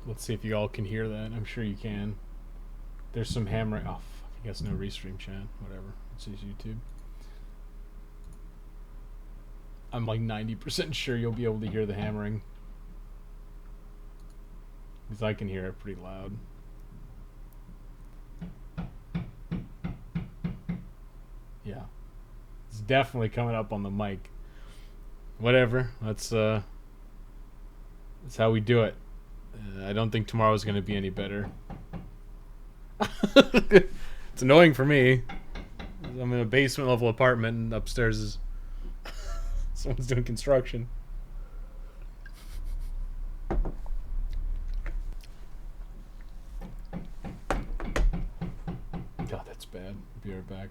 Let's see if you all can hear that. I'm sure you can. There's some hammering. Oh, fuck, I guess no restream chat. Whatever. It's just YouTube. I'm like 90% sure you'll be able to hear the hammering. Because I can hear it pretty loud. Yeah. It's definitely coming up on the mic. Whatever. That's how we do it. I don't think tomorrow's going to be any better. It's annoying for me. I'm in a basement level apartment, and upstairs is someone's doing construction. God, that's bad. Be right back.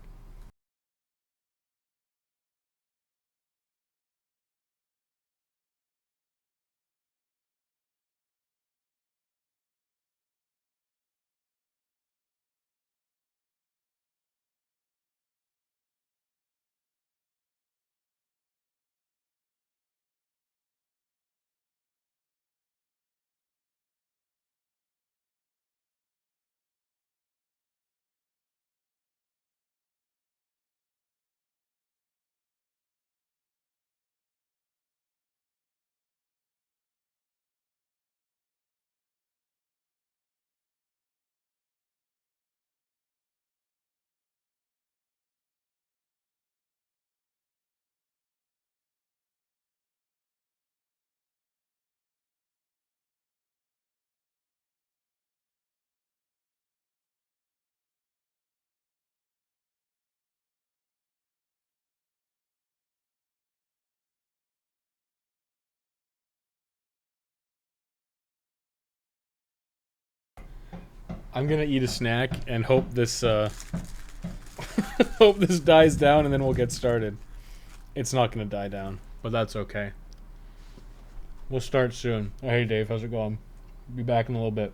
I'm gonna eat a snack and hope this hope this dies down, and then we'll get started. It's not gonna die down, but that's okay. We'll start soon. Oh, hey Dave, how's it going? Be back in a little bit.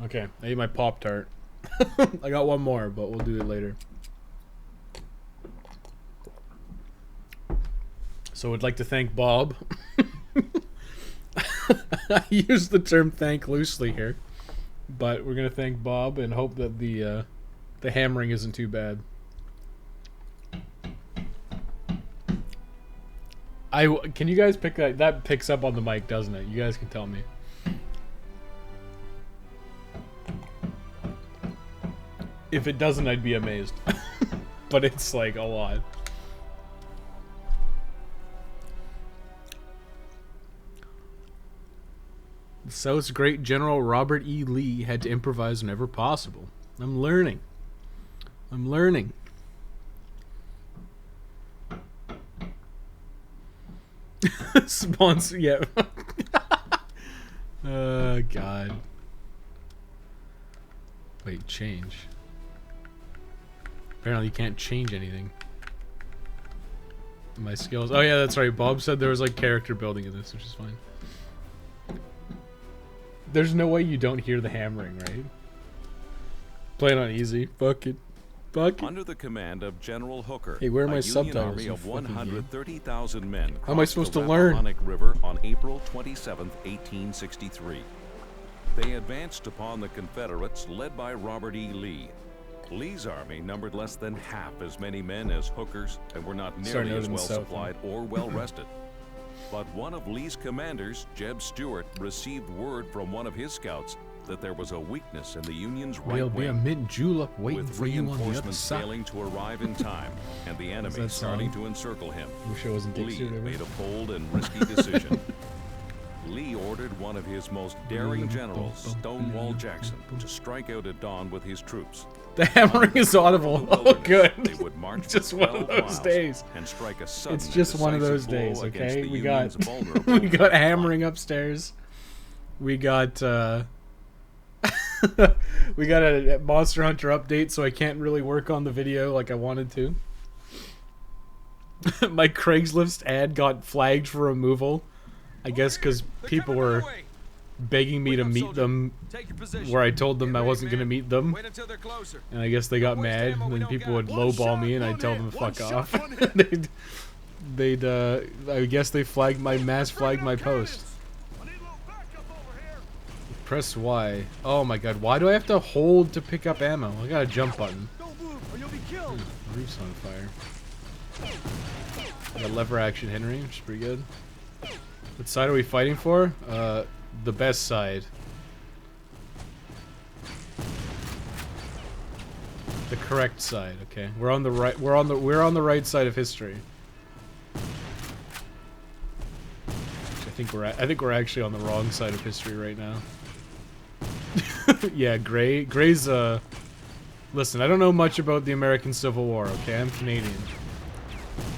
Okay, I ate my Pop-Tart. I got one more, but we'll do it later. So I'd like to thank Bob. I use the term thank loosely here. But we're gonna thank Bob and hope that the hammering isn't too bad. Can you guys pick that? That picks up on the mic, doesn't it? You guys can tell me. If it doesn't, I'd be amazed. But it's like a lot. The South's great General Robert E. Lee had to improvise whenever possible. I'm learning. I'm learning. Sponsor, yeah. God. Wait, change. Apparently you can't change anything. My skills. Oh yeah, that's right. Bob said there was like character building in this, which is fine. There's no way you don't hear the hammering, right? Playing on easy. Fuck it. Fuck it. Under the command of General Hooker, hey, where are my a Union subtitles? army of 130,000 men How am I supposed to learn? Rappahannock River on April 27, 1863. They advanced upon the Confederates led by Robert E. Lee. Lee's army numbered less than half as many men as Hooker's and were not nearly as well supplied or well rested. But one of Lee's commanders, Jeb Stuart, received word from one of his scouts that there was a weakness in the Union's right There'll be a wing, mint julep waiting with for you on the other reinforcements side. failing to arrive in time and the enemy that starting song? to encircle him. Wish I wasn't Lee Dixie made a bold and risky decision. Lee ordered one of his most daring generals, Stonewall Jackson, to strike out at dawn with his troops. The hammering is audible. Oh, good. They would march Just for one of 12 those miles days. and strike a sudden It's just and one of those decisive days, blow against okay? the We got Union's vulnerable we got hammering upstairs. We got we got a Monster Hunter update, so I can't really work on the video like I wanted to. My Craigslist ad got flagged for removal. I guess because people were begging me to meet them where I told them I wasn't going to meet them. And I guess they got mad, and then people would lowball me and I'd tell them to fuck off. I guess they flagged my post. Press Y. Oh my god, why do I have to hold to pick up ammo? I got a jump button. Roof's on fire. I got lever action Henry, which is pretty good. What side are we fighting for? The best side. The correct side. Okay, we're on the right. We're on the right side of history. I think we're actually on the wrong side of history right now. Yeah, Gray's listen, I don't know much about the American Civil War. Okay, I'm Canadian,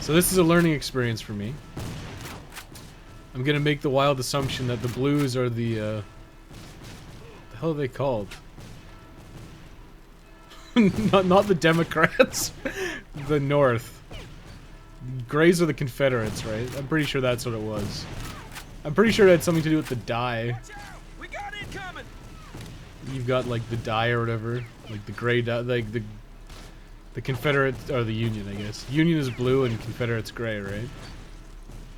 so this is a learning experience for me. I'm gonna make the wild assumption that the Blues are the hell are they called? not the Democrats. The North. Grays are the Confederates, right? I'm pretty sure that's what it was. I'm pretty sure it had something to do with the dye. We got incoming. You've got like the dye or whatever, like the gray dye, like the Confederates or the Union, I guess. Union is blue and Confederate's gray, right?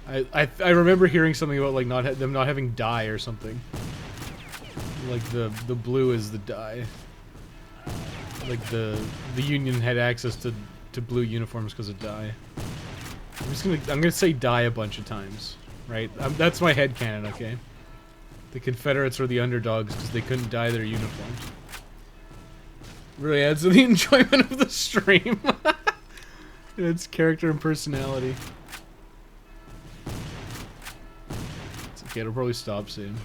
I remember hearing something about like them not having dye or something. Like the blue is the dye. Like the Union had access to blue uniforms because of dye. I'm gonna say dye a bunch of times, right? That's my headcanon, okay? The Confederates were the underdogs because they couldn't dye their uniforms. Really adds to the enjoyment of the stream. It's character and personality. It's okay, it'll probably stop soon.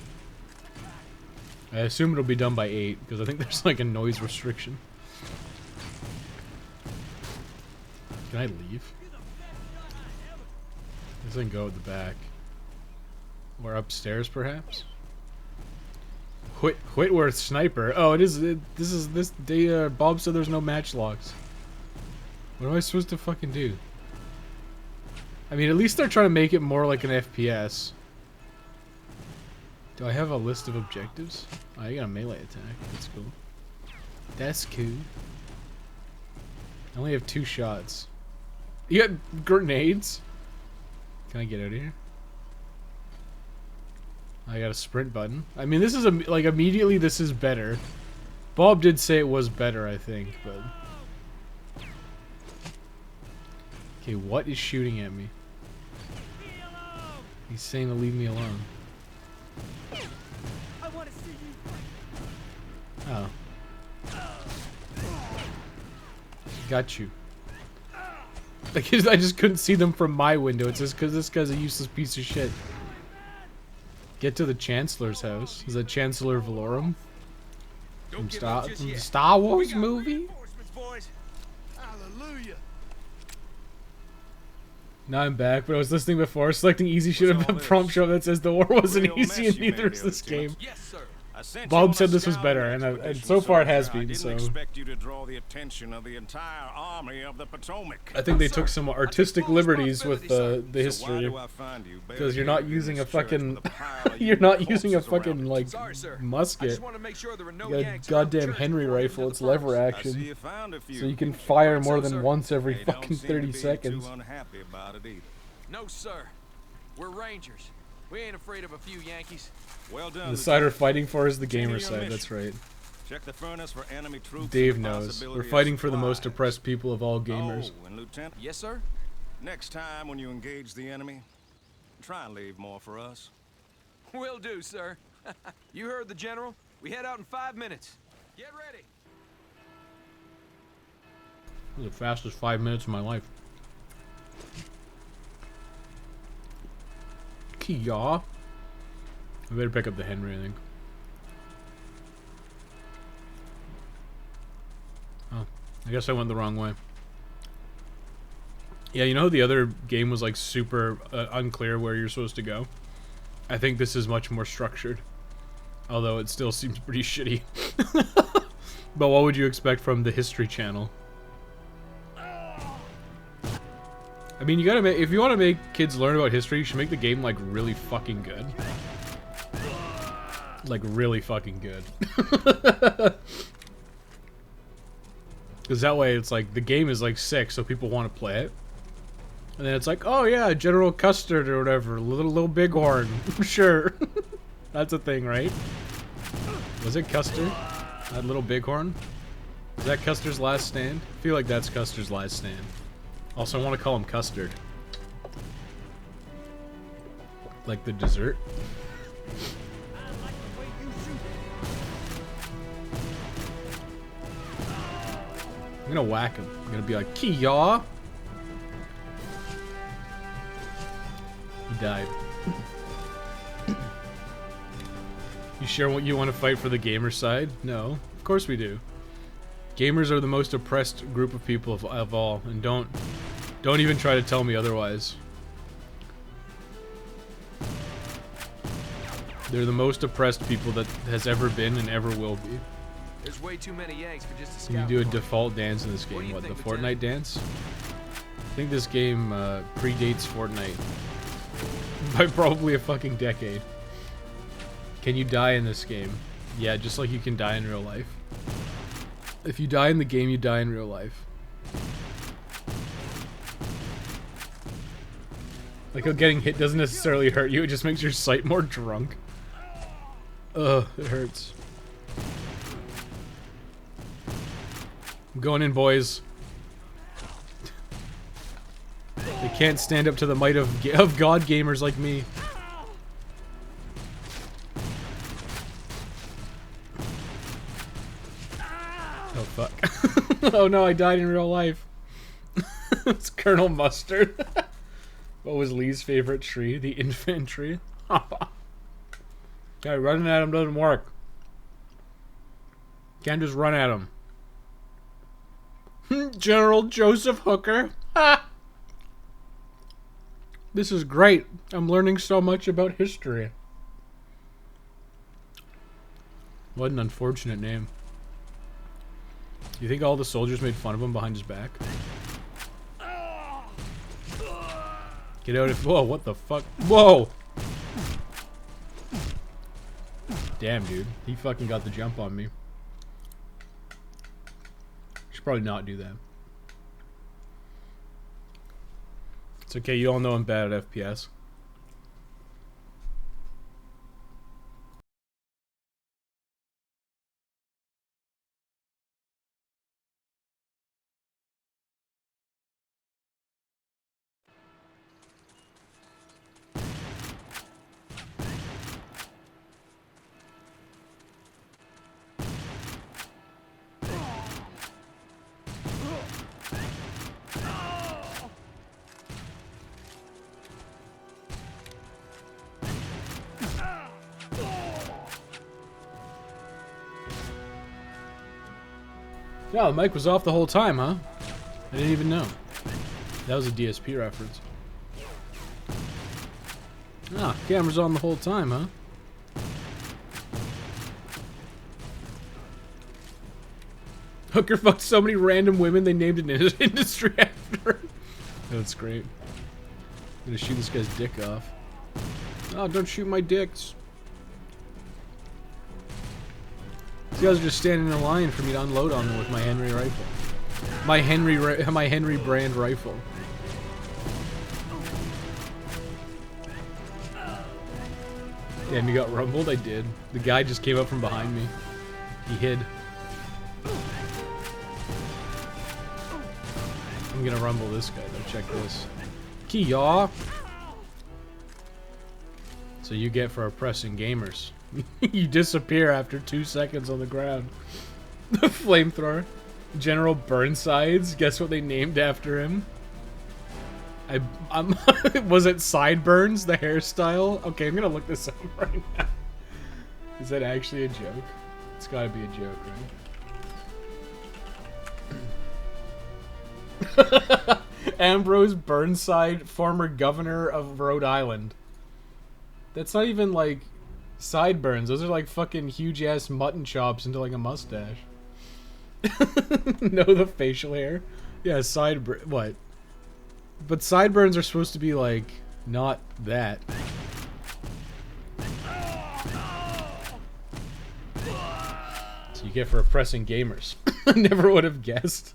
I assume it'll be done by 8 because I think there's like a noise restriction. Can I leave? I guess I can go at the back. Or upstairs, perhaps? Whitworth sniper. Oh, this day. Bob said there's no match locks. What am I supposed to fucking do? I mean, at least they're trying to make it more like an FPS. Do I have a list of objectives? Oh, you got a melee attack. That's cool. That's cool. I only have 2 shots. You got grenades? Can I get out of here? I got a sprint button. I mean, this is like immediately this is better. Bob did say it was better, I think, but okay, what is shooting at me? He's saying to leave me alone. Oh. Got you. Like, I just couldn't see them from my window. It's just because this guy's a useless piece of shit. Get to the Chancellor's house. Is that Chancellor Valorum? From the Star Wars movie? Now I'm back, but I was listening before. Selecting easy should have a prompt show that says the war wasn't easy and neither is this game. Yes, sir. Bob said this was better, and so far it has been, so... expect you to draw the attention of the entire army of the Potomac. I think they took some artistic liberties with the history. Because you're not using a fucking... you're not using a fucking, like, musket. You got a goddamn Henry rifle, it's lever action. So you can fire more than once every fucking 30 seconds. No, sir. We're Rangers. We ain't afraid of a few Yankees. Well done. The side we're fighting for is the gamer side, that's right. Check the furnace for enemy troops. Dave knows. We're fighting for the most oppressed people of all gamers. Oh, and Lieutenant? Yes, sir? Next time when you engage the enemy, try and leave more for us. Will do, sir. You heard the General. We head out in 5 minutes. Get ready. This is the fastest 5 minutes of my life. Kia. I better pick up the Henry, I think. Oh, I guess I went the wrong way. Yeah, you know the other game was like super unclear where you're supposed to go? I think this is much more structured. Although it still seems pretty shitty. But what would you expect from the History Channel? I mean, you gotta make, if you want to make kids learn about history, you should make the game like really fucking good. Like really fucking good. Because that way it's like, the game is like sick, so people want to play it. And then it's like, oh yeah, General Custard or whatever, little Bighorn. Sure. That's a thing, right? Was it Custer? That little Bighorn? Is that Custer's last stand? I feel like that's Custer's last stand. Also, I want to call him Custard. Like the dessert. I'm gonna whack him. I'm gonna be like, Kia! He died. You sure what you want to fight for the gamer side? No, of course we do. Gamers are the most oppressed group of people of all, and don't even try to tell me otherwise. They're the most oppressed people that has ever been and ever will be. There's way too many Yanks for just a Can you do a default dance in this game? What, the Fortnite dance? I think this game predates Fortnite by probably a fucking decade. Can you die in this game? Yeah, just like you can die in real life. If you die in the game, you die in real life. Like how getting hit doesn't necessarily hurt you, it just makes your sight more drunk. Ugh, it hurts. I'm going in, boys. They can't stand up to the might of God gamers like me. Oh fuck. Oh no, I died in real life. It's Colonel Mustard. What was Lee's favorite tree? The infantry. Okay, running at him doesn't work. Can't just run at him. General Joseph Hooker. This is great. I'm learning so much about history. What an unfortunate name. You think all the soldiers made fun of him behind his back? Get out of... Whoa, what the fuck? Whoa! Damn, dude. He fucking got the jump on me. Should probably not do that. It's okay, you all know I'm bad at FPS. Yeah, the mic was off the whole time, huh? I didn't even know. That was a DSP reference. Ah, camera's on the whole time, huh? Hooker fucked so many random women they named an industry after her. That's great. I'm gonna shoot this guy's dick off. Oh, don't shoot my dicks. These guys are just standing in a line for me to unload on them with my Henry rifle. My Henry brand rifle. Damn, you got rumbled? I did. The guy just came up from behind me. He hid. I'm gonna rumble this guy though. Check this. Kia. So you get for oppressing gamers. You disappear after 2 seconds on the ground. The flamethrower. General Burnsides. Guess what they named after him? I'm was it Sideburns, the hairstyle? Okay, I'm gonna look this up right now. Is that actually a joke? It's gotta be a joke, right? Ambrose Burnside, former governor of Rhode Island. That's not even like sideburns. Those are like fucking huge ass mutton chops into like a mustache. No, the facial hair. Yeah, what? But sideburns are supposed to be like not that. So you get for oppressing gamers. Never would have guessed.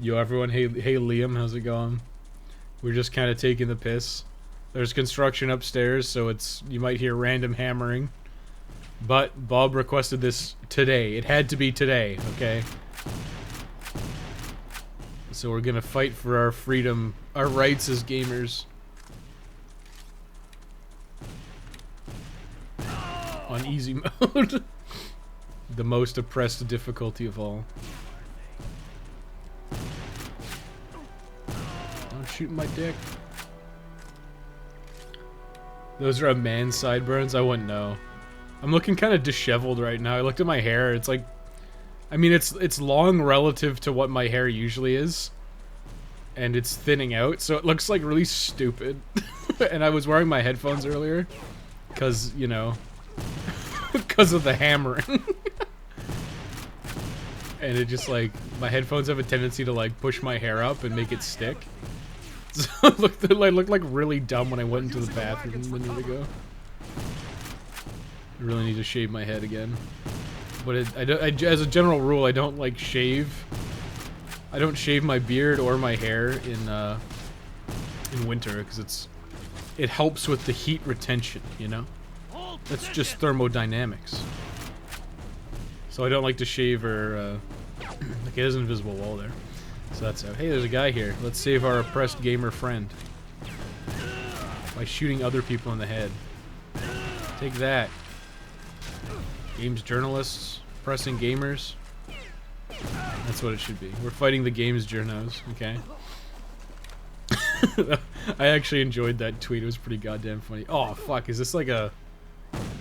Yo, everyone. Hey Liam, how's it going? We're just kind of taking the piss. There's construction upstairs, so you might hear random hammering. But Bob requested this today. It had to be today, okay? So we're gonna fight for our freedom, our rights as gamers. On easy mode. The most oppressed difficulty of all. Don't shoot my dick. Those are a man's sideburns? I wouldn't know. I'm looking kind of disheveled right now. I looked at my hair. It's like, I mean, it's long relative to what my hair usually is, and it's thinning out, so it looks like really stupid. And I was wearing my headphones earlier, cause you know, because of the hammering. And it just like my headphones have a tendency to like push my hair up and make it stick. So I looked like really dumb when I went into the bathroom a minute ago. I really need to shave my head again. But as a general rule, I don't like shave. I don't shave my beard or my hair in winter because it helps with the heat retention, you know? That's just thermodynamics. So I don't like to shave or like there's an invisible wall there. So that's out. Hey, there's a guy here. Let's save our oppressed gamer friend by shooting other people in the head. Take that. Games journalists, oppressing gamers. That's what it should be. We're fighting the games journos, okay? I actually enjoyed that tweet. It was pretty goddamn funny. Oh, fuck. Is this like a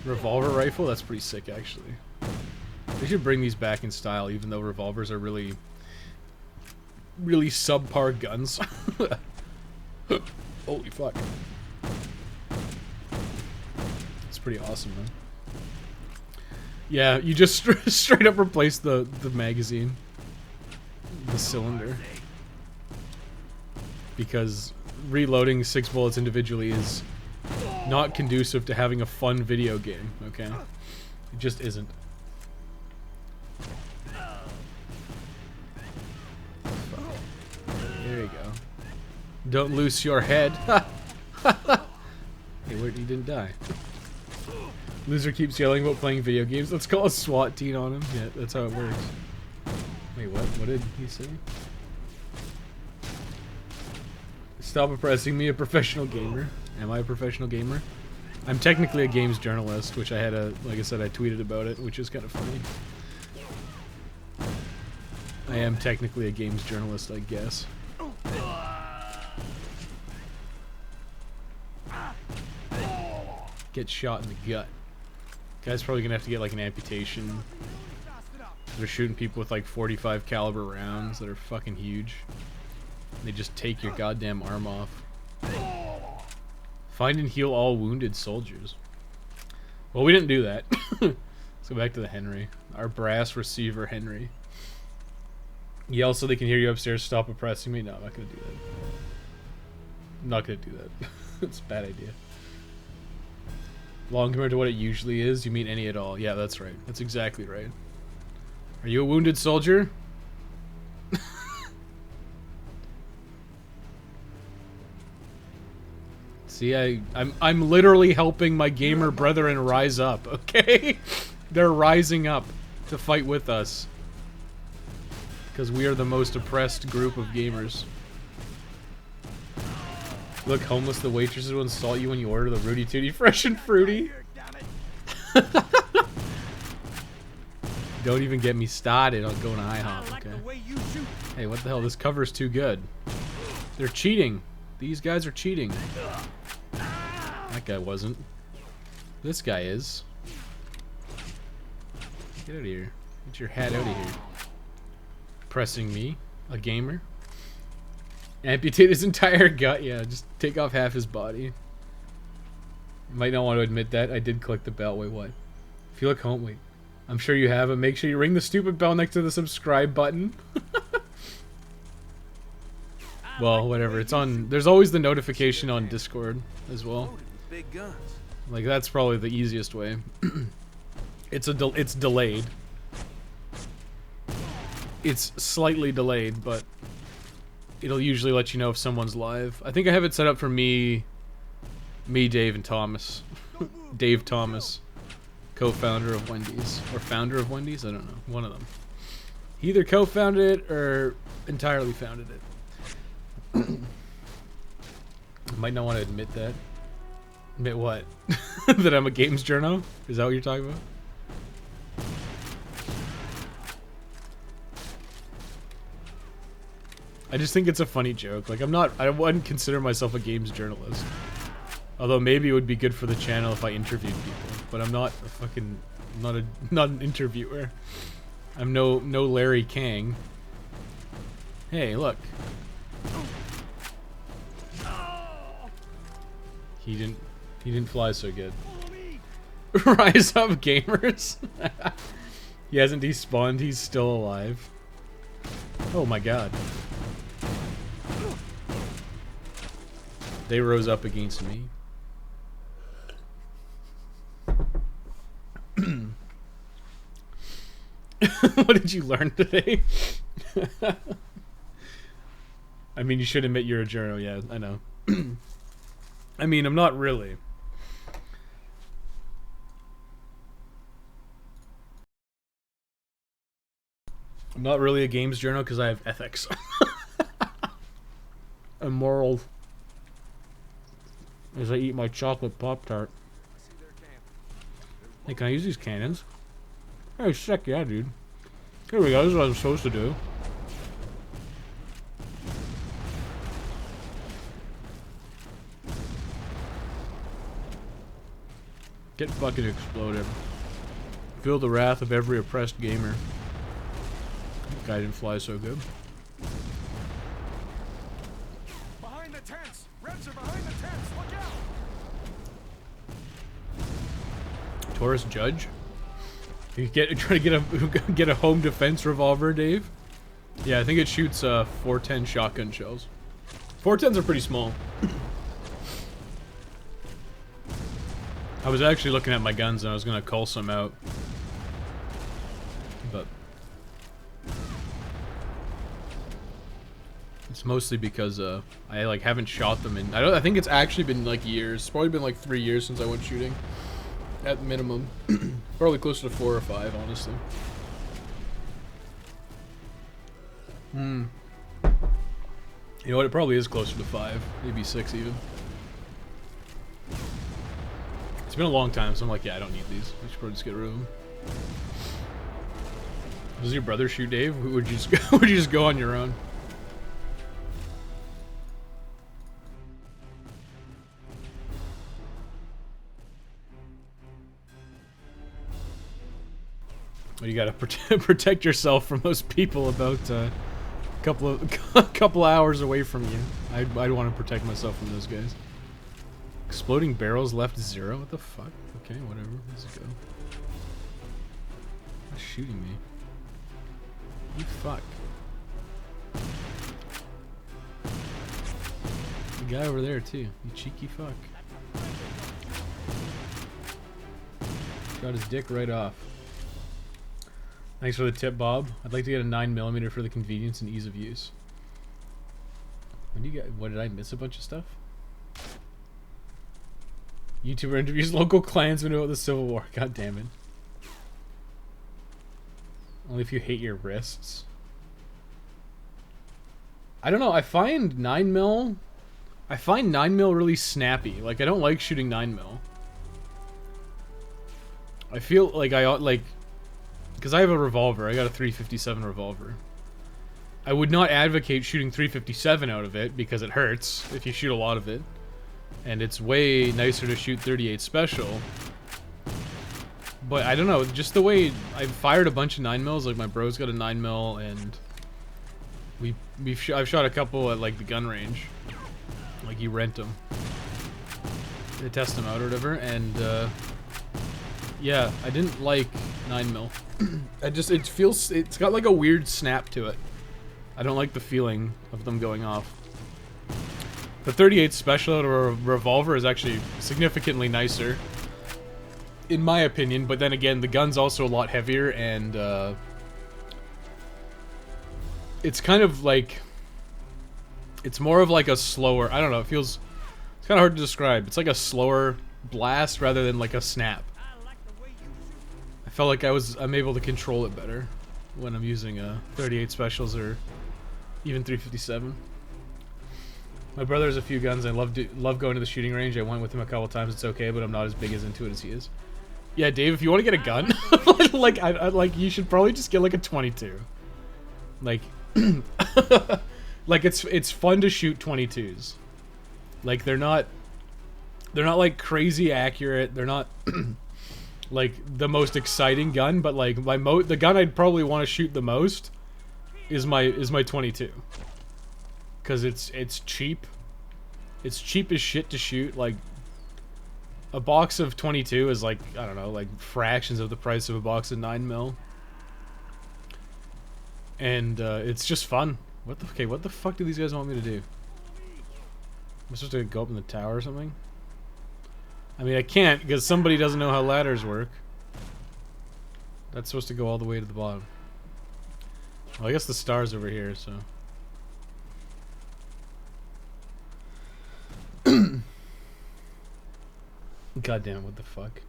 revolver rifle? That's pretty sick, actually. They should bring these back in style, even though revolvers are really subpar guns. Holy fuck. It's pretty awesome, man. Yeah, you just straight up replace the magazine. The cylinder. Because reloading 6 bullets individually is not conducive to having a fun video game, okay? It just isn't. There you go. Don't lose your head. Hey, where he didn't die. Loser keeps yelling about playing video games. Let's call a SWAT team on him. Yeah, that's how it works. Wait, what? What did he say? Stop oppressing me, a professional gamer. Am I a professional gamer? I'm technically a games journalist, which I had a, like I said, I tweeted about it, which is kind of funny. I am technically a games journalist, I guess. Get shot in the gut. Guy's probably gonna have to get like an amputation. They're shooting people with like 45 caliber rounds that are fucking huge. They just take your goddamn arm off. Find and heal all wounded soldiers. Well, we didn't do that. Let's go back to the Henry. Our brass receiver Henry. Yell so they can hear you upstairs. Stop oppressing me. No, I'm not gonna do that. I'm not gonna do that. It's a bad idea. Long compared to what it usually is. You mean any at all? Yeah, that's right. That's exactly right. Are you a wounded soldier? See, I'm literally helping my gamer brethren rise up, okay? They're rising up to fight with us. Because we are the most oppressed group of gamers. Look, homeless, the waitresses will insult you when you order the Rudy Tooty Fresh and Fruity. Don't even get me started on going to IHOP, okay? Hey, what the hell? This cover is too good. They're cheating. These guys are cheating. That guy wasn't. This guy is. Get out of here. Get your hat out of here. Pressing me, a gamer. Amputate his entire gut. Yeah, just take off half his body. You might not want to admit that. I did click the bell. Wait, what? If you look home, wait. I'm sure you have, but make sure you ring the stupid bell next to the subscribe button. Well, whatever. It's on. There's always the notification on Discord as well. Like that's probably the easiest way. It's delayed. It's slightly delayed, but it'll usually let you know if someone's live. I think I have it set up for me, Dave, and Thomas. Dave Thomas, co-founder of Wendy's or founder of Wendy's. I don't know. One of them. He either co-founded it or entirely founded it. I might not want to admit that. Admit what? That I'm a games journo? Is that what you're talking about? I just think it's a funny joke. Like I wouldn't consider myself a games journalist. Although maybe it would be good for the channel if I interviewed people. But I'm not a fucking, not an interviewer. I'm no Larry Kang. Hey, look. He didn't fly so good. Rise up, gamers. He hasn't despawned, he's still alive. Oh my god. They rose up against me. What did you learn today? I mean, you should admit you're a journo, yeah, I know. I mean, I'm not really. I'm not really a games journal because I have ethics. And morals. As I eat my chocolate Pop-Tart. Hey, can I use these cannons? Hey, sick, yeah, dude. Here we go, this is what I'm supposed to do. Get fucking exploded. Feel the wrath of every oppressed gamer. That guy didn't fly so good. Behind the tents! Reds are behind the tents! Look out! Taurus Judge? You try to get a home defense revolver, Dave? Yeah, I think it shoots 410 shotgun shells. 410s are pretty small. I was actually looking at my guns and I was gonna cull some out. It's mostly because I like haven't shot them in. I think it's actually been like years. It's probably been like 3 years since I went shooting, at minimum. Probably closer to 4 or 5, honestly. Hmm. You know what? It probably is closer to 5, maybe 6 even. It's been a long time, so I'm like, yeah, I don't need these. I should probably just get rid of them. Does your brother shoot, Dave? Would you just go, would you just go on your own? Well, you gotta protect yourself from those people about a couple hours away from you. I'd want to protect myself from those guys. Exploding barrels left 0. What the fuck? Okay, whatever. Let's go. Who's shooting me? You fuck. The guy over there too. You cheeky fuck. Got his dick right off. Thanks for the tip, Bob. I'd like to get a 9mm for the convenience and ease of use. When do you get? What, did I miss a bunch of stuff? YouTuber interviews local clansmen about the Civil War. God damn it. Only if you hate your wrists. I don't know. I find 9mm really snappy. Like, I don't like shooting 9mm. I feel like because I have a revolver. I got a 357 revolver. I would not advocate shooting 357 out of it because it hurts if you shoot a lot of it. And it's way nicer to shoot 38 special. But I don't know, just the way I've fired a bunch of 9mm, like my bro's got a 9mm, and I've shot a couple at like the gun range. Like you rent them. They test them out or whatever, and yeah, I didn't like 9mm. It's got like a weird snap to it. I don't like the feeling of them going off. The 38 special out of a revolver is actually significantly nicer, in my opinion, but then again, the gun's also a lot heavier, and it's kind of like, it's more of like a slower, I don't know, it's kind of hard to describe. It's like a slower blast rather than like a snap. I felt like I'm able to control it better when I'm using 38 specials or even 357. My brother has a few guns. I love going to the shooting range. I went with him a couple times. It's okay, but I'm not as big as into it as he is. Yeah, Dave, if you want to get a gun, like you should probably just get like a 22. Like, like it's fun to shoot 22s. Like they're not like crazy accurate. They're not like the most exciting gun, but like the gun I'd probably want to shoot the most is my 22. Cause it's cheap. It's cheap as shit to shoot. Like a box of 22 is like, I don't know, like fractions of the price of a box of 9mm. And it's just fun. What the fuck do these guys want me to do? Am I supposed to go up in the tower or something? I mean, I can't because somebody doesn't know how ladders work. That's supposed to go all the way to the bottom. Well, I guess the star's over here, so. God damn, what the fuck?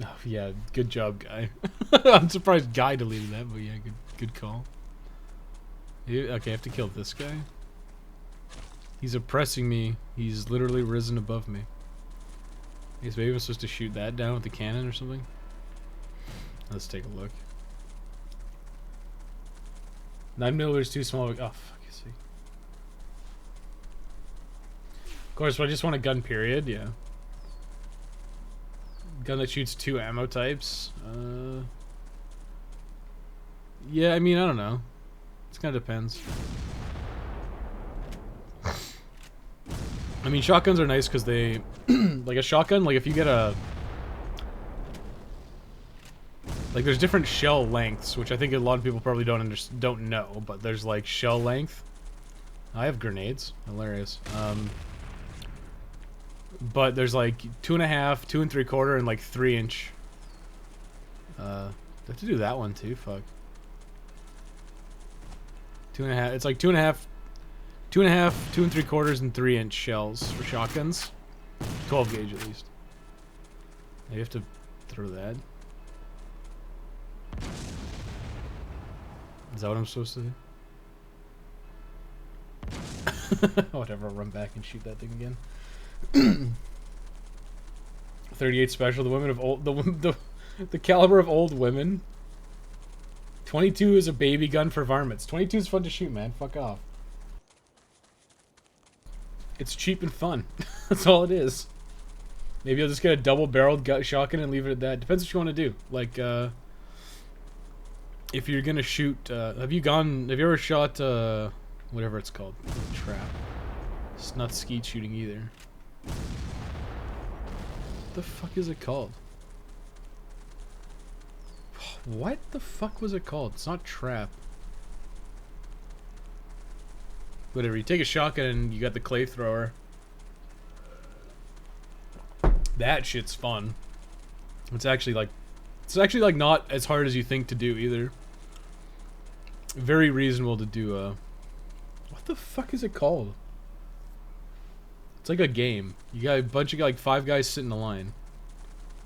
Oh yeah, good job, Guy. I'm surprised Guy deleted that, but yeah, good call. Okay, I have to kill this guy. He's oppressing me. He's literally risen above me. I guess maybe I'm supposed to shoot that down with the cannon or something. Let's take a look. 9mm is too small. Oh, fuck, see. Of course, I just want a gun, period, yeah. Gun that shoots 2 ammo types. Yeah, I mean, I don't know. It kind of depends. I mean, shotguns are nice because they... like a shotgun, like if you get a... Like there's different shell lengths, which I think a lot of people probably don't know, but there's like shell length. I have grenades. Hilarious. But there's like 2.5, 2 3/4, and like 3-inch. I have to do that one too. Fuck. 2.5. It's like 2.5, 2.5, 2 3/4, and 3-inch shells for shotguns. 12 gauge at least. You have to throw that. Is that what I'm supposed to do? Whatever, I'll run back and shoot that thing again. 38 special. The women of old, the caliber of old women. 22 is a baby gun for varmints. 22 is fun to shoot, man. Fuck off. It's cheap and fun. That's all it is. Maybe I'll just get a double-barreled shotgun and leave it at that. Depends what you want to do. Like, if you're gonna shoot, have you ever shot, whatever it's called, trap? It's not skeet shooting either. What the fuck is it called? What the fuck was it called? It's not trap. Whatever, you take a shotgun and you got the clay thrower. That shit's fun. It's actually like not as hard as you think to do either. Very reasonable to do. What the fuck is it called? It's like a game. You got a bunch of like 5 guys sitting in a line.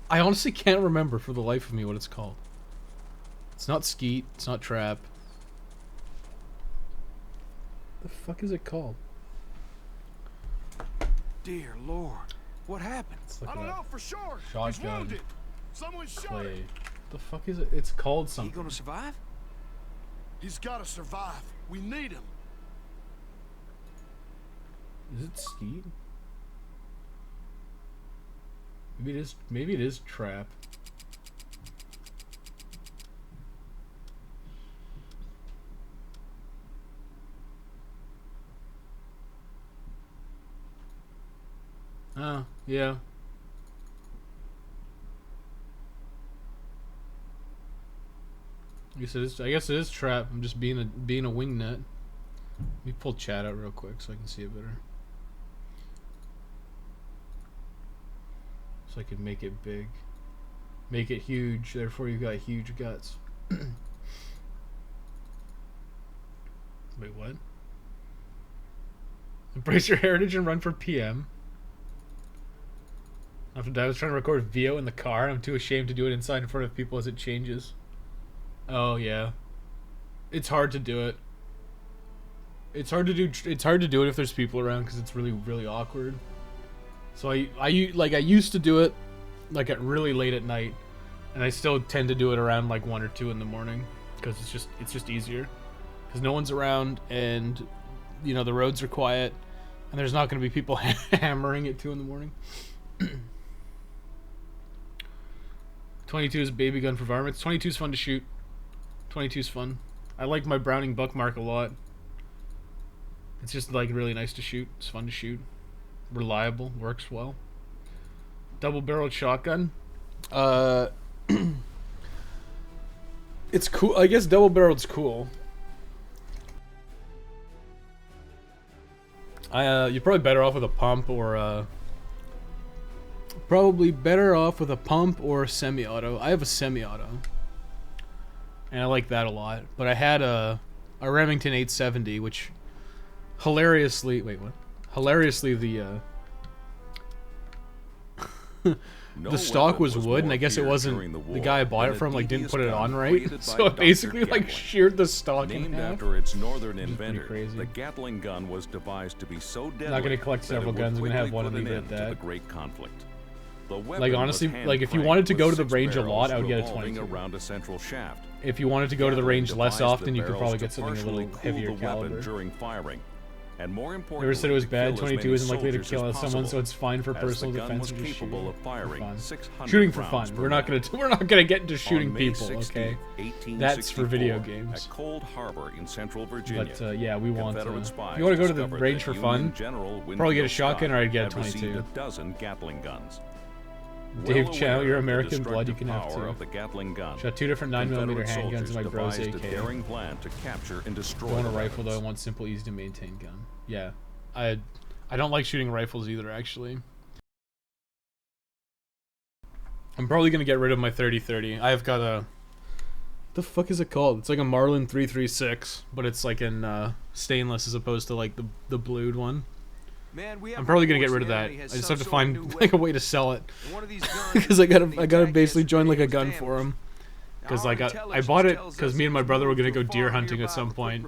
I honestly can't remember for the life of me what it's called. It's not skeet. It's not trap. What the fuck is it called? Dear Lord, what happened? I don't know for sure. Shotgun. He's wounded. Someone shot Clay. him. What the fuck is it? It's called He something. gonna survive? He's got to survive. We need him. Is it skeet? Maybe it is trap. Oh, yeah. I guess it is trap. I'm just being a wingnut. Let me pull chat out real quick so I can see it better. So I can make it big. Make it huge, therefore you got huge guts. Wait, what? Embrace your heritage and run for PM. After I was trying to record VO in the car, I'm too ashamed to do it inside in front of people as it changes. Oh yeah. It's hard to do it. It's hard to do it if there's people around because it's really awkward. So I used to do it like at really late at night, and I still tend to do it around like 1 or 2 in the morning because it's just easier because no one's around and you know the roads are quiet and there's not going to be people hammering at 2 in the morning. 22 is a baby gun for varmints. 22 is fun to shoot. 22 is fun. I like my Browning Buckmark a lot. It's just like really nice to shoot. It's fun to shoot. Reliable, works well. Double-barreled shotgun. It's cool. I guess double-barreled's cool. You're probably better off with a pump or a semi-auto. I have a semi-auto, and I like that a lot. But I had a Remington 870, which hilariously, the the stock was wood, and I guess it wasn't the guy I bought it from like didn't put it on right, so it basically like sheared the stock in Named half. after its northern inventor, crazy. the Gatling gun was devised to be so deadly. Not gonna collect that several it would guns, I'm gonna have quickly one put and leave an it at end to that. the Great Conflict. The weapon Like was honestly, like if you hand-cranked wanted to go to with the 6 range a lot, I would get a barrels 22. around a central shaft. If you wanted to go to the range less Devised often, the you could barrels probably to get something a partially little cool heavier the weapon caliber. during firing. And more importantly, Never said it was to bad. kill as 22 many isn't likely to soldiers kill as someone, possible, so it's fine for as personal the gun defense. was or just capable shooting of firing for fun. 600 Shooting for rounds fun. per We're not minute. gonna get into shooting On May people, 16th, okay? 1864, That's for video games. At Cold Harbor in central Virginia. But yeah, we want. Confederate spies You want to go to the discovered range that for fun? Union General Probably get a Winfield shotgun, Scott or I'd get a had received 22. a dozen Gatling guns. Dave Well Chow, aware your of the American blood, you destructive can have power too. of the Gatling gun, Shot 2 different 9mm Confederate handguns in soldiers my Bros devised a AK. daring plan to capture and destroy Going a the rifle though, I weapons. want simple, easy to maintain gun. Yeah, I don't like shooting rifles either. Actually, I'm probably gonna get rid of my 30-30. I've got the fuck is it called? It's like a Marlin 336, but it's like in stainless as opposed to like the blued one. Man, I'm probably gonna get rid of that. I just have to find like a way to sell it because I gotta basically join like a gun forum. Because like I bought it because me and my brother were gonna go deer hunting at some point,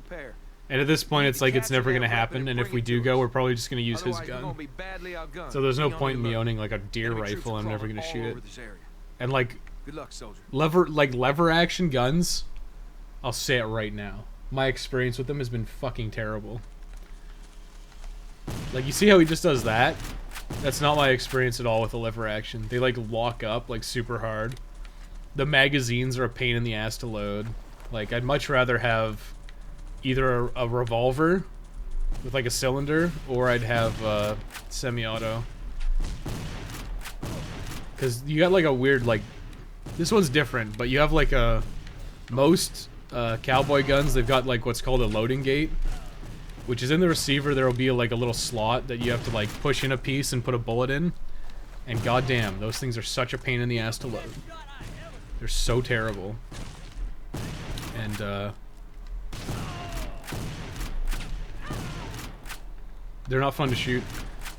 and at this point it's like it's never gonna happen. And if we do go, we're probably just gonna use his gun. So there's no point in me owning like a deer rifle. I'm never gonna shoot it. And like lever action guns, I'll say it right now. My experience with them has been fucking terrible. Like, you see how he just does that? That's not my experience at all with the lever action. They, like, lock up, like, super hard. The magazines are a pain in the ass to load. Like, I'd much rather have either a revolver with, like, a cylinder, or I'd have semi-auto. Because you got, like, a weird, like... This one's different, but you have, like, a... Most cowboy guns, they've got, like, what's called a loading gate. Which is in the receiver, there will be like a little slot that you have to like push in a piece and put a bullet in. And goddamn, those things are such a pain in the ass to load. They're so terrible. And they're not fun to shoot.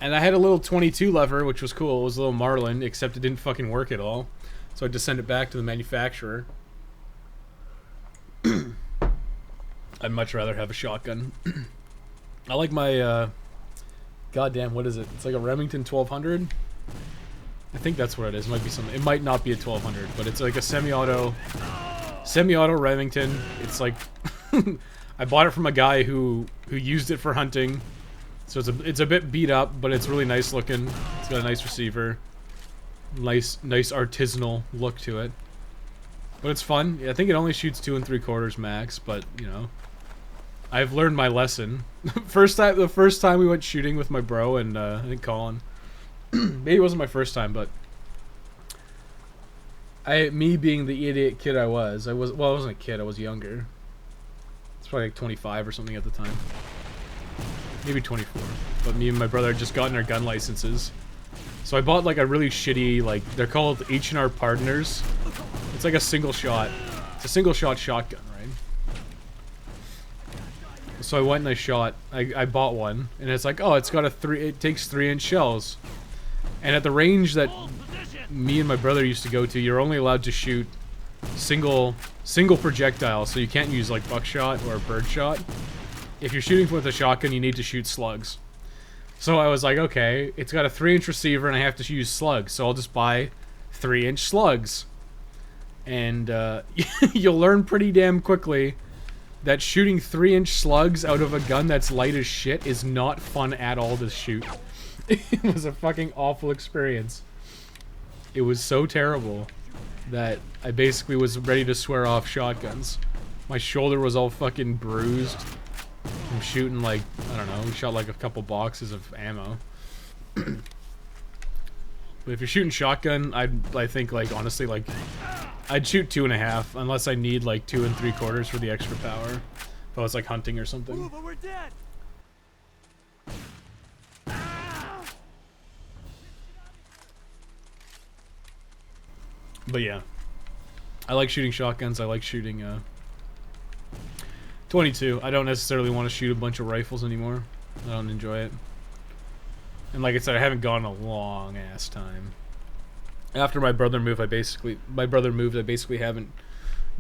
And I had a little 22 lever, which was cool. It was a little Marlin, except it didn't fucking work at all. So I had to send it back to the manufacturer. I'd much rather have a shotgun. I like my, goddamn, what is it? It's like a Remington 1200? I think that's what it is. It might be something. It might not be a 1200, but it's like a semi-auto Remington. It's like, I bought it from a guy who used it for hunting. So it's a bit beat up, but it's really nice looking. It's got a nice receiver. Nice artisanal look to it. But it's fun. I think it only shoots 2 3/4 max, but, you know. I've learned my lesson. The first time we went shooting with my bro and I think Colin. Maybe it wasn't my first time, but me being the idiot kid I wasn't a kid, I was younger. It's probably like 25 or something at the time. Maybe 24. But me and my brother had just gotten our gun licenses. So I bought like a really shitty, like, they're called H&R Partners. It's like a single shot. It's a single shot shotgun, right? So I went and I bought one, and it's like, oh, it takes 3-inch shells. And at the range that me and my brother used to go to, you're only allowed to shoot single projectile, so you can't use like buckshot or birdshot. If you're shooting with a shotgun, you need to shoot slugs. So I was like, okay, it's got a 3-inch receiver and I have to use slugs, so I'll just buy 3-inch slugs. And you'll learn pretty damn quickly that shooting 3-inch slugs out of a gun that's light as shit is not fun at all to shoot. It was a fucking awful experience. It was so terrible that I basically was ready to swear off shotguns. My shoulder was all fucking bruised from shooting like, I don't know, we shot like a couple boxes of ammo. But if you're shooting shotgun, I think like honestly like I'd shoot 2.5 unless I need like 2 3/4 for the extra power. If I was like hunting or something. Ooh, but we're dead. But yeah, I like shooting shotguns. I like shooting 22. I don't necessarily want to shoot a bunch of rifles anymore. I don't enjoy it. And like I said, I haven't gone a long ass time. After my brother moved, I basically haven't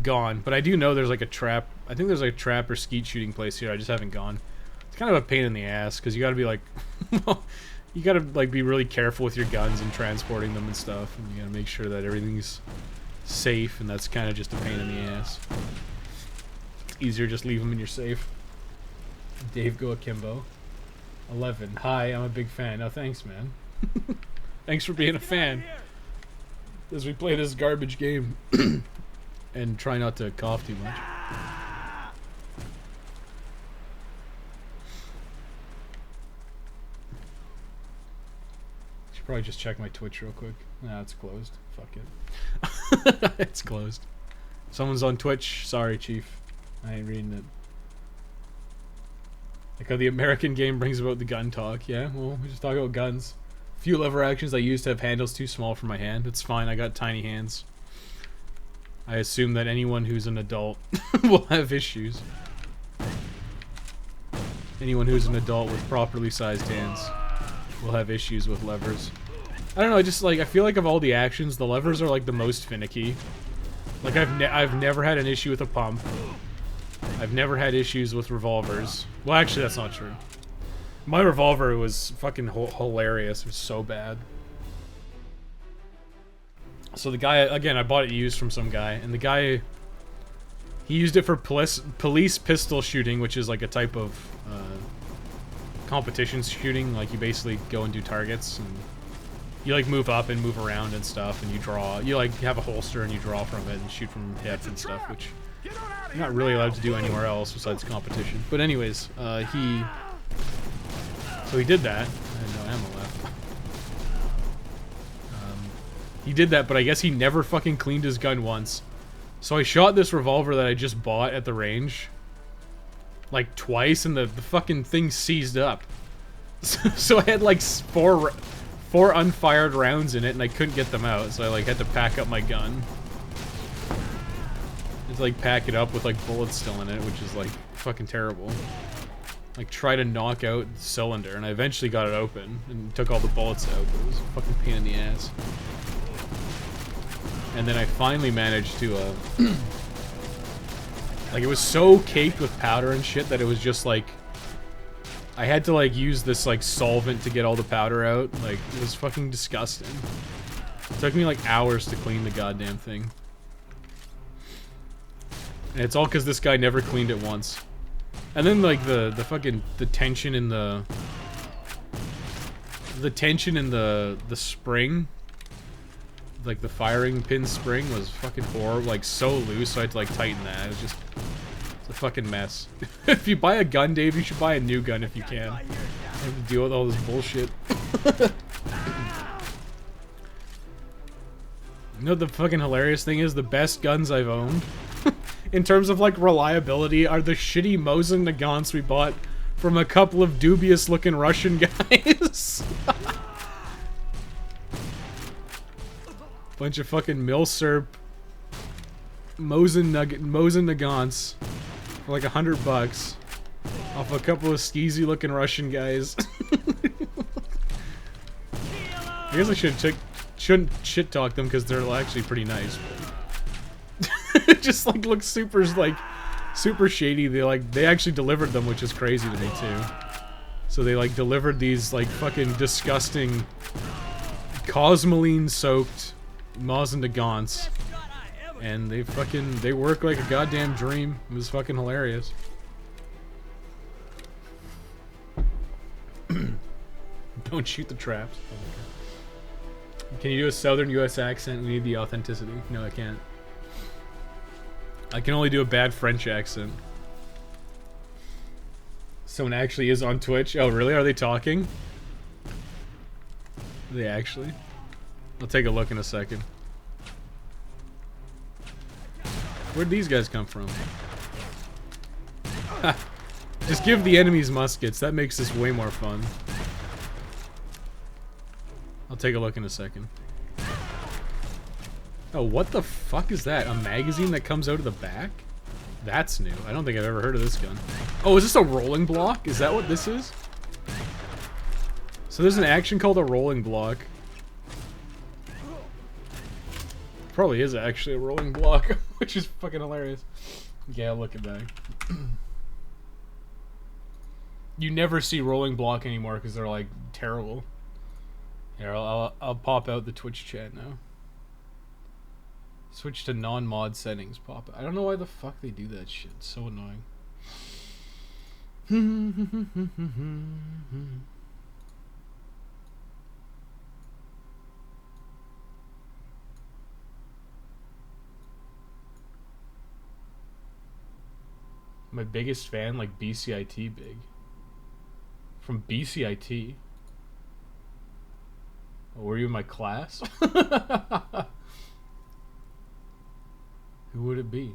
gone. But I do know there's like a trap. I think there's like a trap or skeet shooting place here. I just haven't gone. It's kind of a pain in the ass because you got to be like, you got to like be really careful with your guns and transporting them and stuff. And you got to make sure that everything's safe. And that's kind of just a pain in the ass. It's easier just leave them in your safe. Dave Go Akimbo. 11. Hi, I'm a big fan. Oh, thanks, man. Thanks for being a fan. As we play this garbage game. And try not to cough too much. Should probably just check my Twitch real quick. Nah, it's closed. Fuck it. It's closed. Someone's on Twitch. Sorry, Chief. I ain't reading it. Like how the American game brings about the gun talk. Yeah, well, we just talk about guns. Few lever actions I used to have handles too small for my hand. It's fine, I got tiny hands. I assume that anyone who's an adult will have issues. Anyone who's an adult with properly sized hands will have issues with levers. I don't know, I just like, I feel like of all the actions, the levers are like the most finicky. Like I've never had an issue with a pump. I've never had issues with revolvers. Well, actually, that's not true. My revolver was fucking hilarious. It was so bad. So the guy, again, I bought it used from some guy, and the guy, he used it for police pistol shooting, which is like a type of competition shooting. Like you basically go and do targets, and you like move up and move around and stuff, and you draw. You like have a holster and you draw from it and shoot from hips and stuff, which you're not really allowed to do anywhere else besides competition. But anyways, so he did that. I had no ammo left. He did that, but I guess he never fucking cleaned his gun once. So I shot this revolver that I just bought at the range, like twice, and the fucking thing seized up. So I had like four unfired rounds in it, and I couldn't get them out, so I like had to pack up my gun. Just like pack it up with like bullets still in it, which is like fucking terrible. Like try to knock out the cylinder, and I eventually got it open and took all the bullets out, but it was a fucking pain in the ass. And then I finally managed to, like, it was so caked with powder and shit that it was just, like, I had to, like, use this, like, solvent to get all the powder out. Like, it was fucking disgusting. It took me, like, hours to clean the goddamn thing. And it's all because this guy never cleaned it once. And then, like, the fucking, the tension in the spring, like the firing pin spring was fucking horrible, like so loose, so I had to like tighten that. It was just, it's a fucking mess. If you buy a gun, Dave, you should buy a new gun if you can. You have to deal with all this bullshit. You know what the fucking hilarious thing is? The best guns I've owned, in terms of like reliability, are the shitty Mosin Nagants we bought from a couple of dubious looking Russian guys. Bunch of fucking Milsurp Mosin Nagants for like $100 off a couple of skeezy looking Russian guys. I guess I shouldn't shit talk them because they're actually pretty nice. But it just like looks super shady. They actually delivered them, which is crazy to me too. So they like delivered these like fucking disgusting cosmoline soaked Mosin Nagants, and they work like a goddamn dream. It was fucking hilarious. Don't shoot the traps. Oh, can you do a southern US accent? We need the authenticity. No, I can't. I can only do a bad French accent. Someone actually is on Twitch. Oh, really? Are they talking? Are they actually? I'll take a look in a second. Where'd these guys come from? Ha. Just give the enemies muskets. That makes this way more fun. I'll take a look in a second. Oh, what the fuck is that? A magazine that comes out of the back? That's new. I don't think I've ever heard of this gun. Oh, is this a rolling block? Is that what this is? So there's an action called a rolling block. Probably is actually a rolling block, which is fucking hilarious. Yeah, I'll look at that. You never see rolling block anymore because they're like terrible. Here, I'll pop out the Twitch chat now. Switch to non-mod settings. Pop it. I don't know why the fuck they do that shit. It's so annoying. My biggest fan, like BCIT big. From BCIT? Oh, were you in my class? Who would it be?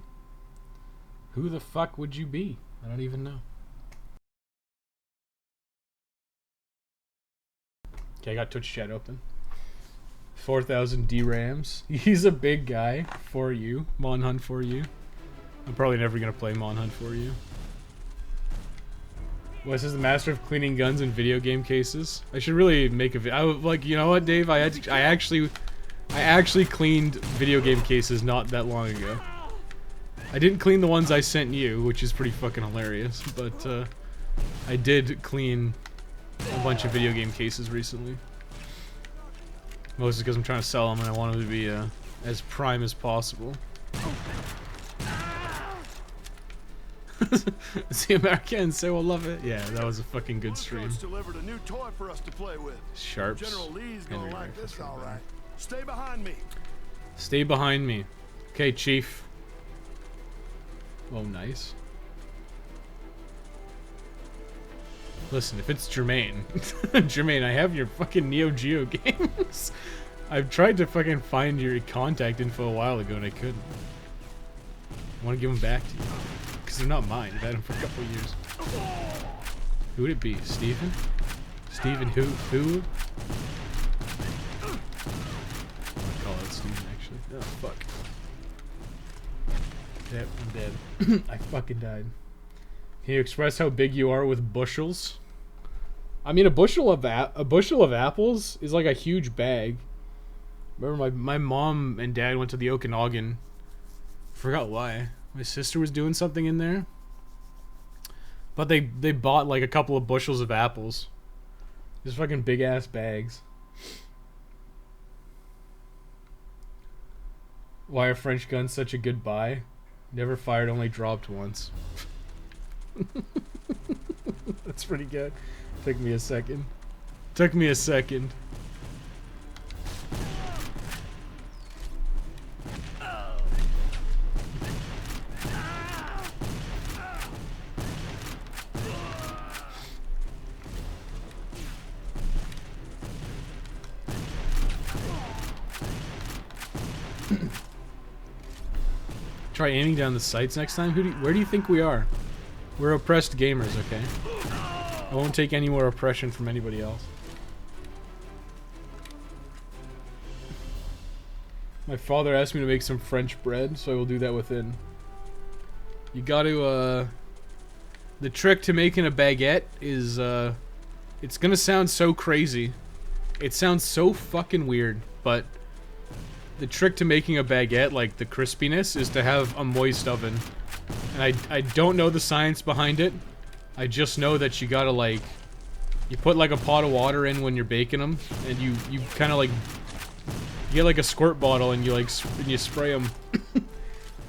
Who the fuck would you be? I don't even know. Okay, I got Twitch chat open. 4,000 DRAMs. He's a big guy for you. Mon Hunt for you. I'm probably never gonna play Mon Hunt for you. Wes is the master of cleaning guns in video game cases. I should really make a video. Like, you know what, Dave? I actually cleaned video game cases not that long ago. I didn't clean the ones I sent you, which is pretty fucking hilarious, but I did clean a bunch of video game cases recently. Mostly because I'm trying to sell them and I want them to be as prime as possible. See Americans say we'll love it. Yeah, that was a fucking good stream. Delivered a new toy for us to play with. Sharps. General Lee's gonna Henry like rifles this, right all there. right. Stay behind me. Stay behind me. Okay, Chief. Oh, nice. Listen, if it's Jermaine, Jermaine, I have your fucking Neo Geo games. I've tried to fucking find your contact info a while ago and I couldn't. I want to give them back to you. Because they're not mine. I've had them for a couple of years. Who would it be? Steven? Steven who? Who? I'll call it Steven, actually. Oh, fuck. Yep, I'm dead. I fucking died. Can you express how big you are with bushels? I mean, a bushel of apples is like a huge bag. Remember, my mom and dad went to the Okanagan. Forgot why. My sister was doing something in there. But they bought like a couple of bushels of apples. Just fucking big ass bags. Why are French guns such a good buy? Never fired, only dropped once. That's pretty good. Took me a second. Took me a second. Try aiming down the sights next time. Where do you think we are? We're oppressed gamers, okay? I won't take any more oppression from anybody else. My father asked me to make some French bread, so I will do that within. You gotta, the trick to making a baguette is, it's gonna sound so crazy. It sounds so fucking weird, but the trick to making a baguette, like the crispiness, is to have a moist oven. And I don't know the science behind it. I just know that you gotta, like, you put like a pot of water in when you're baking them, and you kind of like, you get like a squirt bottle and you like you spray them,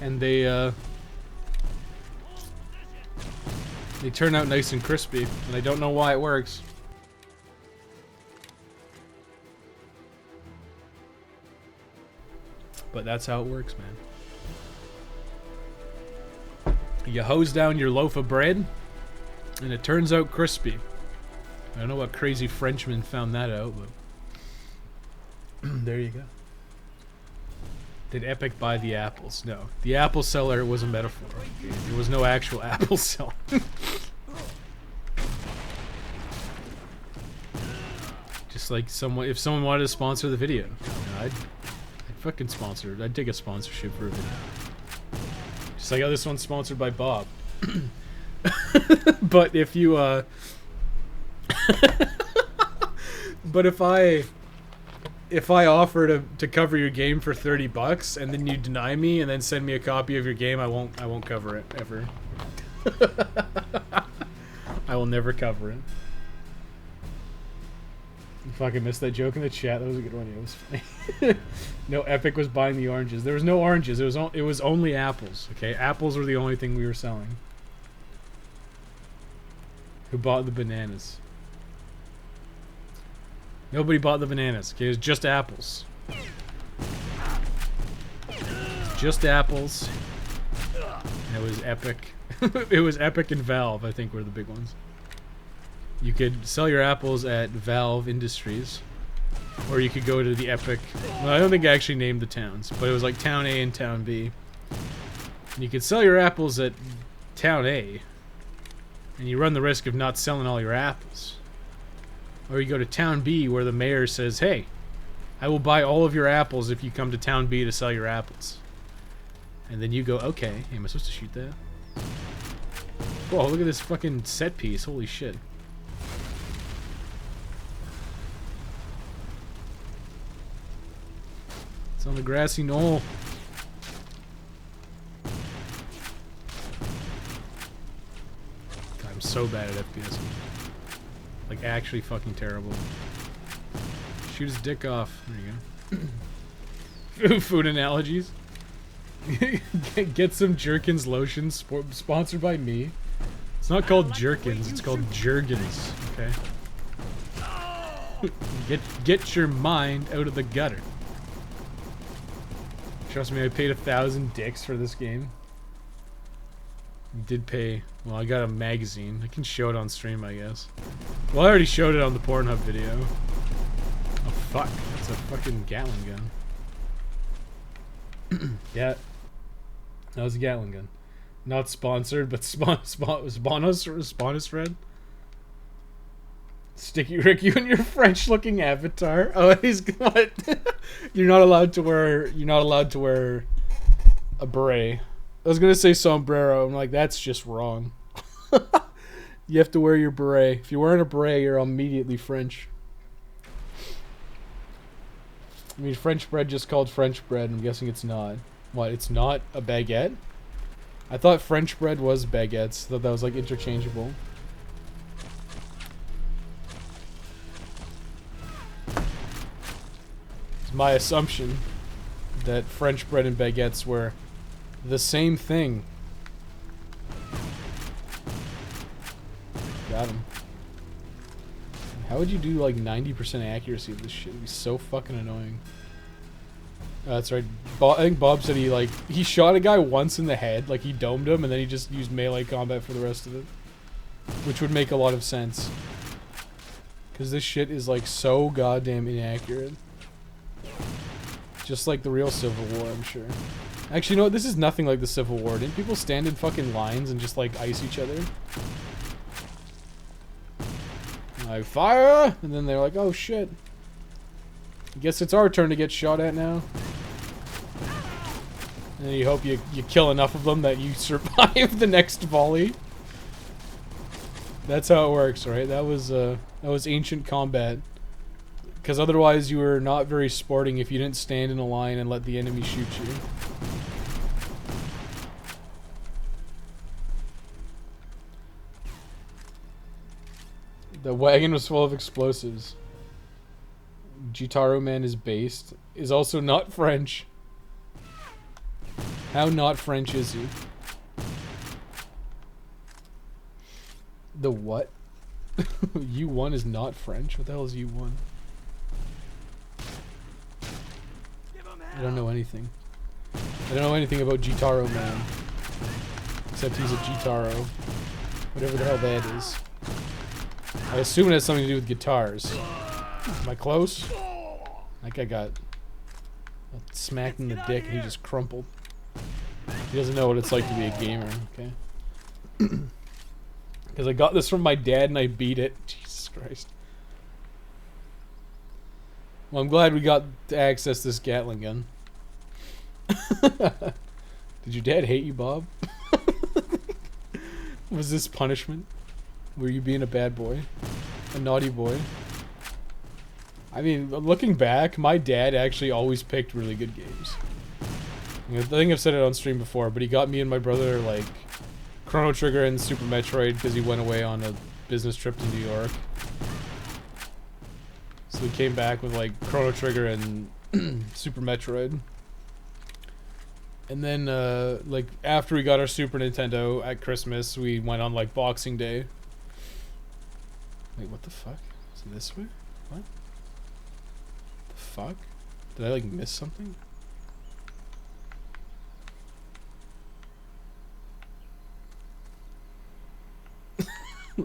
and they turn out nice and crispy. And I don't know why it works. But that's how it works, man. You hose down your loaf of bread, and it turns out crispy. I don't know what crazy Frenchman found that out, but there you go. Did Epic buy the apples? No. The apple seller was a metaphor. There was no actual apple seller. Just like if someone wanted to sponsor the video, I'd fucking sponsor it. I'd take a sponsorship for a video. Just like how this one's sponsored by Bob. But if you, but if I offer to cover your game for $30 and then you deny me and then send me a copy of your game, I won't cover it ever. I will never cover it. You fucking missed that joke in the chat. That was a good one. Yeah, it was funny. No, Epic was buying the oranges. There was no oranges. It was only apples. Okay, apples were the only thing we were selling. Who bought the bananas? Nobody bought the bananas. Okay, it was just apples. Just apples. And it was Epic. It was Epic and Valve, I think, were the big ones. You could sell your apples at Valve Industries, or you could go to the Epic. Well, I don't think I actually named the towns, but it was like Town A and Town B. And you could sell your apples at Town A, and you run the risk of not selling all your apples. Or you go to Town B, where the mayor says, "Hey, I will buy all of your apples if you come to Town B to sell your apples. And then you go, okay. Hey, am I supposed to shoot that? Whoa, look at this fucking set piece. Holy shit. It's on the grassy knoll. God, I'm so bad at FPS. Like, actually fucking terrible. Shoot his dick off. There you go. Food analogies. Get some Jerkins lotion, sponsored by me. It's not called Jerkins, it's called Jergens, okay? Get your mind out of the gutter. Trust me, I paid 1,000 dicks for this game. I did pay. Well, I got a magazine. I can show it on stream, I guess. Well, I already showed it on the Pornhub video. Oh, fuck. That's a fucking Gatling gun. Yeah. That was a Gatling gun. Not sponsored, but sponosred. Sticky Rick, you and your French-looking avatar. Oh, he's what? You're not allowed to wear a beret. I was gonna say sombrero. I'm like, that's just wrong. You have to wear your beret. If you're wearing a beret, you're immediately French. I mean, French bread just called French bread. I'm guessing it's not. What? It's not a baguette? I thought French bread was baguettes. I thought that was like interchangeable. It's my assumption that French bread and baguettes were the same thing. Got him. How would you do like 90% accuracy of this shit? It'd be so fucking annoying. That's right. I think Bob said he shot a guy once in the head, like he domed him, and then he just used melee combat for the rest of it. Which would make a lot of sense. Because this shit is like so goddamn inaccurate. Just like the real Civil War, I'm sure. Actually, you know what? This is nothing like the Civil War. Didn't people stand in fucking lines and just like ice each other? Like, fire! And then they're like, oh shit. I guess it's our turn to get shot at now. And you hope you kill enough of them that you survive the next volley. That's how it works, right? That was ancient combat. Because otherwise you were not very sporting if you didn't stand in a line and let the enemy shoot you. The wagon was full of explosives. Jitaro Man is based. Is also not French. How not French is he? The what? U1 is not French? What the hell is U1? I don't know anything. I don't know anything about Jitaro Man. Except he's a Jitaro. Whatever the hell that is. I assume it has something to do with guitars. Am I close? That guy got smacked in the dick and he just crumpled. He doesn't know what it's like to be a gamer, okay? Because I got this from my dad and I beat it. Jesus Christ. Well, I'm glad we got to access this Gatling gun. Did your dad hate you, Bob? Was this punishment? Were you being a bad boy? A naughty boy? I mean, looking back, my dad actually always picked really good games. You know, I think I've said it on stream before, but he got me and my brother, like, Chrono Trigger and Super Metroid because he went away on a business trip to New York. So we came back with, like, Chrono Trigger and Super Metroid. And then, like, after we got our Super Nintendo at Christmas, we went on, like, Boxing Day. Wait, what the fuck? Is it this way? What? The fuck? Did I, like, miss something?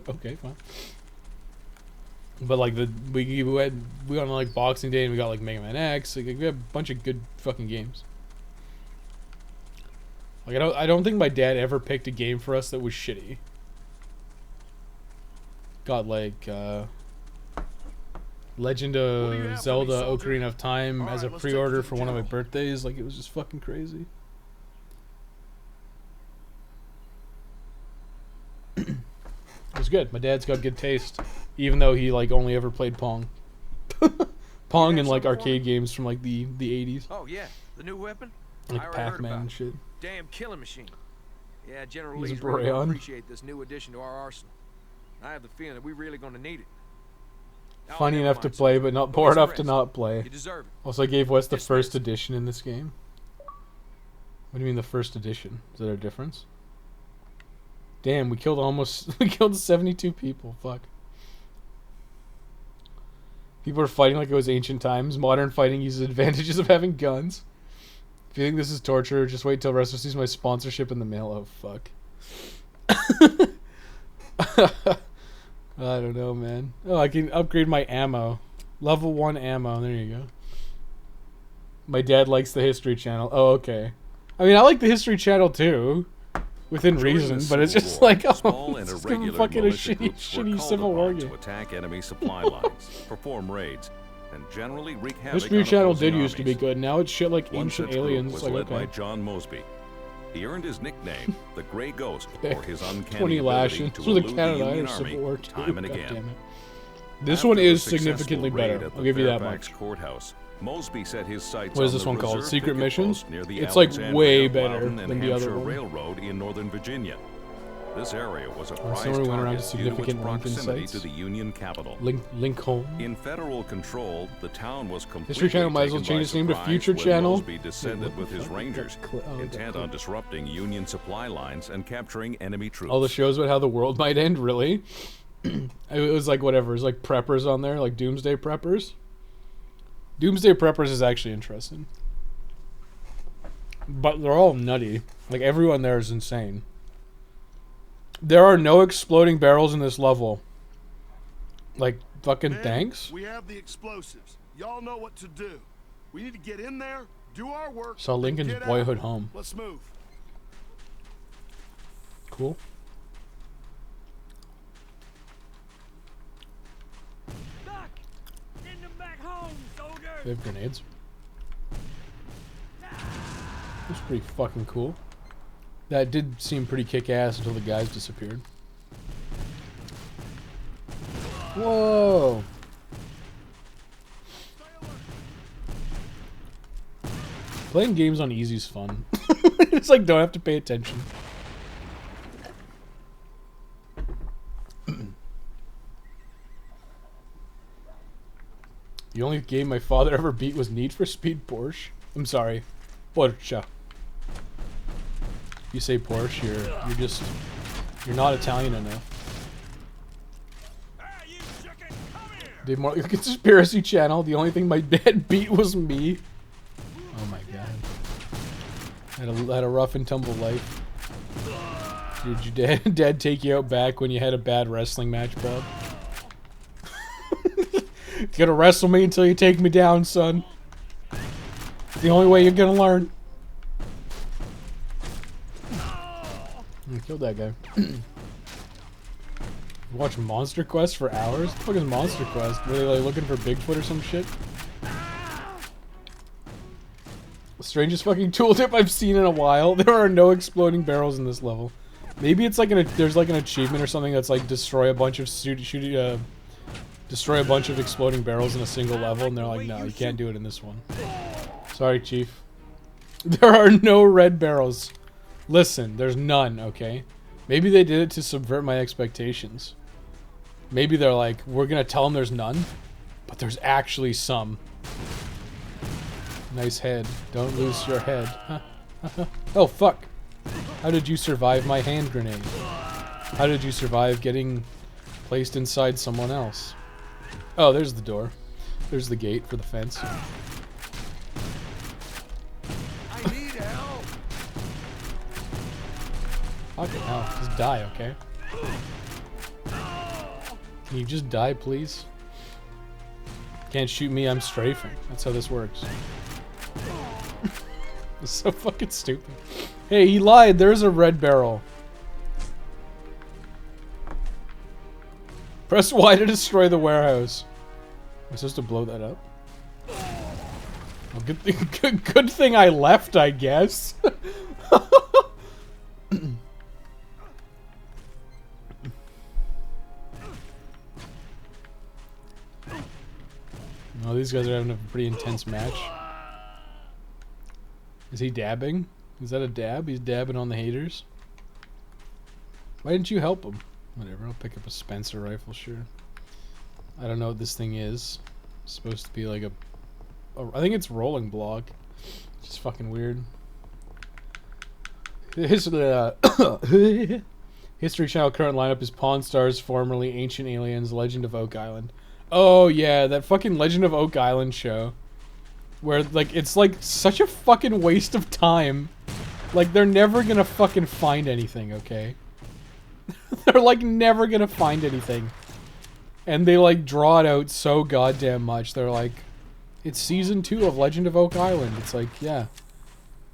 Okay, fine. But like we went on like Boxing Day and we got like Mega Man X. Like we have a bunch of good fucking games. Like I don't think my dad ever picked a game for us that was shitty. Got like Legend What do you of have for me, Zelda soldier? Ocarina of Time All as a right, let's take it pre-order to for the one of my general. birthdays. Like, it was just fucking crazy. It was good. My dad's got good taste, even though he like only ever played Pong. Pong have and like something for arcade me? games from like the 80s, Oh, yeah. The new weapon? I like already heard Pac-Man about and it. shit. Damn killing machine. Yeah, General He's a Lee's really gonna Brayon. appreciate this new addition to our arsenal. I have the feeling that we're really gonna need it. Oh, Funny never enough to mind, play, soldier. but not Go bored get some enough to rest. not play. You deserve it. Also, I gave Wes the first Dismissed. edition in this game. What do you mean the first edition? Is there a difference? Damn, we killed we killed 72 people. Fuck. People are fighting like it was ancient times. Modern fighting uses advantages of having guns. If you think this is torture, just wait till Rest receives my sponsorship in the mail. Oh, fuck. I don't know, man. Oh, I can upgrade my ammo. Level 1 ammo. There you go. My dad likes the History Channel. Oh, okay. I mean, I like the History Channel too. Within During reason, the but it's Civil just War, like, oh, small and it's just giving irregular fucking a militia shitty, groups were shitty called Civil War upon game. to attack enemy supply lines, perform raids, and generally wreak havoc History on Channel opposing did used to be armies. good. Now it's shit like One Ancient such group Aliens. was Like, led by okay. John Mosby. He earned his nickname, the Grey Ghost, There. for his uncanny 20 ability lashes. to So the elude the Canada Union Irish Army Civil War too. time and God again. damn it. This After one the is successful significantly raid better. at the I'll give you that Fairfax much. Courthouse, Mosby set his sights What is on this the one called? reserve Secret picket Missions? post near the It's like Alexandria, way better Loudon, and than the Hampshire other one. Railroad in Northern Virginia. This area was a Oh, prized somebody went around target to due to its significant Lincoln proximity sites. to the Union capital. Lincoln. In federal control, the town was completely History Channel might as well taken change by its name to surprise Future when Channel. Mosby descended Wait, what with the his fuck? rangers, intent on disrupting Union supply lines and capturing enemy troops. All the shows about how the world might end, really? It was like whatever. It's like preppers on there, like Doomsday Preppers. Doomsday Preppers is actually interesting. But they're all nutty. Like, everyone there is insane. There are no exploding barrels in this level. Like, fucking Men, thanks? We have the explosives. Y'all know what to do. We need to get in there, do our work. Saw and Lincoln's get Boyhood out. Home. Let's move. Cool. Doc, send them back home, soldier. They have grenades. That's pretty fucking cool. That did seem pretty kick-ass until the guys disappeared. Whoa! Playing games on easy's fun. It's like, don't have to pay attention. The only game my father ever beat was Need for Speed Porsche. I'm sorry, Porsche. You say Porsche, you're not Italian enough. Did more like a conspiracy channel. The only thing my dad beat was me. Oh my god. Had a rough and tumble life. Did your dad take you out back when you had a bad wrestling match, Bob? You're gonna wrestle me until you take me down, son. The only way you're gonna learn. I killed that guy. Watch Monster Quest for hours? What the fuck is Monster Quest? Were they like looking for Bigfoot or some shit? The strangest fucking tooltip I've seen in a while. There are no exploding barrels in this level. Maybe it's like there's like an achievement or something that's like destroy a bunch of destroy a bunch of exploding barrels in a single level, and they're like, no, you can't do it in this one. Sorry, Chief. There are no red barrels. Listen, there's none, okay? Maybe they did it to subvert my expectations. Maybe they're like, we're gonna tell them there's none, but there's actually some. Nice head. Don't lose your head. Oh, fuck. How did you survive my hand grenade? How did you survive getting placed inside someone else? Oh, there's the door. There's the gate for the fence. I need help. Fucking hell. Just die, okay? Can you just die, please? Can't shoot me, I'm strafing. That's how this works. It's so fucking stupid. Hey, he lied. There's a red barrel. Press Y to destroy the warehouse. I supposed to blow that up? Well, good thing I left, I guess. Oh, these guys are having a pretty intense match. Is he dabbing? Is that a dab? He's dabbing on the haters? Why didn't you help him? Whatever, I'll pick up a Spencer rifle, sure. I don't know what this thing is. It's supposed to be like a I think it's rolling block. It's just fucking weird. History Channel current lineup is Pawn Stars, formerly Ancient Aliens, Legend of Oak Island. Oh yeah, that fucking Legend of Oak Island show. Where, like, it's like such a fucking waste of time. Like, they're never gonna fucking find anything, okay? They're like never gonna find anything. And they like draw it out so goddamn much. They're like, it's season 2 of Legend of Oak Island. It's like, yeah.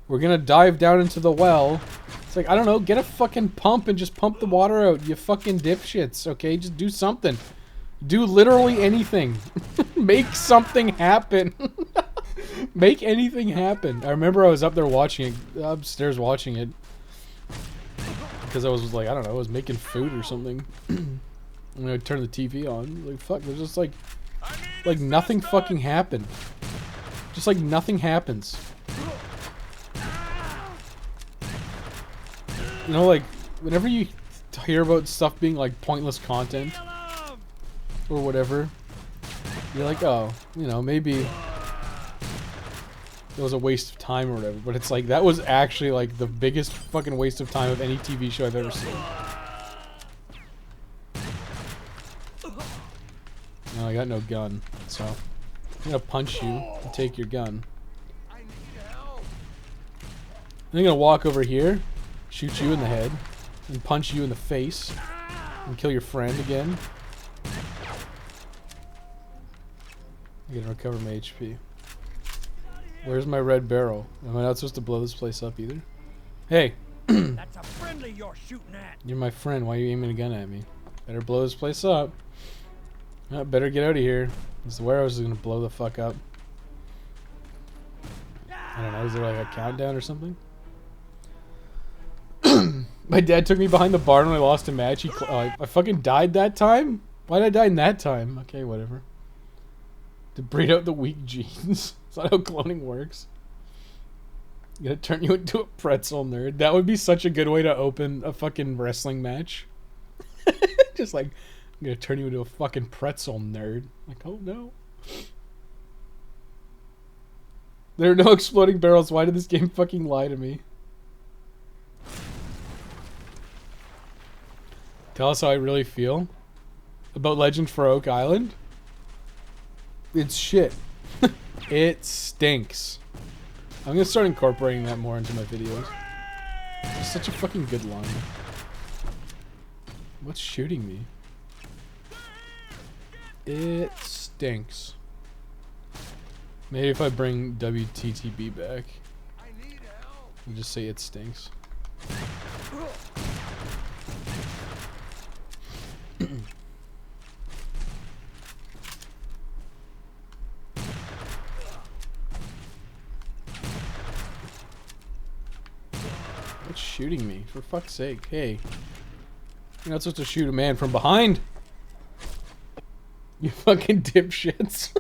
We're gonna dive down into the well. It's like, I don't know, get a fucking pump and just pump the water out, you fucking dipshits, okay? Just do something. Do literally anything. Make something happen. Make anything happen. I remember I was up there watching it, upstairs watching it. Because I was like, I don't know, I was making food or something. And I would turn the TV on. Like, fuck, there's just like nothing fucking happened. Just like nothing happens. You know, like, whenever you hear about stuff being like pointless content or whatever, you're like, oh, you know, maybe it was a waste of time or whatever. But it's like, that was actually like the biggest fucking waste of time of any TV show I've ever seen. No, I got no gun, so I'm gonna punch you and take your gun. I'm gonna walk over here, shoot you in the head, and punch you in the face, and kill your friend again. I gotta recover my HP. Where's my red barrel? Am I not supposed to blow this place up either? Hey! That's a friendly you're shooting at. You're my friend, why are you aiming a gun at me? Better blow this place up. Better get out of here. This warehouse is gonna blow the fuck up. I don't know, is there like a countdown or something? My dad took me behind the barn when I lost a match. I fucking died that time? Why did I die in that time? Okay, whatever. To breed out the weak genes. That's not how cloning works. I'm gonna turn you into a pretzel nerd. That would be such a good way to open a fucking wrestling match. Just like, I'm gonna turn you into a fucking pretzel nerd. Like, oh no. There are no exploding barrels. Why did this game fucking lie to me? Tell us how I really feel about Legend for Oak Island. It's shit. It stinks. I'm gonna start incorporating that more into my videos. It's such a fucking good line. What's shooting me? It stinks. Maybe if I bring WTTB back, I'll just say it stinks. What's shooting me? For fuck's sake. Hey. You're not supposed to shoot a man from behind! You fucking dipshits.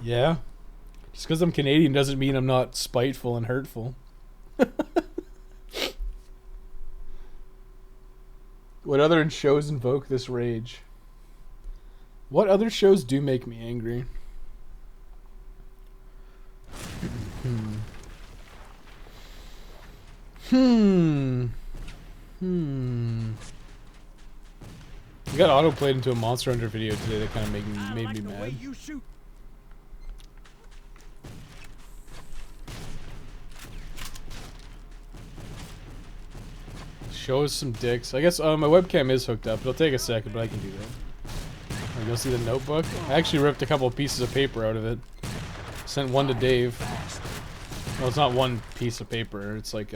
Yeah? Just because I'm Canadian doesn't mean I'm not spiteful and hurtful. What other shows invoke this rage? What other shows do make me angry? I got autoplayed into a Monster Hunter video today that kind of made me mad. Show us some dicks. I guess my webcam is hooked up. It'll take a second, but I can do that. Oh, you'll see the notebook? I actually ripped a couple of pieces of paper out of it. Sent one to Dave. Well, it's not one piece of paper. It's like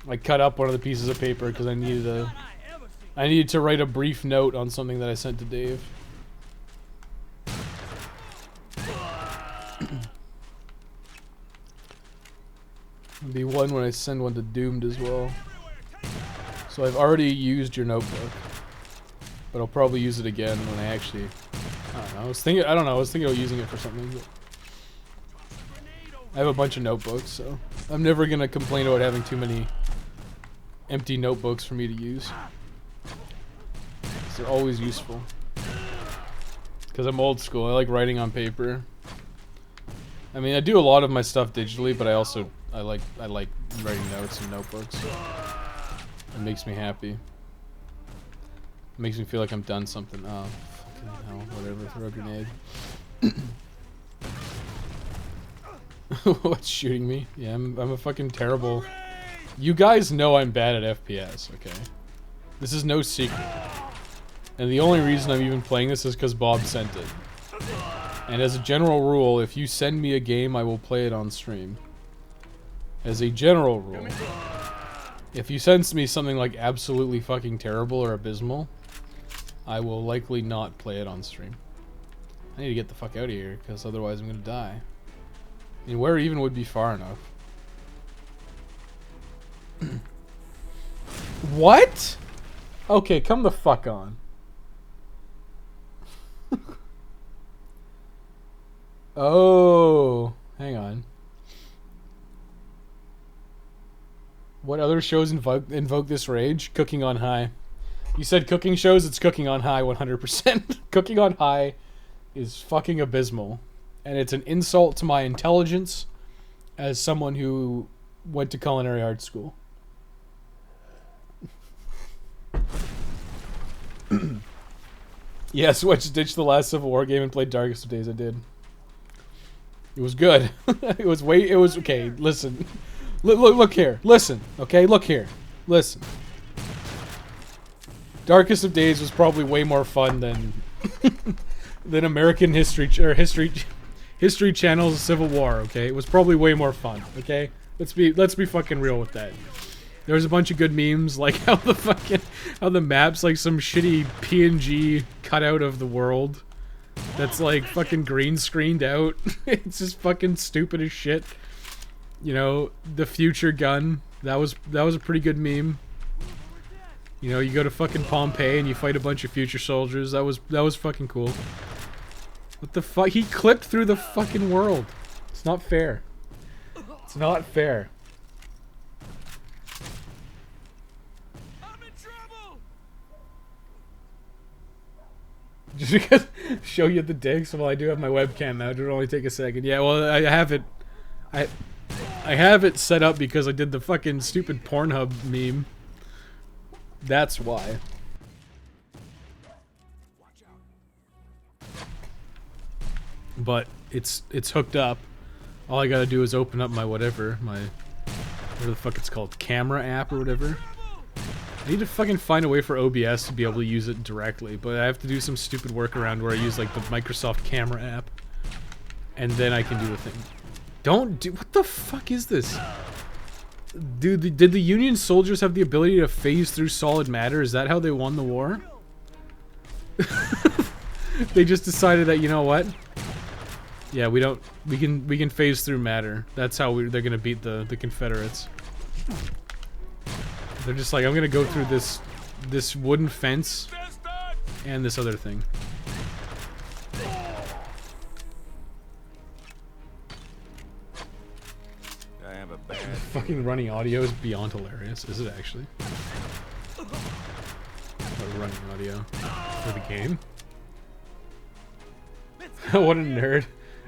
I cut up one of the pieces of paper because I needed I needed to write a brief note on something that I sent to Dave. There'll be one when I send one to Doomed as well. So I've already used your notebook, but I'll probably use it again when I actually. I don't know. I was thinking about using it for something. But I have a bunch of notebooks, so I'm never gonna complain about having too many empty notebooks for me to use. 'Cause they're always useful. Because I'm old school. I like writing on paper. I mean, I do a lot of my stuff digitally, but I like writing notes in notebooks. It makes me happy. It makes me feel like I've done something. Oh, fucking hell, whatever. Throw a grenade. What's shooting me? Yeah, I'm a fucking terrible. You guys know I'm bad at FPS, okay? This is no secret. And the only reason I'm even playing this is because Bob sent it. And as a general rule, if you send me a game, I will play it on stream. As a general rule. If you send me something like absolutely fucking terrible or abysmal, I will likely not play it on stream. I need to get the fuck out of here, because otherwise I'm gonna die. I mean, where even would be far enough? What? Okay, come the fuck on. Oh, hang on. What other shows invoke this rage? Cooking on High. You said cooking shows, it's Cooking on High 100%. Cooking on High is fucking abysmal. And it's an insult to my intelligence as someone who went to culinary arts school. Yeah, Switch ditched the last Civil War game and played Darkest of Days. I did. It was good. It was okay, listen. Look here. Listen, okay? Look here. Listen. Darkest of Days was probably way more fun than than American History History Channel's Civil War, okay? It was probably way more fun, okay? Let's be fucking real with that. There was a bunch of good memes, like how the map's like some shitty PNG cutout of the world that's like fucking green screened out. It's just fucking stupid as shit. You know, the future gun, that was a pretty good meme. You know, you go to fucking Pompeii and you fight a bunch of future soldiers. That was fucking cool. What the fuck? He clipped through the fucking world. It's not fair. It's not fair. I'm in trouble. Just because show you the digs. Well, I do have my webcam now. It'll only take a second. Yeah, well, I have it. I have it set up because I did the fucking stupid Pornhub meme. That's why. But it's hooked up. All I gotta do is open up my whatever the fuck it's called, camera app or whatever. I need to fucking find a way for OBS to be able to use it directly, but I have to do some stupid workaround where I use like the Microsoft camera app, and then I can do the thing. What the fuck is this? Dude, did the Union soldiers have the ability to phase through solid matter? Is that how they won the war? They just decided that, you know what? Yeah, we can phase through matter. That's how they're gonna beat the Confederates. They're just like, I'm gonna go through this wooden fence and this other thing. I have a bad Fucking running audio is beyond hilarious. Is it actually? What running audio for the game? What a nerd.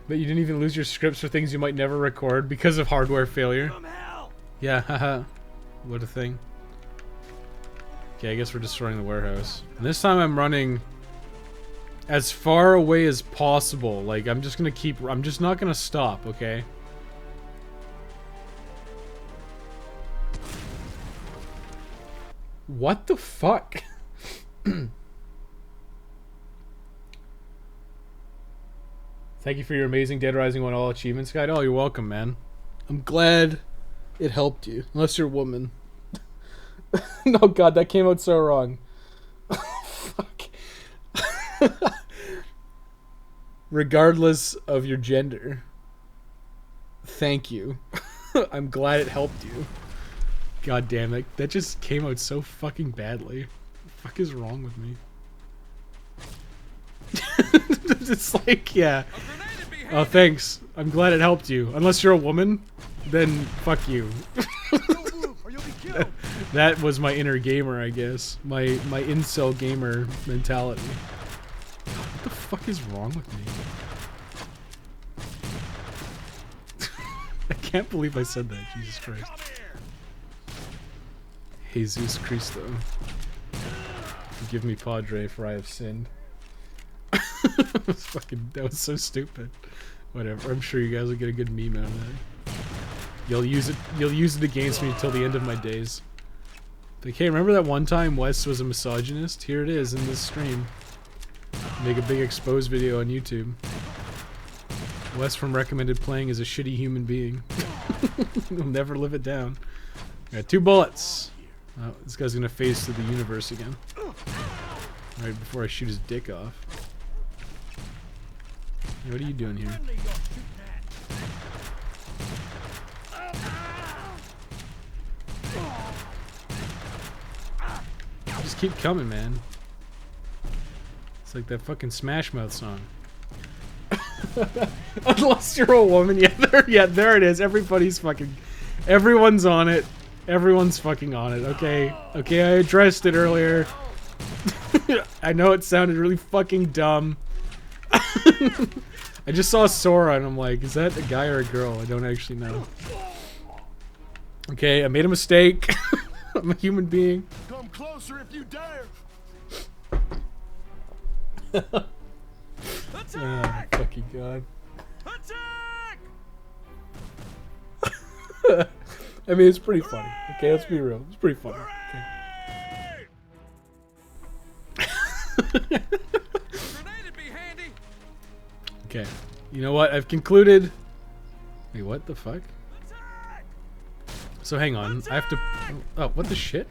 But you didn't even lose your scripts for things you might never record because of hardware failure. Yeah, haha. What a thing. Okay, I guess we're destroying the warehouse. And this time I'm running as far away as possible. Like, I'm just not gonna stop, okay? What the fuck? Thank you for your amazing Dead Rising 1 All Achievements Guide. Oh, you're welcome, man. I'm glad it helped you. Unless you're a woman. No, God, that came out so wrong. Regardless of your gender. Thank you. I'm glad it helped you. God damn it. That just came out so fucking badly. What the fuck is wrong with me? It's like, yeah. Oh, thanks. I'm glad it helped you. Unless you're a woman, then fuck you. That was my inner gamer, I guess. My incel gamer mentality. What the fuck is wrong with me? I can't believe I said that. Jesus Christ. Jesus Cristo. Forgive me, Padre, for I have sinned. That was so stupid. Whatever. I'm sure you guys will get a good meme out of that. You'll use it against me until the end of my days. Like, hey, remember that one time Wes was a misogynist? Here it is in this stream. Make a big exposed video on YouTube. Wes from Recommended Playing is a shitty human being. He'll never live it down. I got 2 bullets. Oh, this guy's gonna phase through the universe again. Right before I shoot his dick off. Hey, what are you doing here? Just keep coming, man. It's like that fucking Smash Mouth song. Unless you're a woman, there it is. Everyone's on it. Everyone's fucking on it. Okay, I addressed it earlier. I know it sounded really fucking dumb. I just saw Sora and I'm like, is that a guy or a girl? I don't actually know. Okay, I made a mistake. I'm a human being. Come closer if you dare. Oh, fucking god. Attack! I mean, it's pretty funny. Okay, let's be real. It's pretty funny. Okay. Okay. You know what? I've concluded. Wait, what the fuck? So hang on. I have to. Oh, what the shit?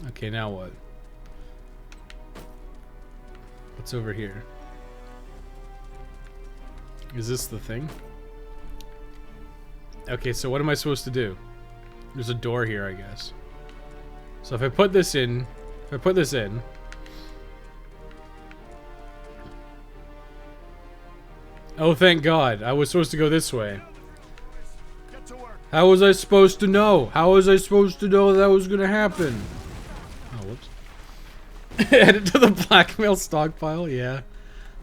Okay, now what? What's over here? Is this the thing? Okay, so what am I supposed to do? There's a door here, I guess. So if I put this in... Oh, thank God. I was supposed to go this way. Get to work. How was I supposed to know? How was I supposed to know that was gonna happen? Oh, whoops. Add it to the blackmail stockpile? Yeah.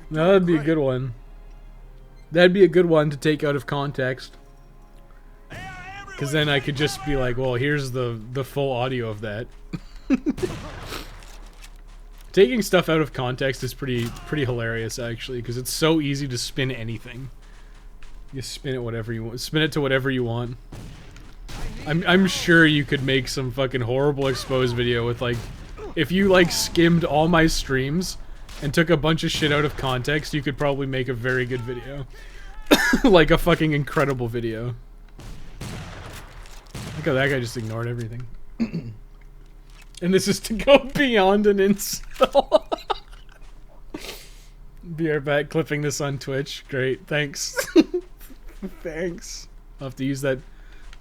No, that'd be a good one. That'd be a good one to take out of context. Because then I could just be like, well, here's the full audio of that. Taking stuff out of context is pretty hilarious, actually, because it's so easy to spin anything. You spin it whatever you want. Spin it to whatever you want. I'm sure you could make some fucking horrible exposed video with, like, if you, like, skimmed all my streams and took a bunch of shit out of context, you could probably make a very good video. Like a fucking incredible video. Look how that guy just ignored everything. And this is to go beyond an incel. Be right back, clipping this on Twitch. Great, thanks. Thanks. I'll have to use that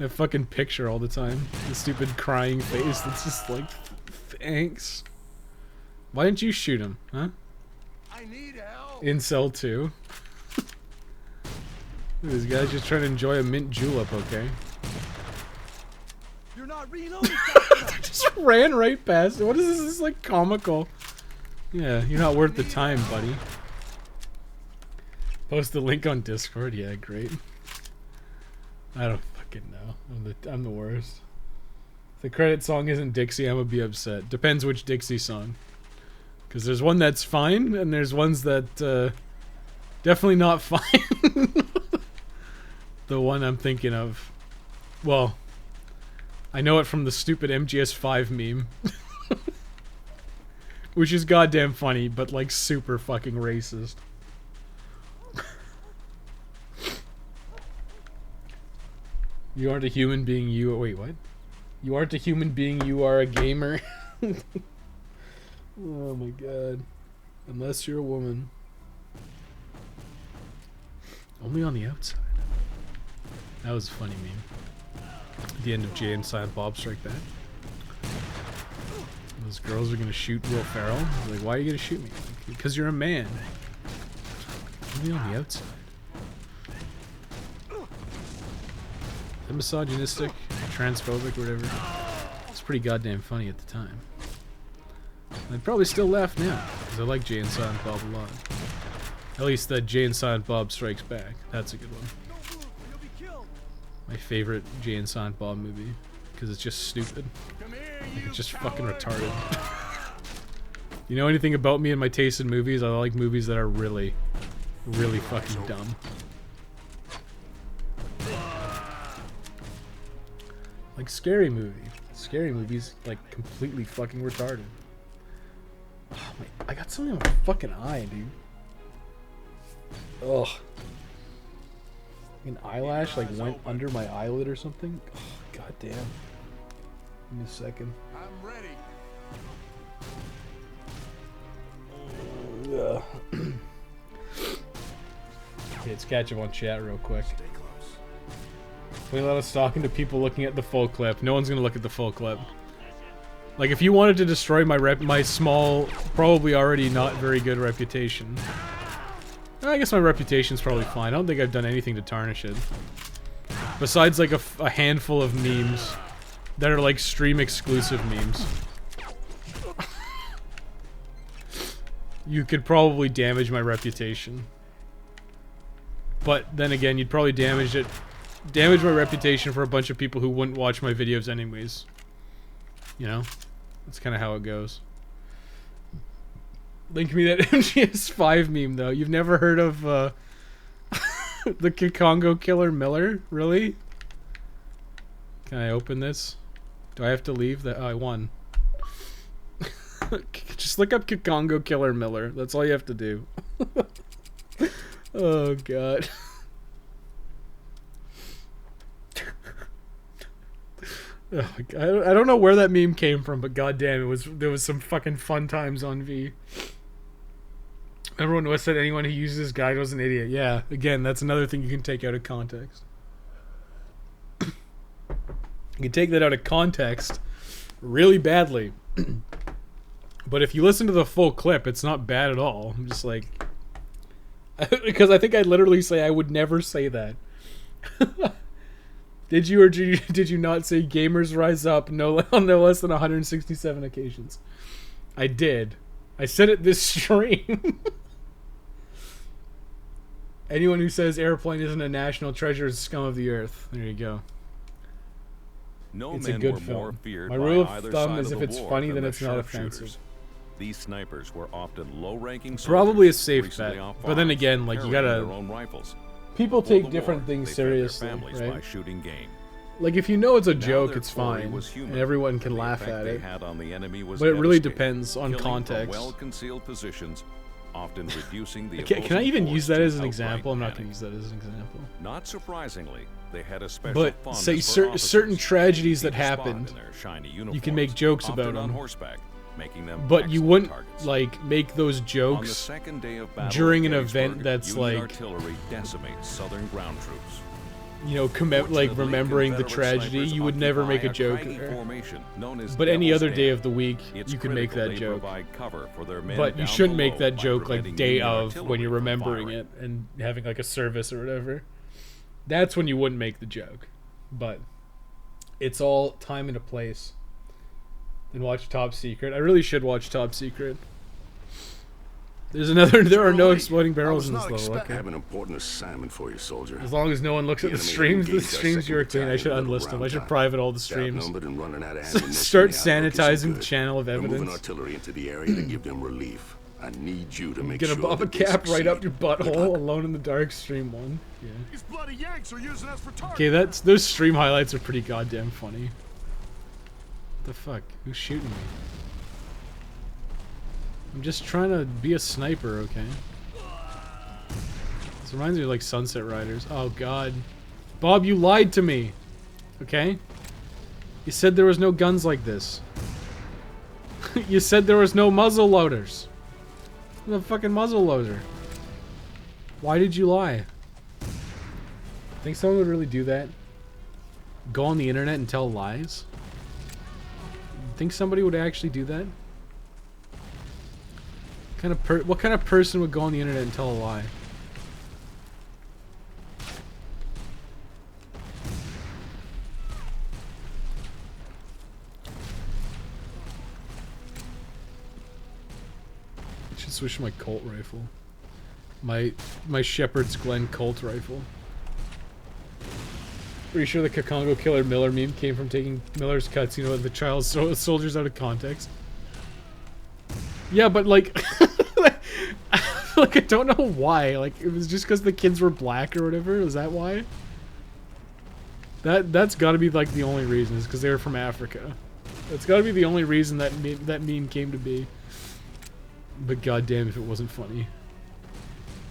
fucking picture all the time. The stupid crying face that's just like, thanks. Why didn't you shoot him, huh? I need help. Incel 2. This guy's just trying to enjoy a mint julep, okay? You're not reloading. Just ran right past it. What is this? This is like comical. Yeah, you're not worth the time, buddy. Post the link on Discord. Yeah, great. I don't fucking know. I'm the worst. If the credit song isn't Dixie, I'm gonna be upset. Depends which Dixie song. Because there's one that's fine, and there's ones that definitely not fine. The one I'm thinking of. Well, I know it from the stupid MGS5 meme. Which is goddamn funny, but like super fucking racist. You aren't a human being, you... Wait, what? You aren't a human being, you are a gamer. Oh my god. Unless you're a woman. Only on the outside. That was a funny meme. At the end of Jay and Silent Bob Strike Back. Those girls are gonna shoot Will Ferrell. Like, why are you gonna shoot me? Like, because you're a man. Only on the outside. Is that misogynistic, transphobic, or whatever? It's pretty goddamn funny at the time. I'd probably still laugh now, because I like Jay and Silent Bob a lot. At least that Jay and Silent Bob Strikes Back. That's a good one. My favorite Jay and Silent Bob movie, because it's just stupid. Like, it's just fucking retarded. You know anything about me and my taste in movies? I like movies that are really, really fucking dumb. Like Scary Movie. Scary Movie's like completely fucking retarded. Oh, I got something on my fucking eye, dude. Ugh. An eyelash like went under my eyelid or something. Oh, god damn. Give me a second. I'm ready. Ugh. Okay, let's catch up on chat real quick. Stay close. We let us talking to people looking at the full clip. No one's gonna look at the full clip. Like, if you wanted to destroy my small, probably already not very good reputation. I guess my reputation's probably fine. I don't think I've done anything to tarnish it. Besides, like, a handful of memes that are, like, stream-exclusive memes. You could probably damage my reputation. But then again, you'd probably damage my reputation for a bunch of people who wouldn't watch my videos anyways. You know? That's kind of how it goes. Link me that MGS5 meme, though. You've never heard of, the Kikongo Killer Miller? Really? Can I open this? Do I have to leave? That I won. Just look up Kikongo Killer Miller. That's all you have to do. Oh, God. Oh my God. I don't know where that meme came from, but goddamn, there was some fucking fun times on V. Everyone was said anyone who uses this guide was an idiot. Yeah, again, that's another thing you can take out of context. You can take that out of context really badly. But if you listen to the full clip, it's not bad at all. I'm just like... Because I think I literally say I would never say that. Did you or did you not say gamers rise up on no less than 167 occasions? I did. I said it this stream. Anyone who says airplane isn't a national treasure is scum of the earth. There you go. No It's a men good were film. more feared My by rule of either thumb side is of if the it's war funny, than then the it's not sharpshooters. offensive. These snipers were often low-ranking soldiers, Probably a safe recently bet. off But then farms, again, like, you carrying gotta... their own rifles. People For take the different war, things they fed their seriously, families by right? shooting game. Like, if you know it's a Now joke, their it's quarry fine. was human, And everyone can and the laugh effect at they it. had on the enemy was But it really devastating, depends on killing from context. well-concealed positions, often reducing the Can I opposing even force use that to as an outright example? I'm not panic. going to use that as an example. Not surprisingly, they had a special But fondness say for certain officers tragedies who that keep a spot happened, in their shiny you can make uniforms, jokes often about on them. horseback, making them But you excellent wouldn't, targets. like, make those On the jokes second day of battle during at an event Gettysburg, that's, Union like, artillery decimates Southern ground troops. you know, like, remembering the Confederate tragedy. snipers You would never make a occupy joke craggy there. formation known as But any Devil's other day Den. of the week, It's you can make critical that they joke. provide cover for their men But you down shouldn't make below that by joke, like, preventing day Union of, when you're artillery from remembering firing. it and having, like, a service or whatever. That's when you wouldn't make the joke. But it's all time and a place. And watch Top Secret. I really should watch Top Secret. There are no exploding barrels in this level. I Okay. have an important assignment for you, soldier. As long as no one looks at the streams you're clean. I should unlist them. I should private all the streams. Outnumbered and running out of ammunition. Start The outlook isn't sanitizing the good. channel of We're moving evidence. artillery into the area to give them relief. I need you to make Gonna sure bob a that they cap right up your succeed. Good butthole. luck. Alone in the dark. Stream 1. Yeah. These bloody Yanks are using us for targets. Okay, those stream highlights are pretty goddamn funny. What the fuck? Who's shooting me? I'm just trying to be a sniper, okay? This reminds me of like Sunset Riders. Oh god. Bob, you lied to me. Okay? You said there was no guns like this. You said there was no muzzle loaders. The fucking muzzle loader. Why did you lie? Think someone would really do that? Go on the internet and tell lies? Think somebody would actually do that? What kind of person would go on the internet and tell a lie? I should switch to my Colt rifle. My Shepherd's Glen Colt rifle. Pretty sure the Kakongo Killer Miller meme came from taking Miller's cutscene of the child soldiers out of context. Yeah, but like, like I don't know why. Like it was just because the kids were black or whatever. Is that why? That's got to be like the only reason. Is because they were from Africa. That's got to be the only reason that meme came to be. But goddamn, if it wasn't funny.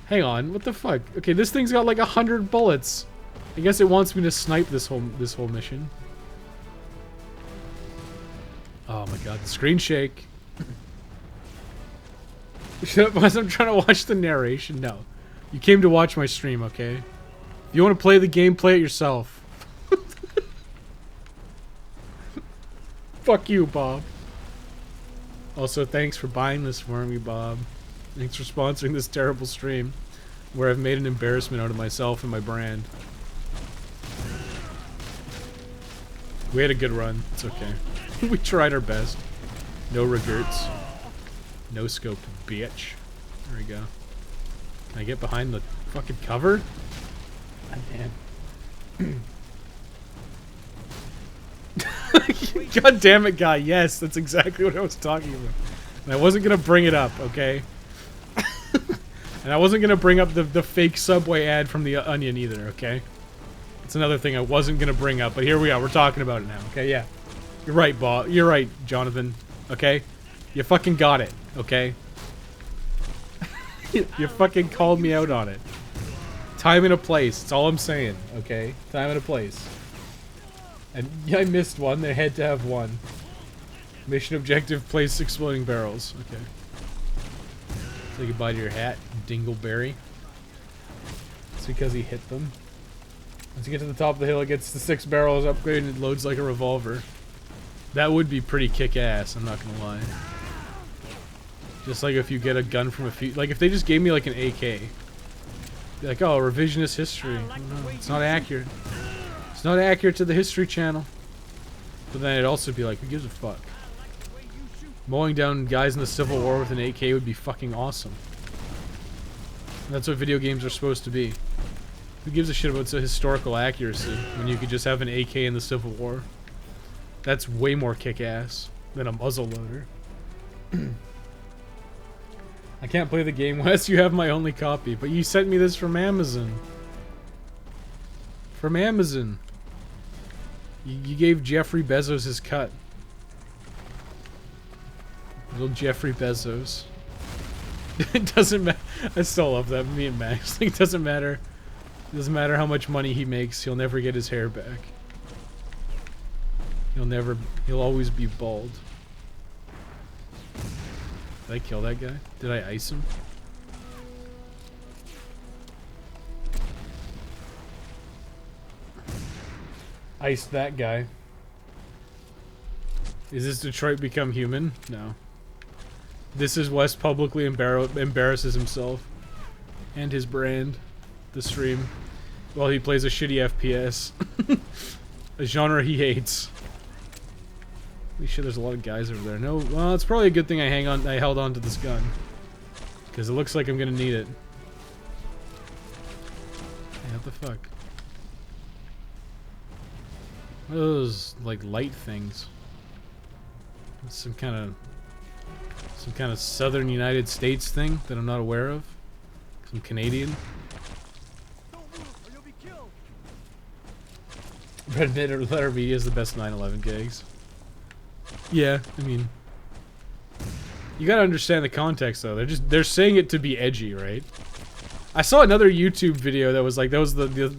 Hang on, what the fuck? Okay, this thing's got like 100 bullets. I guess it wants me to snipe this whole mission. Oh my god, the screen shake. Shut up, I'm trying to watch the narration. No. You came to watch my stream, okay? If you want to play the game, play it yourself. Fuck you, Bob. Also, thanks for buying this for me, Bob. Thanks for sponsoring this terrible stream where I've made an embarrassment out of myself and my brand. We had a good run. It's okay. We tried our best. No regrets. No scope, bitch. There we go. Can I get behind the fucking cover? God damn. God damn it, guy. Yes, that's exactly what I was talking about. And I wasn't gonna bring it up, okay? And I wasn't gonna bring up the fake Subway ad from the Onion either, okay? It's another thing I wasn't gonna bring up, but here we are. We're talking about it now. Okay, yeah. You're right, Bob. You're right, Jonathan. Okay? You fucking got it. Okay? You fucking called me out on it. Time and a place. That's all I'm saying. Okay? Time and a place. And yeah, I missed one. They had to have one. Mission objective: place exploding barrels. Okay. Say goodbye to your hat, Dingleberry. It's because he hit them. Once you get to the top of the hill, it gets the 6 barrels upgraded and it loads like a revolver. That would be pretty kick-ass, I'm not gonna lie. Just like if you get a gun from a few... Like, if they just gave me, like, an AK. Be like, oh, revisionist history. No, it's not accurate. It's not accurate to the History Channel. But then it'd also be like, who gives a fuck? Mowing down guys in the Civil War with an AK would be fucking awesome. And that's what video games are supposed to be. Who gives a shit about historical accuracy when you could just have an AK in the Civil War? That's way more kick-ass than a muzzle loader. I can't play the game, Wes. You have my only copy. But you sent me this from Amazon. From Amazon. You gave Jeffrey Bezos his cut. Little Jeffrey Bezos. It doesn't matter. I still love that. Me and Max. Like, it doesn't matter. It doesn't matter how much money he makes. He'll never get his hair back. He'll always be bald. Did I kill that guy? Did I ice him? Iced that guy. Is this Detroit Become Human? No. This is Wes publicly embarrasses himself and his brand, the stream, while he plays a shitty FPS. A genre he hates. Holy shit, there's a lot of guys over there. No, well, it's probably a good thing I held on to this gun. Because it looks like I'm gonna need it. Hey, what the fuck? What are those, like, light things? It's some kind of southern United States thing that I'm not aware of. Some Canadian. Red Mid or Letter B is the best 9/11 gigs. Yeah, I mean, you gotta understand the context though. They're saying it to be edgy, right? I saw another YouTube video that was like, that was the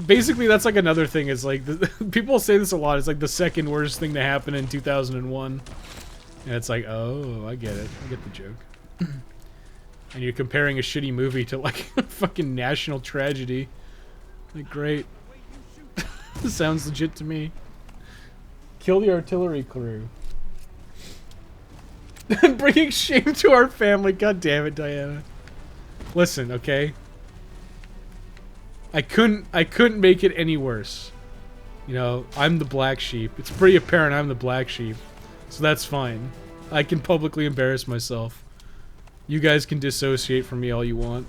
Basically, that's like another thing. Is like people say this a lot. It's like the second worst thing to happen in 2001, and it's like, oh, I get it. I get the joke. And you're comparing a shitty movie to like a fucking national tragedy. Like, great. This sounds legit to me. Kill the artillery crew. Bringing shame to our family. God damn it, Diana. Listen, okay. I couldn't make it any worse. You know, I'm the black sheep. It's pretty apparent I'm the black sheep. So that's fine. I can publicly embarrass myself. You guys can dissociate from me all you want.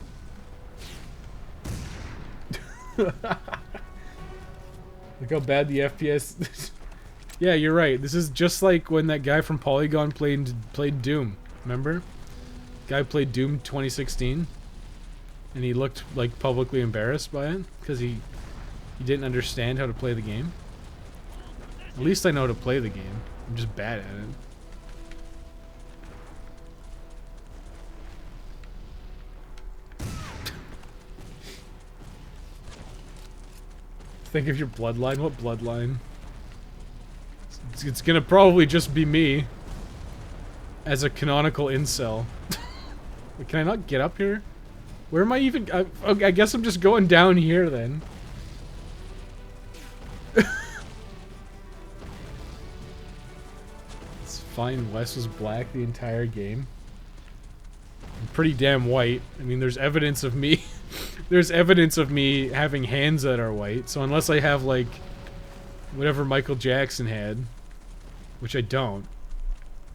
Look how bad the FPS... Yeah, you're right. This is just like when that guy from Polygon played Doom. Remember? Guy played Doom 2016. And he looked like publicly embarrassed by it because he didn't understand how to play the game. At least I know how to play the game. I'm just bad at it. Think of your bloodline. What bloodline? It's gonna probably just be me as a canonical incel. Wait, can I not get up here? Where am I even? I guess I'm just going down here then. It's fine. Wes was black the entire game. I'm pretty damn white. I mean, there's evidence of me. There's evidence of me having hands that are white. So unless I have like whatever Michael Jackson had, which I don't,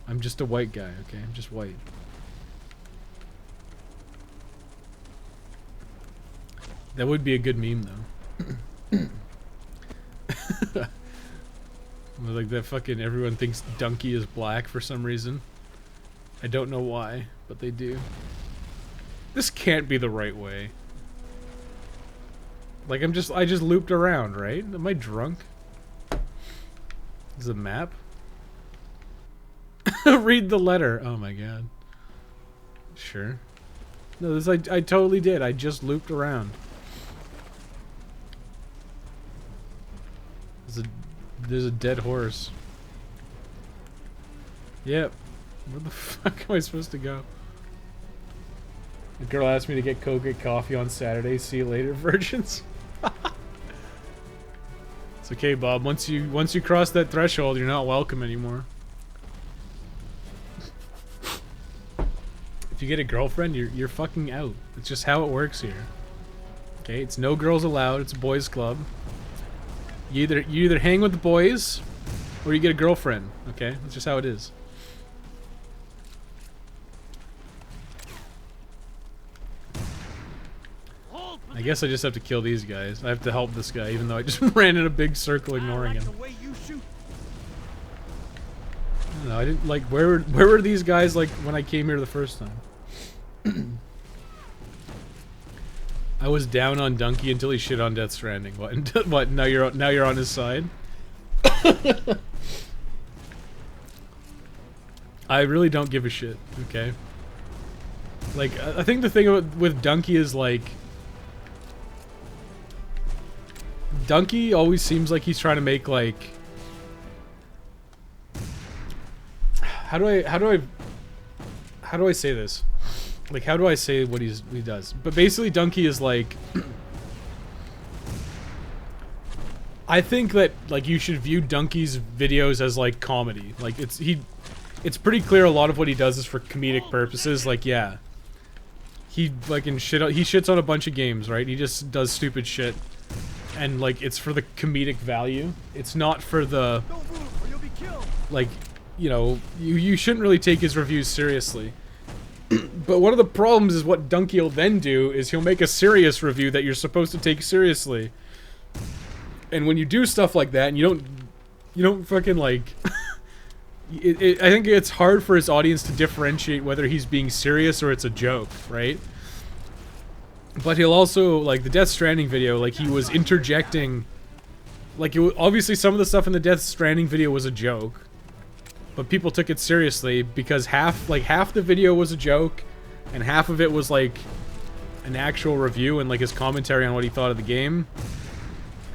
I'm just a white guy. Okay, I'm just white. That would be a good meme, though. Like that fucking everyone thinks Donkey is black for some reason. I don't know why, but they do. This can't be the right way. Like I just looped around, right? Am I drunk? Is a map? Read the letter. Oh my god. Sure. No, this I totally did. I just looped around. There's a dead horse. Yep. Where the fuck am I supposed to go? The girl asked me to get Colgate coffee on Saturday. See you later, virgins. It's okay, Bob. Once you cross that threshold, you're not welcome anymore. If you get a girlfriend, you're fucking out. It's just how it works here. Okay, it's no girls allowed. It's a boys' club. You either hang with the boys, or you get a girlfriend. Okay, that's just how it is. I guess I just have to kill these guys. I have to help this guy, even though I just ran in a big circle ignoring him. I don't know, I didn't like where were these guys like when I came here the first time? I was down on Donkey until he shit on Death Stranding. What? What? Now you're on his side. I really don't give a shit. Okay. Like I think the thing with Donkey is like Donkey always seems like he's trying to make like how do I say this? Like, how do I say what he does? But basically, Donkey is like... I think that, like, you should view Donkey's videos as, like, comedy. Like, it's pretty clear a lot of what he does is for comedic purposes. Like, yeah. He, like, he shits on a bunch of games, right? He just does stupid shit. And, like, it's for the comedic value. It's not for the... Like, you know, you shouldn't really take his reviews seriously. But one of the problems is what Donkey will then do is he'll make a serious review that you're supposed to take seriously. And when you do stuff like that and you don't fucking like I think it's hard for his audience to differentiate whether he's being serious or it's a joke, right? But he'll also, like the Death Stranding video, like he was interjecting, like obviously some of the stuff in the Death Stranding video was a joke. But people took it seriously because half the video was a joke and half of it was like an actual review and like his commentary on what he thought of the game.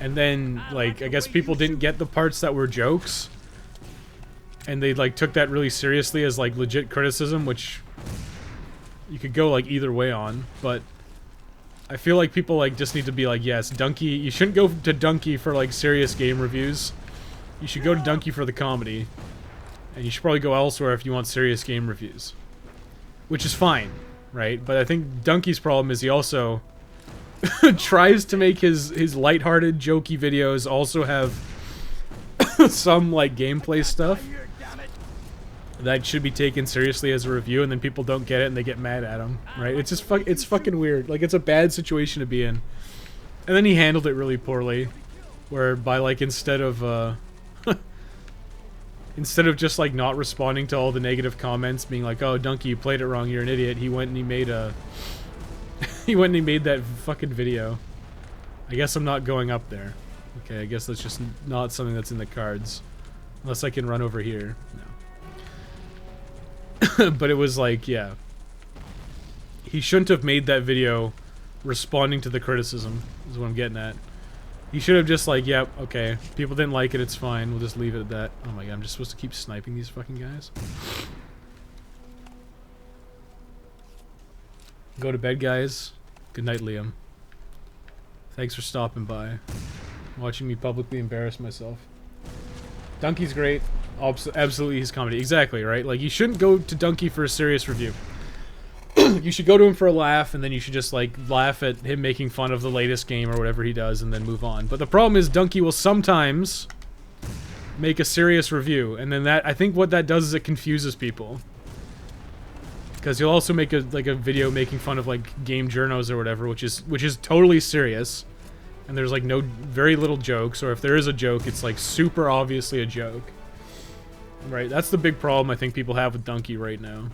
And then, like, I guess people didn't get the parts that were jokes. And they, like, took that really seriously as, like, legit criticism, which you could go, like, either way on. But I feel like people, like, just need to be like, yes, Donkey, you shouldn't go to Donkey for, like, serious game reviews. You should go to Donkey for the comedy. And you should probably go elsewhere if you want serious game reviews. Which is fine, right? But I think Donkey's problem is he also tries to make his lighthearted, jokey videos also have some, like, gameplay stuff that should be taken seriously as a review, and then people don't get it and they get mad at him, right? It's just it's fucking weird. Like, it's a bad situation to be in. And then he handled it really poorly, whereby, like, instead of just, like, not responding to all the negative comments, being like, oh, Donkey, you played it wrong, you're an idiot, he went and he made a he went and he made that fucking video. I guess I'm not going up there. Okay, I guess that's just not something that's in the cards. Unless I can run over here. No. But it was like, yeah. He shouldn't have made that video responding to the criticism, is what I'm getting at. He should have just like, yep, okay. People didn't like it, it's fine. We'll just leave it at that. Oh my god, I'm just supposed to keep sniping these fucking guys? Go to bed, guys. Good night, Liam. Thanks for stopping by. Watching me publicly embarrass myself. Donkey's great. Absolutely his comedy. Exactly, right? Like, you shouldn't go to Donkey for a serious review. You should go to him for a laugh, and then you should just, like, laugh at him making fun of the latest game or whatever he does, and then move on. But the problem is Donkey will sometimes make a serious review, and then I think what that does is it confuses people. Because he'll also make a video making fun of, like, game journos or whatever, which is totally serious. And there's, like, very little jokes, or if there is a joke, it's, like, super obviously a joke. Right, that's the big problem I think people have with Donkey right now.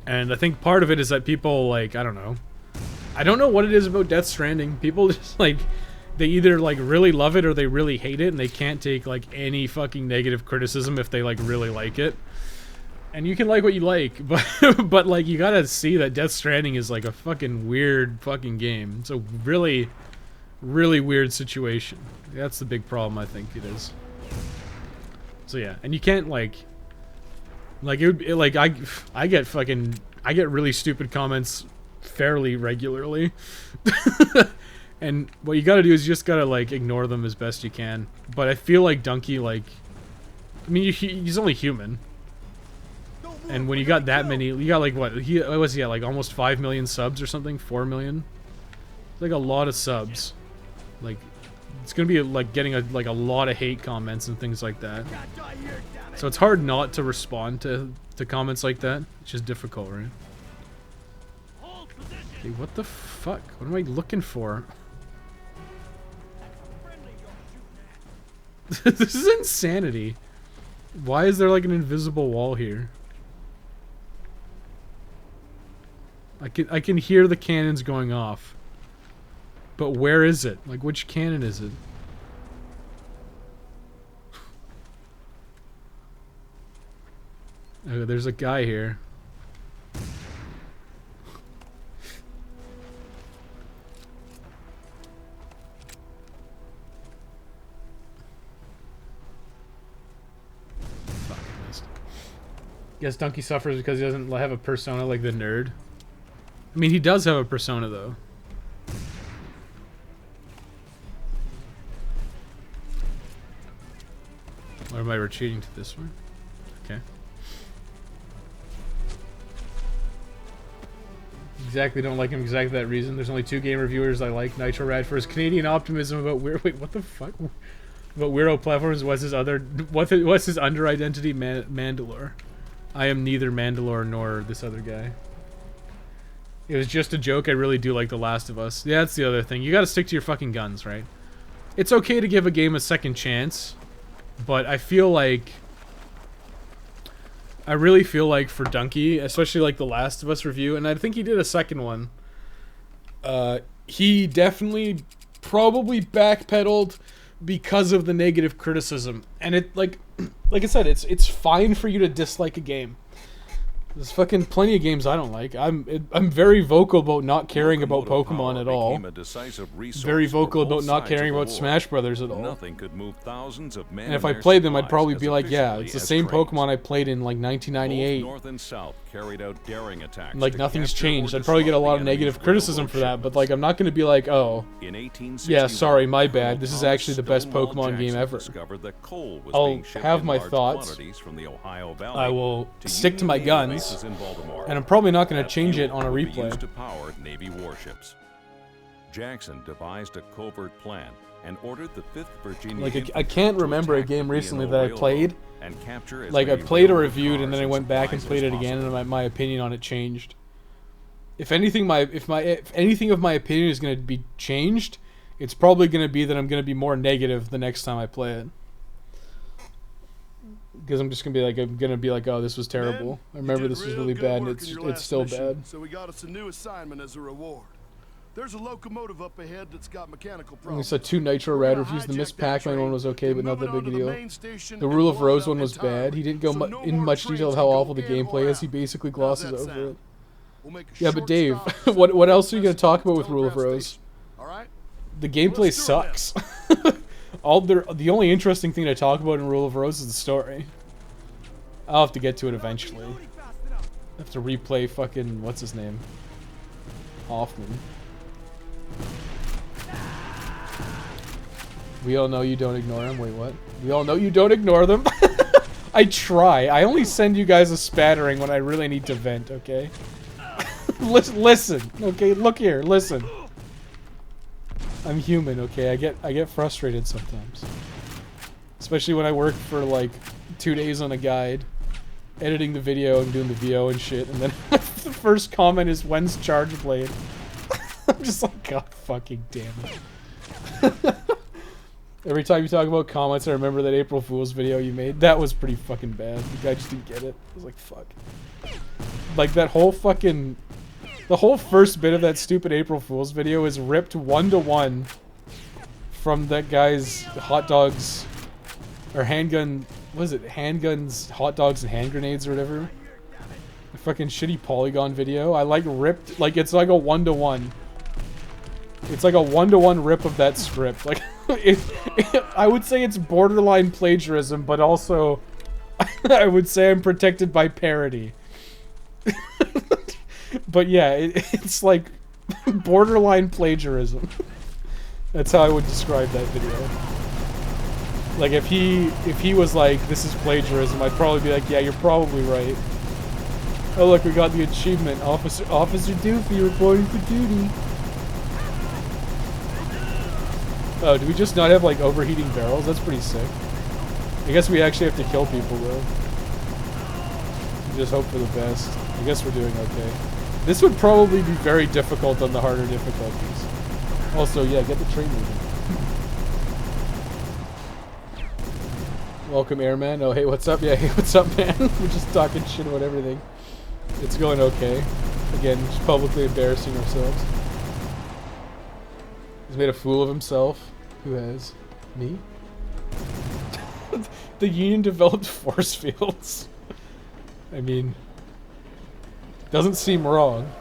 And I think part of it is that people, like, I don't know what it is about Death Stranding. People just, like, they either, like, really love it or they really hate it, and they can't take, like, any fucking negative criticism if they, like, really like it. And you can like what you like, but like, you gotta see that Death Stranding is, like, a fucking weird fucking game. It's a really, really weird situation. That's the big problem, I think it is. So yeah, and you can't, like it would be, like, I get really stupid comments fairly regularly. And what you gotta do is you just gotta, like, ignore them as best you can. But I feel like Donkey, like, I mean, he's only human. And when you got that many, you got, like, what was he at, like, almost 5 million subs or something? 4 million? Like, a lot of subs. Like, it's gonna be, like, getting a lot of hate comments and things like that. So it's hard not to respond to comments like that. It's just difficult, right? Okay, what the fuck? What am I looking for? This is insanity. Why is there, like, an invisible wall here? I can hear the cannons going off. But where is it? Like, which cannon is it? Oh, there's a guy here. Fuck, I missed. Guess Donkey suffers because he doesn't have a persona like the nerd. I mean, he does have a persona, though. Or am I retreating to this one? Okay. Exactly, don't like him exactly that reason. There's only 2 game reviewers I like. Nitro Rad for his Canadian optimism about weird. Wait, what the fuck? About weirdo platforms. What's his under identity? Mandalore. I am neither Mandalore nor this other guy. It was just a joke. I really do like The Last of Us. Yeah, that's the other thing. You gotta stick to your fucking guns, right? It's okay to give a game a second chance, but I feel like... I really feel like for Donkey, especially like The Last of Us review, and I think he did a second one, he definitely probably backpedaled because of the negative criticism. And it, like I said, it's fine for you to dislike a game. There's fucking plenty of games I don't like. I'm very vocal about not caring about Locomotive Pokemon power at all. became a decisive resource Very for vocal both about not sides caring of the about war. Smash Brothers at all. Nothing could move thousands of men And if and I their played them, I'd supplies probably as be like, yeah, efficiently it's the as same trains. Pokemon I played in like Both 1998. North and South carried out daring attacks. Like to nothing's capture or changed. I'd probably get a disrupt lot the of negative enemy's criticism railroad for that, but shipments. like I'm not going to be like, oh, In 1861, yeah, sorry, my bad. Colonel This is Thomas actually the best Stonewall Pokemon game Jackson ever. discovered that coal was I'll being shipped have in my large thoughts. quantities from the Ohio Valley I will to stick to Union my naval guns, bases in Baltimore. and I'm probably not going to That change it fuel on a would be replay. used to power Navy warships. Jackson devised a covert plan and ordered the 5th Virginia Like, I Infantry can't to remember a attack the game recently B&O that I Railroad played. and capture as Like I many played or railroad reviewed, and then I cars went back and supplies played as it again, possible. and my opinion on it changed. If anything, if anything of my opinion is going to be changed, it's probably going to be that I'm going to be more negative the next time I play it. Because I'm just going to be like, oh, this was terrible. I remember this was really bad, and it's still bad. So we got us a new assignment as a reward. There's a locomotive up ahead that's got mechanical We problems. saw 2 Nitro We're Rad gonna reviews. The hijack Miss that Pac-Man train one was okay, and but not move that it big a onto the deal. main station The and Rule of blow it Rose up one was entirely. bad. He didn't go So no in more much trains detail of can how go awful the in gameplay or is. He out. basically How's glosses that over sound? it. We'll make a Yeah, but short Dave, stop what else are you going gonna talk about with Rule of Rose? All right? The gameplay Let's do it. sucks. The only interesting thing to talk about in Rule of Rose is the story. I'll have to get to it eventually. I have to replay fucking what's his name? Hoffman. We all know you don't ignore him. Wait, what? We all know you don't ignore them. I try. I only send you guys a spattering when I really need to vent, okay? Listen, okay? Look here, listen. I'm human, okay? I get frustrated sometimes. Especially when I work for like 2 days on a guide, editing the video and doing the VO and shit, and then the first comment is, when's Charge Blade? I'm just like, god fucking damn it. Every time you talk about comments, I remember that April Fool's video you made. That was pretty fucking bad. The guy just didn't get it. I was like, fuck. Like, that whole fucking... The whole first bit of that stupid April Fool's video is ripped 1-to-1 from that guy's hot dogs... Or handgun... What is it? Handguns, hot dogs, and hand grenades or whatever. The fucking shitty Polygon video. I, like, ripped... Like, it's like a 1-to-1. It's like a 1-to-1 rip of that script. Like... I would say it's borderline plagiarism, but also I would say I'm protected by parody. But yeah, it's like borderline plagiarism. That's how I would describe that video. Like if he was like, this is plagiarism, I'd probably be like, yeah, you're probably right. Oh look, we got the achievement. Officer Doofy reporting for duty. Oh, do we just not have, like, overheating barrels? That's pretty sick. I guess we actually have to kill people, though. Just hope for the best. I guess we're doing okay. This would probably be very difficult on the harder difficulties. Also, yeah, get the train moving. Welcome, Airman. Oh, hey, what's up? Yeah, hey, what's up, man? We're just talking shit about everything. It's going okay. Again, just publicly embarrassing ourselves. He's made a fool of himself. Who has? Me? The Union developed force fields. I mean, doesn't seem wrong.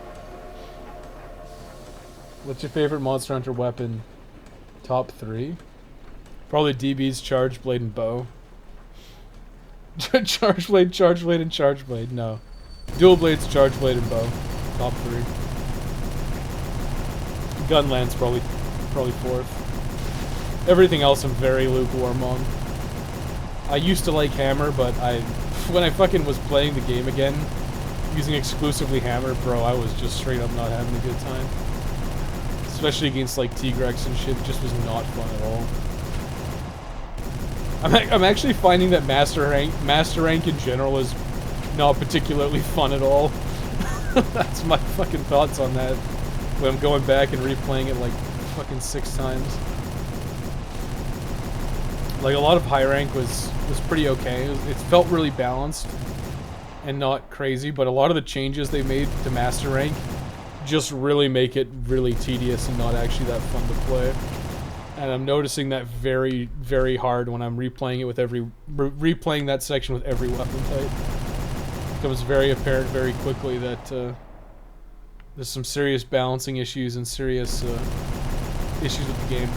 What's your favorite Monster Hunter weapon? Top 3? Probably DB's Charge Blade and Bow. Charge Blade, and Charge Blade. No. Dual Blades, Charge Blade, and Bow. Top 3. Gunland's probably 4th. Everything else I'm very lukewarm on. I used to like Hammer, but when I fucking was playing the game again, using exclusively Hammer, bro, I was just straight up not having a good time. Especially against like Tigrex and shit, it just was not fun at all. I'm actually finding that Master Rank in general is not particularly fun at all. That's my fucking thoughts on that. When I'm going back and replaying it like fucking 6 times. Like a lot of high rank was pretty okay. It felt really balanced and not crazy, but a lot of the changes they made to master rank just really make it really tedious and not actually that fun to play. And I'm noticing that very, very hard when I'm replaying it with replaying that section with every weapon type. becomes very apparent very quickly that there's some serious balancing issues and serious issues with the game.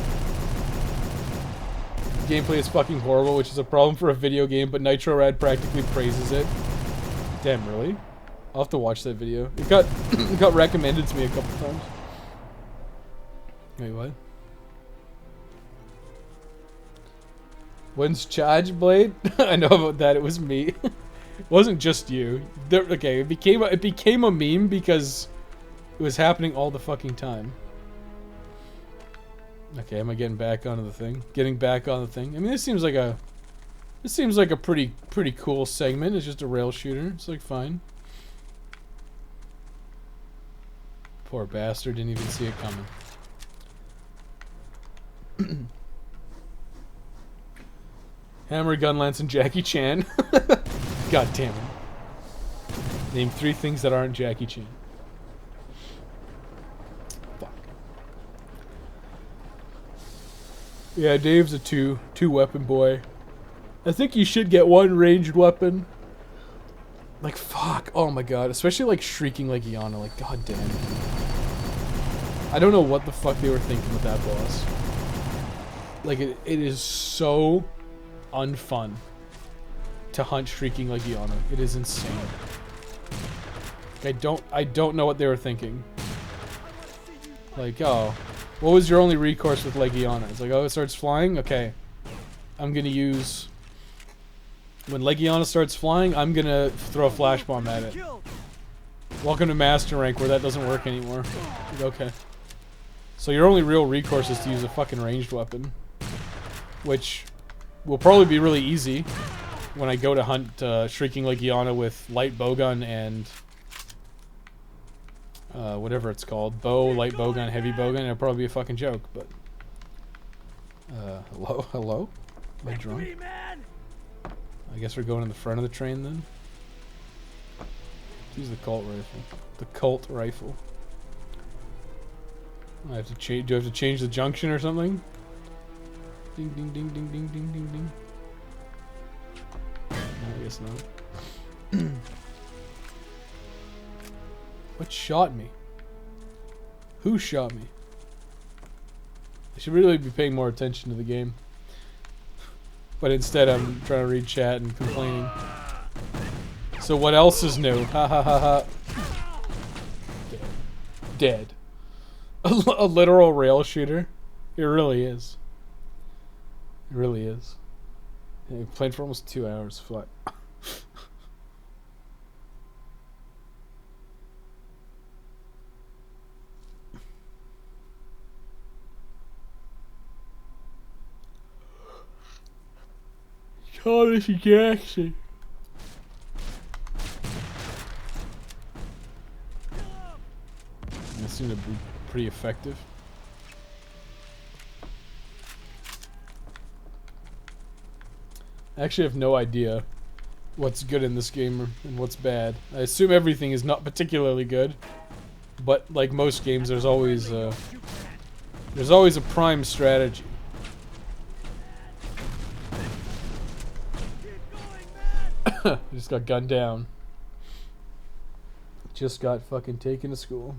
The gameplay is fucking horrible, which is a problem for a video game, but NitroRad practically praises it. Damn, really? I'll have to watch that video. It got it got recommended to me a couple times. Wait, what? When's Charge Blade? I know about that. It was me. It wasn't just you. Okay, it became a meme because it was happening all the fucking time. Okay, am I getting back onto the thing? Getting back on the thing. I mean, this seems like a pretty cool segment. It's just a rail shooter. It's like fine. Poor bastard didn't even see it coming. Hammer, gun, lance, and Jackie Chan. God damn it. Name 3 things that aren't Jackie Chan. Fuck. Yeah, Dave's a two weapon boy. I think you should get 1 ranged weapon. Like, fuck. Oh my god. Especially like Shrieking Legiana. Like, god damn it. I don't know what the fuck they were thinking with that boss. Like, it is so unfun to hunt Shrieking Legiana. It is insane. Like, I don't know what they were thinking. Like, oh, what was your only recourse with Legiana? It's like, oh, it starts flying? Okay. I'm gonna use... When Legiana starts flying, I'm gonna throw a flash bomb at it. Welcome to Master Rank, where that doesn't work anymore. Like, okay. So your only real recourse is to use a fucking ranged weapon. Which will probably be really easy when I go to hunt Shrieking Legiana with light bowgun and whatever it's called. Bow, light bowgun, heavy bowgun. It'll probably be a fucking joke, but hello? Hello? Am I drunk? I guess we're going in the front of the train then. Let's use the Colt rifle. The Colt rifle. I have to change. Do I have to change the junction or something? Ding ding ding ding ding ding ding ding. No, I guess not. What shot me? Who shot me? I should really be paying more attention to the game. But instead I'm trying to read chat and complaining. So what else is new? Ha ha ha ha. Dead. A literal rail shooter? It really is. It really is. Yeah, we played for almost 2 hours flat. Thomas Jackson. That seemed to be pretty effective. I actually have no idea what's good in this game and what's bad. I assume everything is not particularly good, but like most games, there's always a prime strategy. Just got gunned down. Just got fucking taken to school.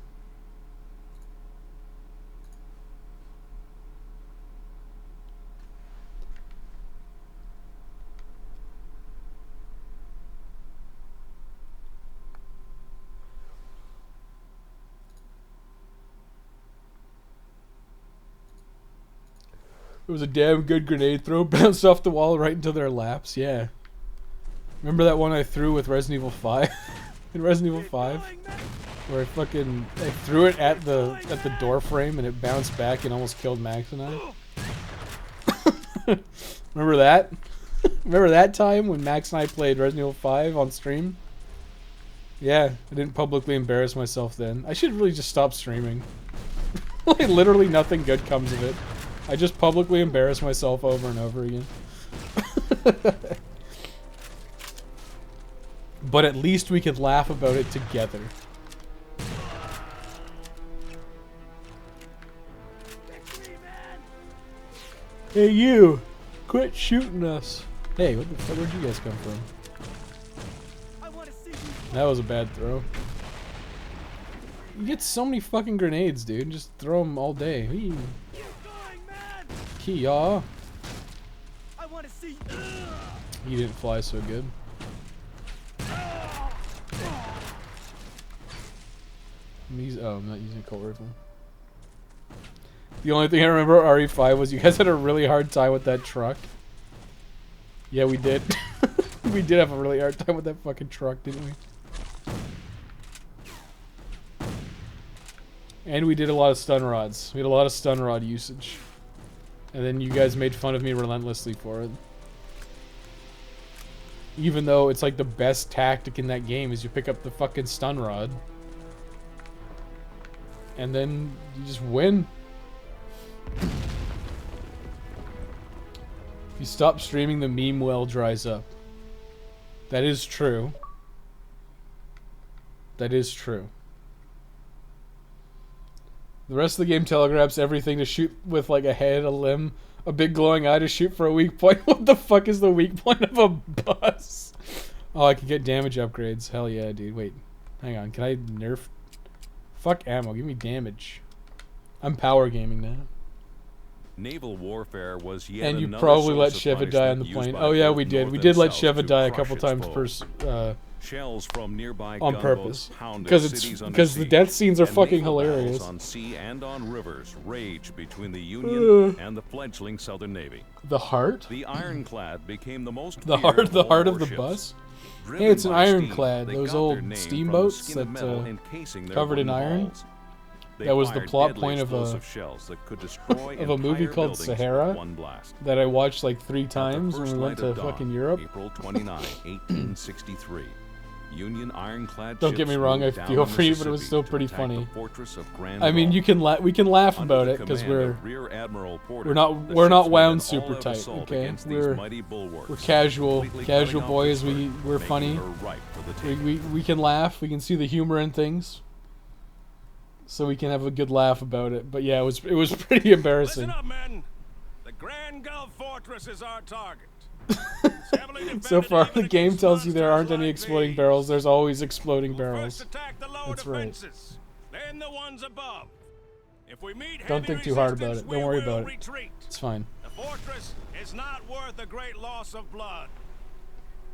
It was a damn good grenade throw. Bounced off the wall right into their laps. Yeah. Remember that one I threw with Resident Evil 5? In Resident Evil 5? Where I threw it at the door frame and it bounced back and almost killed Max and I? Remember that? Remember that time when Max and I played Resident Evil 5 on stream? Yeah, I didn't publicly embarrass myself then. I should really just stop streaming. Like, literally nothing good comes of it. I just publicly embarrass myself over and over again. But at least we could laugh about it together. Hey you! Quit shooting us! Hey, what the fuck? Where'd you guys come from? I want to see you That was a bad throw. You get so many fucking grenades, dude. Just throw them all day. Whee. Keep going, man! Kia. I want to see. He didn't fly so good. I'm not using a Colt rifle. The only thing I remember RE5 was you guys had a really hard time with that truck. Yeah, we did. We did have a really hard time with that fucking truck, didn't we? And we did a lot of stun rods. We had a lot of stun rod usage. And then you guys made fun of me relentlessly for it. Even though it's like the best tactic in that game is you pick up the fucking stun rod. And then you just win. If you stop streaming, the meme well dries up. That is true. That is true. The rest of the game telegraphs everything to shoot with like a head, a limb, a big glowing eye to shoot for a weak point. What the fuck is the weak point of a bus? Oh, I can get damage upgrades. Hell yeah, dude. Wait. Hang on. Can I nerf? Fuck ammo. Give me damage. I'm power gaming now. Naval warfare was yet And you another probably let source of Sheva die on the punishment plane. used by Oh yeah, both we did. North We and did let South Sheva to die a crush couple its times foe. Shells from nearby on gunboats purpose. pounded Because it's cities under because the siege, death scenes are and fucking naval battles hilarious. on sea and on rivers raged between the Union and the fledgling Southern Navy. The heart? The ironclad became the most The feared heart of all of the warships. bus? Driven Hey, it's an by steam, ironclad. they Those got their old name from the steamboats skin of that metal encasing their covered in wooden iron. hulls. They That was the fired plot deadly point of a explosive shells that could destroy of a movie entire called buildings with Sahara one blast. that I watched like 3 At the times when first we went light to of dawn, fucking Europe. April 29, 1863. Union ironclad Don't get me ships wrong, I moved down feel the for you, but it was Mississippi still to pretty attack funny. the fortress of Grand I mean, Gulf. you can laugh Under about the it because command we're of Rear Admiral Porter, we're not the we're not ships made wound an super all-out tight, assault okay? against these We're mighty bulwarks, casual completely casual cutting off boys. Pittsburgh, We're making funny. her ripe for the taking. We can laugh. We can see the humor in things. So we can have a good laugh about it. But yeah, it was pretty Listen embarrassing. up, men. The Grand Gulf Fortress is our target. So far, the game tells you there aren't any exploding barrels. There's always exploding barrels. First attack the lower That's right. defenses, then the ones above. If we meet Don't heavy think too hard about resistance, it. Don't we worry will about it. retreat. It's fine. The fortress is not worth a great loss of blood.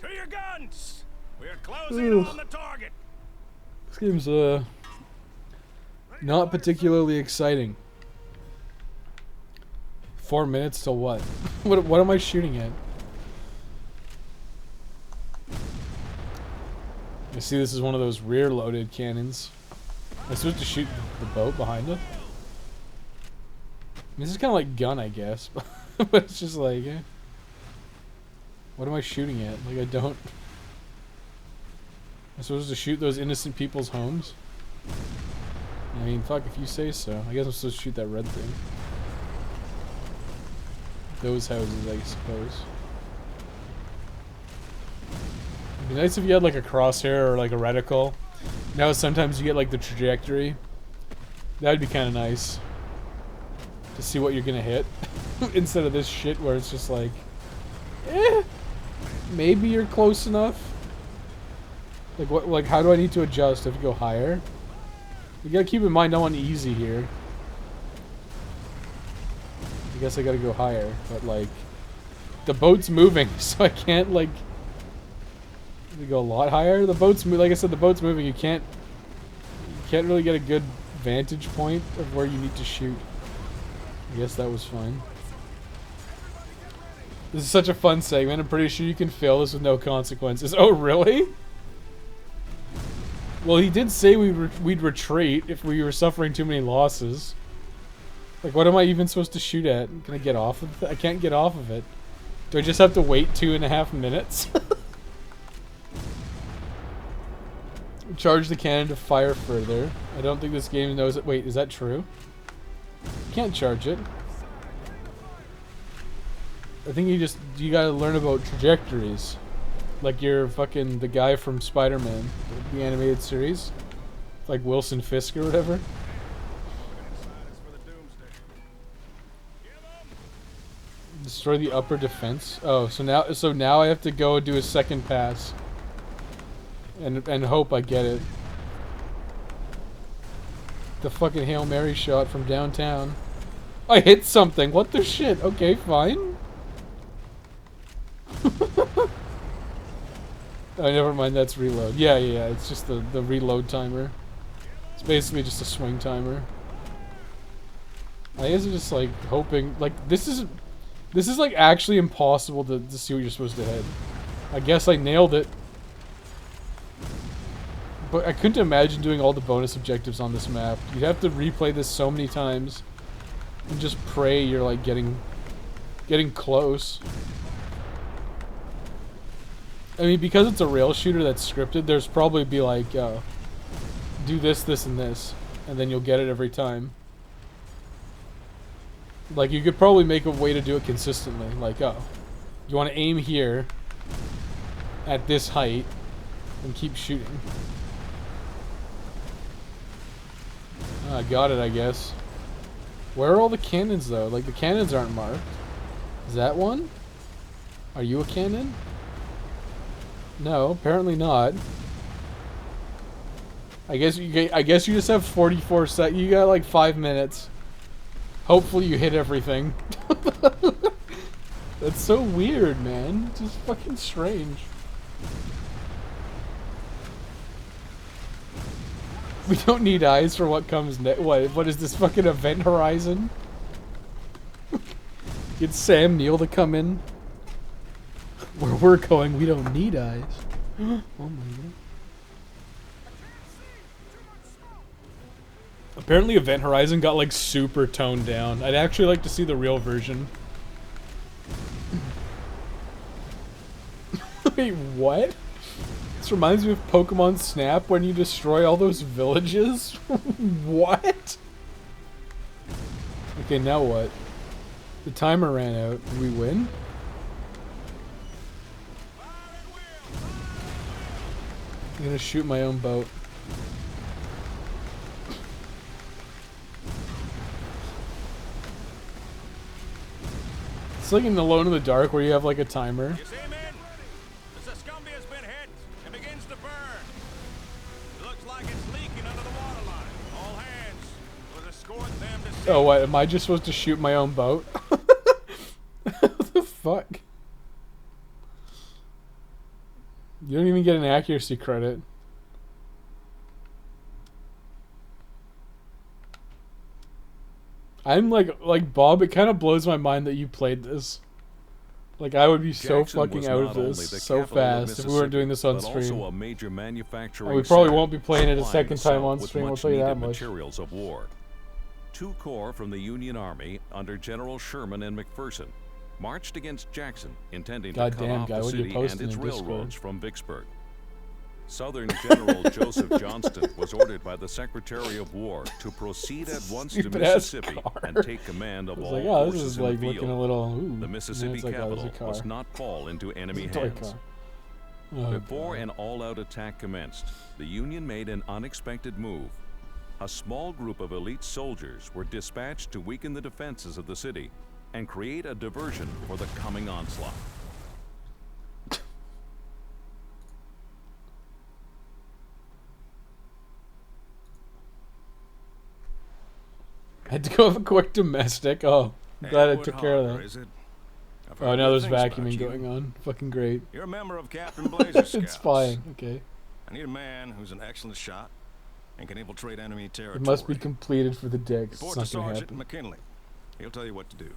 To your guns! We are closing Ooh. on the target. This game's not particularly exciting. 4 minutes till what? What am I shooting at? I see this is one of those rear-loaded cannons. Am I supposed to shoot the boat behind it? This is kind of like gun, I guess, but it's just like, what am I shooting at? Like I don't. I'm supposed to shoot those innocent people's homes? I mean, fuck, if you say so. I guess I'm supposed to shoot that red thing. Those houses, I suppose. It'd be nice if you had like a crosshair or like a reticle. Now sometimes you get like the trajectory. That would be kind of nice. To see what you're gonna hit. Instead of this shit where it's just like, maybe you're close enough. Like what? Like how do I need to adjust? I have to go higher. You gotta keep in mind I'm on easy here. I guess I gotta go higher, but like the boat's moving, so I can't like go a lot higher. The boat's like I said, the boat's moving. You can't really get a good vantage point of where you need to shoot. I guess that was fun. This is such a fun segment. I'm pretty sure you can fail this with no consequences. Oh, really? Well, he did say we'd retreat if we were suffering too many losses. Like, what am I even supposed to shoot at? Can I get off of it? I can't get off of it. Do I just have to wait 2.5 minutes? Charge the cannon to fire further. I don't think this game knows it. Wait, is that true? Can't charge it. I think you gotta learn about trajectories. Like you're fucking the guy from Spider-Man, the animated series. Like Wilson Fisk or whatever. Destroy the upper defense. Oh, so now I have to go and do a second pass. and hope I get it. The fucking Hail Mary shot from downtown. I hit something. What the shit? Okay, fine. Oh, never mind. That's reload. Yeah. It's just the reload timer. It's basically just a swing timer. I guess I'm just like hoping. Like this is like actually impossible to see what you're supposed to hit. I guess I nailed it. But I couldn't imagine doing all the bonus objectives on this map. You'd have to replay this so many times and just pray you're like getting close. I mean, because it's a rail shooter that's scripted, there's probably be like, do this, this, and this, and then you'll get it every time. Like, you could probably make a way to do it consistently. Like, you want to aim here at this height and keep shooting. I got it, I guess. Where are all the cannons, though? Like, the cannons aren't marked. Is that one? Are you a cannon? No, apparently not. I guess you just have 44 seconds. You got like 5 minutes. Hopefully you hit everything. That's so weird, man. It's just fucking strange. We don't need eyes for what comes next. What is this fucking event horizon? Get Sam Neill to come in. Where we're going, we don't need eyes. Oh my god. Apparently Event Horizon got like super toned down. I'd actually like to see the real version. Wait, what? This reminds me of Pokemon Snap when you destroy all those villages? What? Okay, now what? The timer ran out. Did we win? I'm gonna shoot my own boat. It's like in Alone in the Dark where you have like a timer. You see, men? The Suscumbia has been hit and begins to burn. It looks like it's leaking under the waterline. All hands. We'll escort them to sea. Oh, what? Am I just supposed to shoot my own boat? What the fuck? You don't even get an accuracy credit. I'm like Bob, it kind of blows my mind that you played this. Like, I would be so Jackson fucking was out not of only this the so capital of fast if we weren't doing this on Mississippi, stream. but also a major manufacturing And we probably center, won't be playing it a supplying second the time South on with stream, I'll tell you that much-needed much. materials of war. 2 corps from the Union Army under General Sherman and McPherson marched against Jackson, intending to cut Goddamn, off guy, the what are you city posting and its in Discord? railroads from Vicksburg. Southern General Joseph Johnston was ordered by the Secretary of War to proceed at once to Stupid-ass Mississippi car. and take command of I was all like, oh, this forces is in like the looking field. a little. Ooh. The And then Mississippi it's like, oh, there's a capital must car. not fall into enemy It's a toy hands. car. Oh, Before God. an all-out attack commenced, the Union made an unexpected move. A small group of elite soldiers were dispatched to weaken the defenses of the city and create a diversion for the coming onslaught. I had to go have a quick domestic. Oh, I'm glad I took care of that. Is it? I've Oh, heard now good there's things about vacuuming you. going on. Fucking great. You're a member of Captain Blazer's Scouts. It's fine. Okay. I need a man who's an excellent shot and can infiltrate enemy territory. It must be completed for the dicks. Report It's to not gonna Sergeant happen. McKinley. He'll tell you what to do.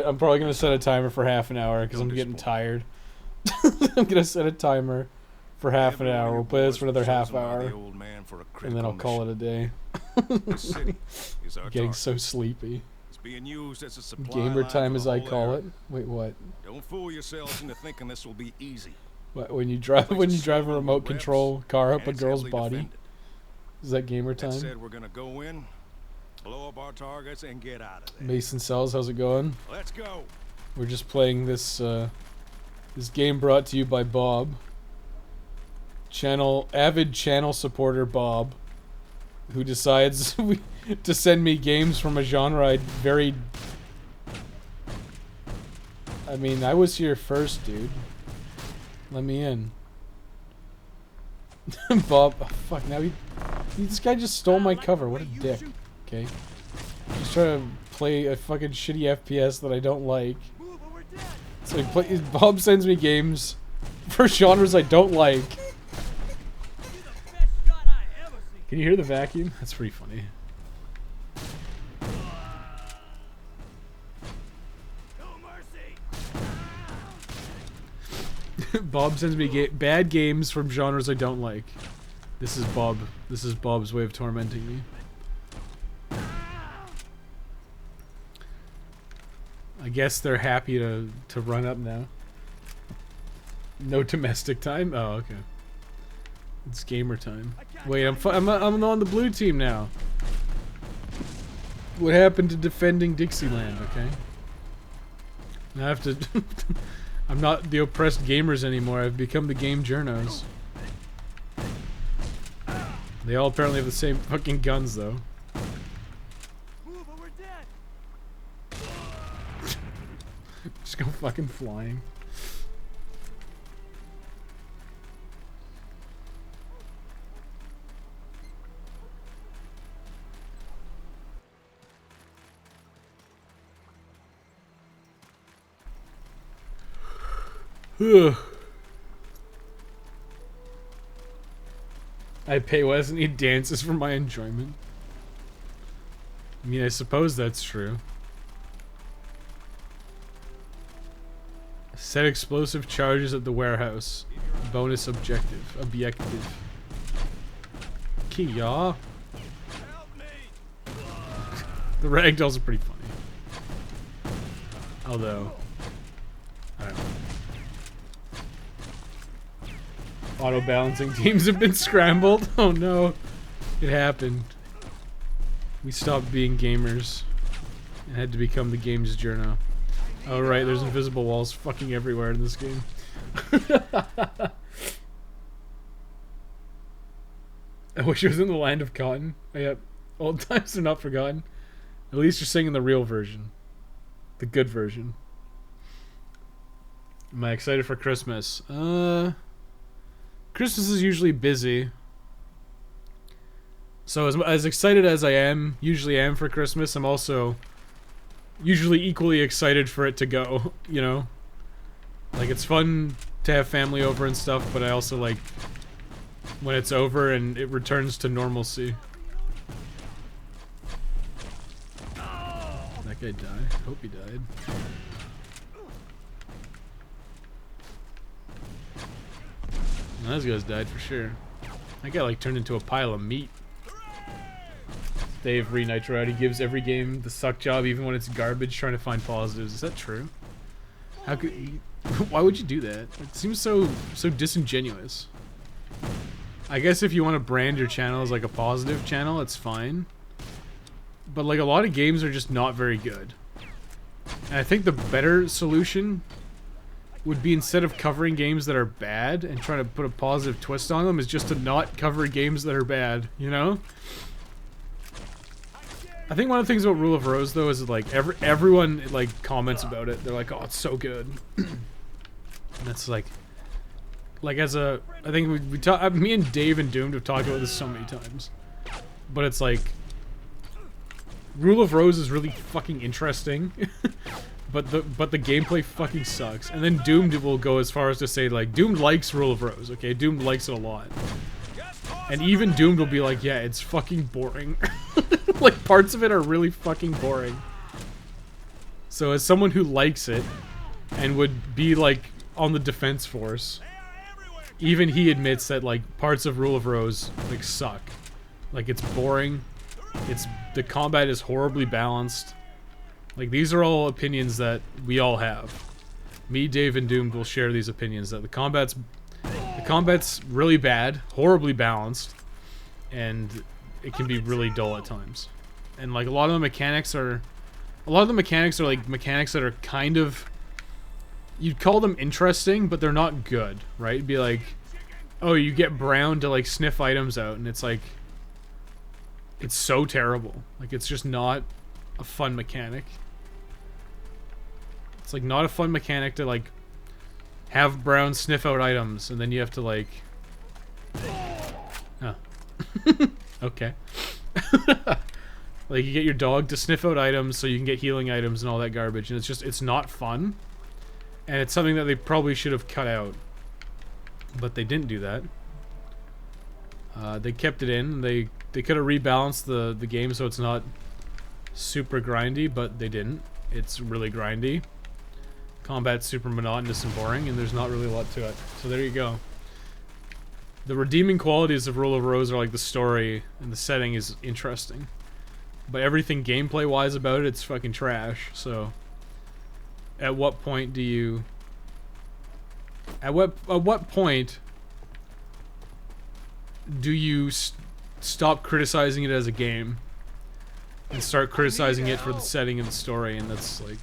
I'm probably gonna set a timer for half an hour because I'm Don't getting disappoint. tired. I'm gonna set a timer for half an Every one of hour. your We'll play this boys for another was half chosen by the hour, old man for a and then I'll critical call it a day. mission. This city is our Getting target. so sleepy. It's being used as a supply Gamer line time, for as the I whole call area. it. Wait, what? Don't fool yourselves into thinking this will be easy. What? When you drive a remote control car up a And it's girl's heavily body? defended. Is that gamer That time? said, we're gonna go in, blow up our targets, and get out of there. Mason Cells, how's it going? Let's go. We're just playing this this game brought to you by Bob. Avid channel supporter Bob, who decides to send me games from a genre I very... I mean, I was here first, dude. Let me in. Bob, oh, fuck, now this guy just stole my cover. What a dick. Okay. He's trying to play a fucking shitty FPS that I don't like. So Bob sends me games for genres I don't like. Can you hear the vacuum? That's pretty funny. Bob sends me bad games from genres I don't like. This is Bob. This is Bob's way of tormenting me. I guess they're happy to run up now. No domestic time? Oh, okay. It's gamer time. Wait, I'm on the blue team now. What happened to defending Dixieland, okay? I have to... I'm not the oppressed gamers anymore. I've become the game journos. They all apparently have the same fucking guns, though. Just go fucking flying. I pay less and he dances for my enjoyment. I mean, I suppose that's true. Set explosive charges at the warehouse. Bonus objective. Objective. Kia. The ragdolls are pretty funny. Although, I don't know. Auto balancing teams have been scrambled. Oh no. It happened. We stopped being gamers and had to become the games journo. Oh right, there's invisible walls fucking everywhere in this game. I wish it was in the land of cotton. Yep. Old times are not forgotten. At least you're singing the real version. The good version. Am I excited for Christmas? Christmas is usually busy. So as excited as I usually am for Christmas, I'm also usually equally excited for it to go, you know? Like, it's fun to have family over and stuff, but I also like when it's over and it returns to normalcy. That guy died. Hope he died. No, those guys died for sure. That guy like turned into a pile of meat. Dave Re-Nitro out. He gives every game the suck job even when it's garbage, trying to find positives. Is that true? How could you, why would you do that? It seems so disingenuous. I guess if you want to brand your channel as like a positive channel, it's fine. But like a lot of games are just not very good. And I think the better solution would be, instead of covering games that are bad and trying to put a positive twist on them, is just to not cover games that are bad, you know? I think one of the things about Rule of Rose though is like everyone like comments about it. They're like, "Oh, it's so good." And it's like as a, I think we talk, me and Dave and Doomed have talked about this so many times. But it's like Rule of Rose is really fucking interesting. But the gameplay fucking sucks. And then Doomed will go as far as to say, like, Doomed likes Rule of Rose, okay? Doomed likes it a lot. And even Doomed will be like, yeah, it's fucking boring. Like, parts of it are really fucking boring. So as someone who likes it, and would be, like, on the defense force, even he admits that, like, parts of Rule of Rose, like, suck. Like, it's boring. The combat is horribly balanced. Like, these are all opinions that we all have. Me, Dave, and Doomed will share these opinions that the combat's really bad, horribly balanced, and it can be really dull at times. And like a lot of the mechanics are like mechanics that are kind of, you'd call them interesting, but they're not good, right? It'd be like, oh, you get Brown to like sniff items out, and it's like, it's so terrible. Like, it's just not a fun mechanic. It's like not a fun mechanic to like have Brown sniff out items, and then you have to like Oh. Okay. Like, you get your dog to sniff out items so you can get healing items and all that garbage, and it's just, it's not fun. And it's something that they probably should have cut out. But they didn't do that. They kept it in. They could have rebalanced the game so it's not super grindy, but they didn't. It's really grindy. Combat's super monotonous and boring, and there's not really a lot to it. So there you go. The redeeming qualities of Rule of Rose are like the story, and the setting is interesting. But everything gameplay-wise about it, it's fucking trash, so... At what point do you... At what point do you stop criticizing it as a game and start criticizing it for the setting and the story? And that's like,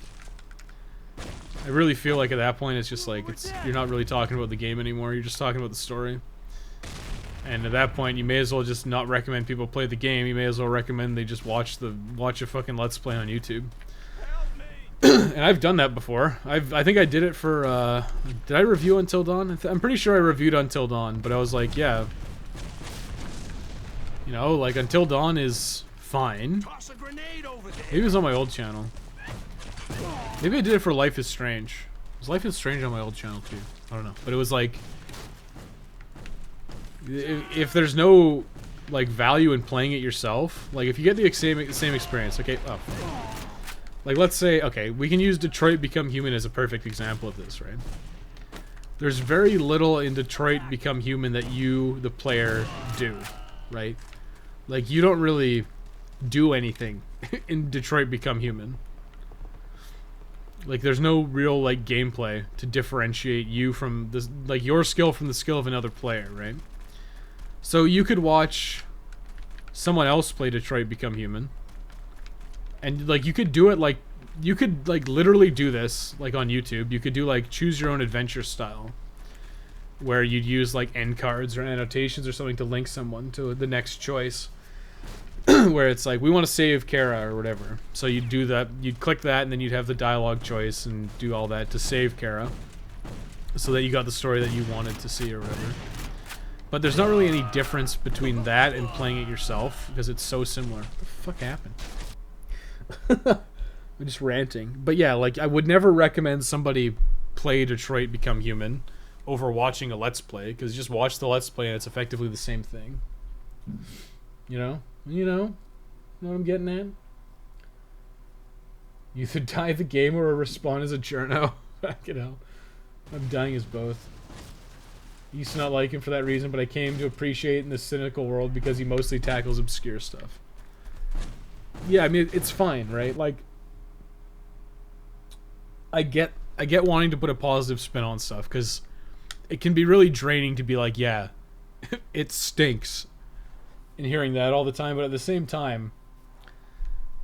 I really feel like at that point it's just like you're not really talking about the game anymore, you're just talking about the story. And at that point you may as well just not recommend people play the game, you may as well recommend they just watch a fucking Let's Play on YouTube. And I've done that before. I think I did it for, did I review Until Dawn? I'm pretty sure I reviewed Until Dawn, but I was like, yeah. You know, like, Until Dawn is fine. Toss a grenade over there. Maybe it was on my old channel. Maybe I did it for Life is Strange. Was Life is Strange on my old channel, too? I don't know. But it was like... If there's no, like, value in playing it yourself, like, if you get the same experience, okay, oh... Like, let's say, okay, we can use Detroit Become Human as a perfect example of this, right? There's very little in Detroit Become Human that you, the player, do, right? Like, you don't really do anything in Detroit Become Human. Like, there's no real, like, gameplay to differentiate you from, this, like, your skill from the skill of another player, right? So you could watch someone else play Detroit Become Human. And, like, you could do it, like, you could, like, literally do this, like, on YouTube. You could do, like, choose your own adventure style. Where you'd use, like, end cards or annotations or something to link someone to the next choice. Where it's like, we want to save Kara or whatever. So you'd do that, you'd click that, and then you'd have the dialogue choice and do all that to save Kara. So that you got the story that you wanted to see or whatever. But there's not really any difference between that and playing it yourself, because it's so similar. What the fuck happened? I'm just ranting. But yeah, like, I would never recommend somebody play Detroit Become Human over watching a Let's Play, because just watch the Let's Play and it's effectively the same thing. You know? You know what I'm getting at? You either die the game or respond as a journo. You know, I'm dying as both. I used to not like him for that reason, but I came to appreciate in this cynical world because he mostly tackles obscure stuff. Yeah, I mean, it's fine, right? Like, I get wanting to put a positive spin on stuff, because it can be really draining to be like, yeah, it stinks, and hearing that all the time, but at the same time,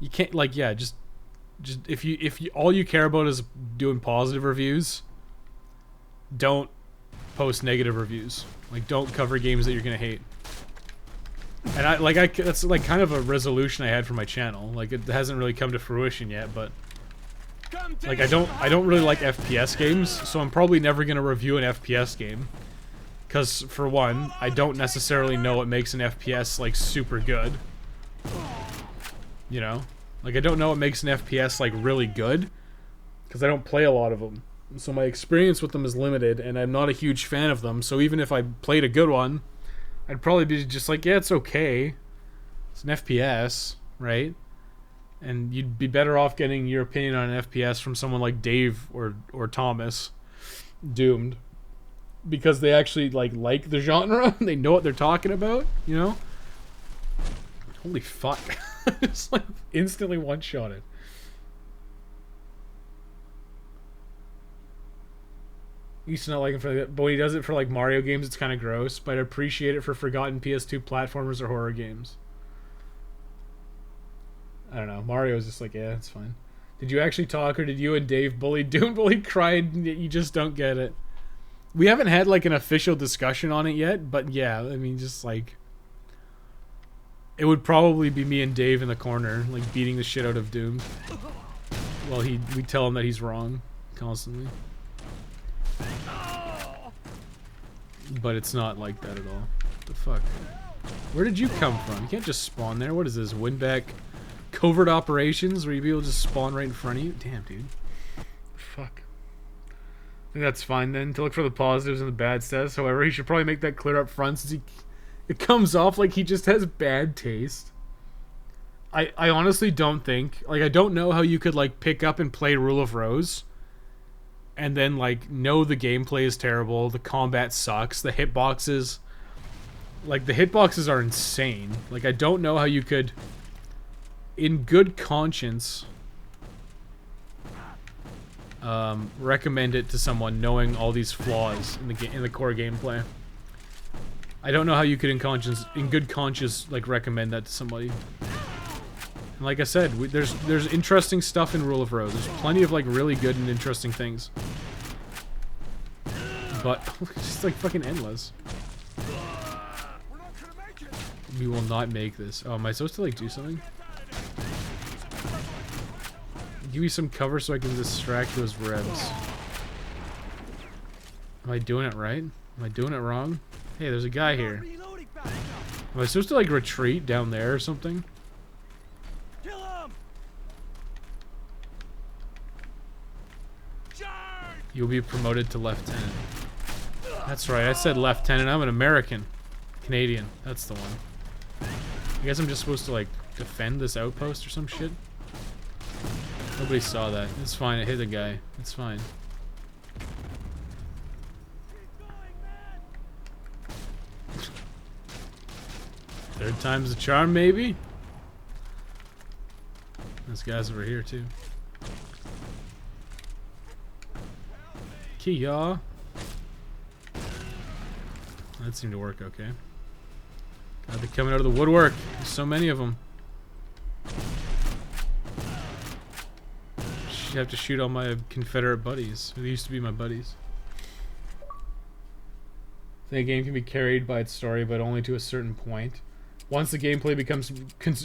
you can't, like, yeah, just if you all you care about is doing positive reviews, don't post negative reviews. Like, don't cover games that you're gonna hate. And that's like kind of a resolution I had for my channel. Like, it hasn't really come to fruition yet, but like, I don't really like FPS games, so I'm probably never gonna review an FPS game. Cause for one, I don't necessarily know what makes an FPS like super good. You know? Like, I don't know what makes an FPS like really good, because I don't play a lot of them. So my experience with them is limited, and I'm not a huge fan of them, so even if I played a good one, I'd probably be just like, yeah, it's okay. It's an FPS, right? And you'd be better off getting your opinion on an FPS from someone like Dave or Thomas, Doomed, because they actually like the genre. They know what they're talking about, you know? Holy fuck. Just like instantly one-shotted. Used to not like him for that, but when he does it for like Mario games, it's kind of gross. But I appreciate it for forgotten PS2 platformers or horror games. I don't know. Mario's just like, yeah, it's fine. Did you actually talk, or did you and Dave bully Doom bully cried? You just don't get it. We haven't had like an official discussion on it yet, but yeah, I mean, just like, it would probably be me and Dave in the corner, like beating the shit out of Doom, while we tell him that he's wrong constantly. But it's not like that at all. What the fuck? Where did you come from? You can't just spawn there. What is this? Winback covert operations where you be able to just spawn right in front of you? Damn, dude. Fuck. I think that's fine then, to look for the positives and the bad stats. However, he should probably make that clear up front since it comes off like he just has bad taste. I honestly don't think, like, I don't know how you could, like, pick up and play Rule of Rose and then, like, know the gameplay is terrible, the combat sucks, the hitboxes, like, the hitboxes are insane. Like, I don't know how you could, in good conscience, recommend it to someone knowing all these flaws in the core gameplay. I don't know how you could in good conscience, like, recommend that to somebody. And like I said, there's interesting stuff in Rule of Rose. There's plenty of, like, really good and interesting things. But it's just, like, fucking endless. We will not make this. Oh, am I supposed to, like, do something? Give me some cover so I can distract those rebs. Am I doing it right? Am I doing it wrong? Hey, there's a guy here. Am I supposed to, like, retreat down there or something? You'll be promoted to lieutenant. That's right, I said lieutenant. I'm an American. Canadian. That's the one. I guess I'm just supposed to, like, defend this outpost or some shit? Nobody saw that. It's fine, I hit the guy. It's fine. Third time's the charm, maybe? This guy's over here, too. Kia. That seemed to work okay. God, they're coming out of the woodwork. There's so many of them. Should have to shoot all my Confederate buddies. Who used to be my buddies. The game can be carried by its story, but only to a certain point. Once the gameplay becomes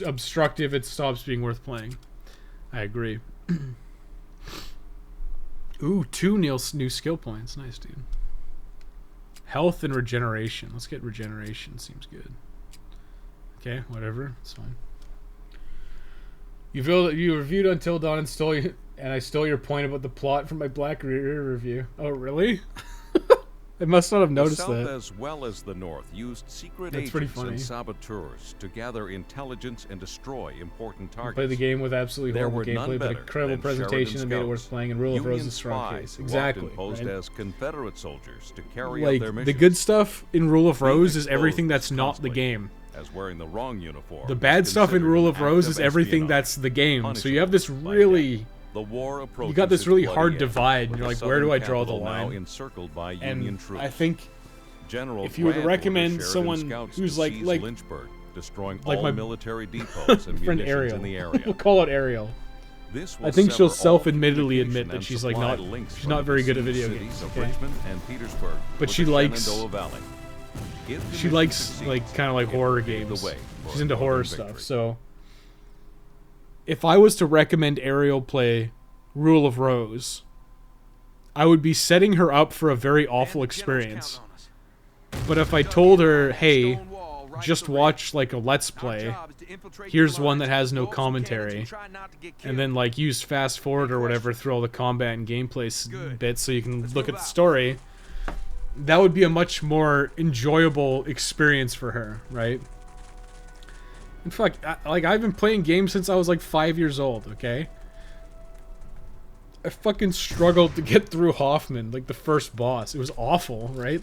obstructive, it stops being worth playing. I agree. Ooh, 2 new skill points. Nice, dude. Health and regeneration. Let's get regeneration. Seems good. Okay, whatever. It's fine. You reviewed Until Dawn and I stole your point about the plot from my Black Rear review. Oh, really? I must not have noticed the South, that. as well as the North, used secret That's pretty agents funny. and saboteurs to gather intelligence and destroy important targets. Play the game with absolutely There horrible were none gameplay, but better incredible than presentation that made it Sheridan worth playing, and Rule of Rose Union is a strong spies case. who Exactly. often posed Right? as Confederate soldiers to carry out Like, their missions. the good stuff in Rule of Rose is Being everything that's exposed not the constantly game. As wearing the wrong uniform. The is bad stuff in considered Rule an of Rose act is everything espionage, that's the game. So you have this punishable by really... death. The war approaches You got this its really bloody hard end, divide, and with you're the like, where do I southern draw the capital now line? encircled by Union And troops. I think General if you were to Grant recommend ordered someone Sheridan scouts who's to like- seize like- Lynchburg, destroying like all my military depots and friend munitions Ariel. in the We'll area. call it Ariel. This I will think she'll sever all self-admittedly admit communication that and she's like supply not links she's from not the very good at besieged video cities games. of Okay? Richmond and Petersburg But with she the likes- Shenandoah Valley. If the She mission likes succeeds, like kind of like it will horror pave the games. way for She's a into horror northern stuff. victory. So if I was to recommend Ariel play Rule of Rose, I would be setting her up for a very awful experience. But if I told her, hey, just watch like a Let's Play, here's one that has no commentary, and then like use fast forward or whatever through all the combat and gameplay bits so you can look at the story, that would be a much more enjoyable experience for her, right? In fact, I've been playing games since I was like 5 years old, okay? I fucking struggled to get through Hoffman, like the first boss. It was awful, right?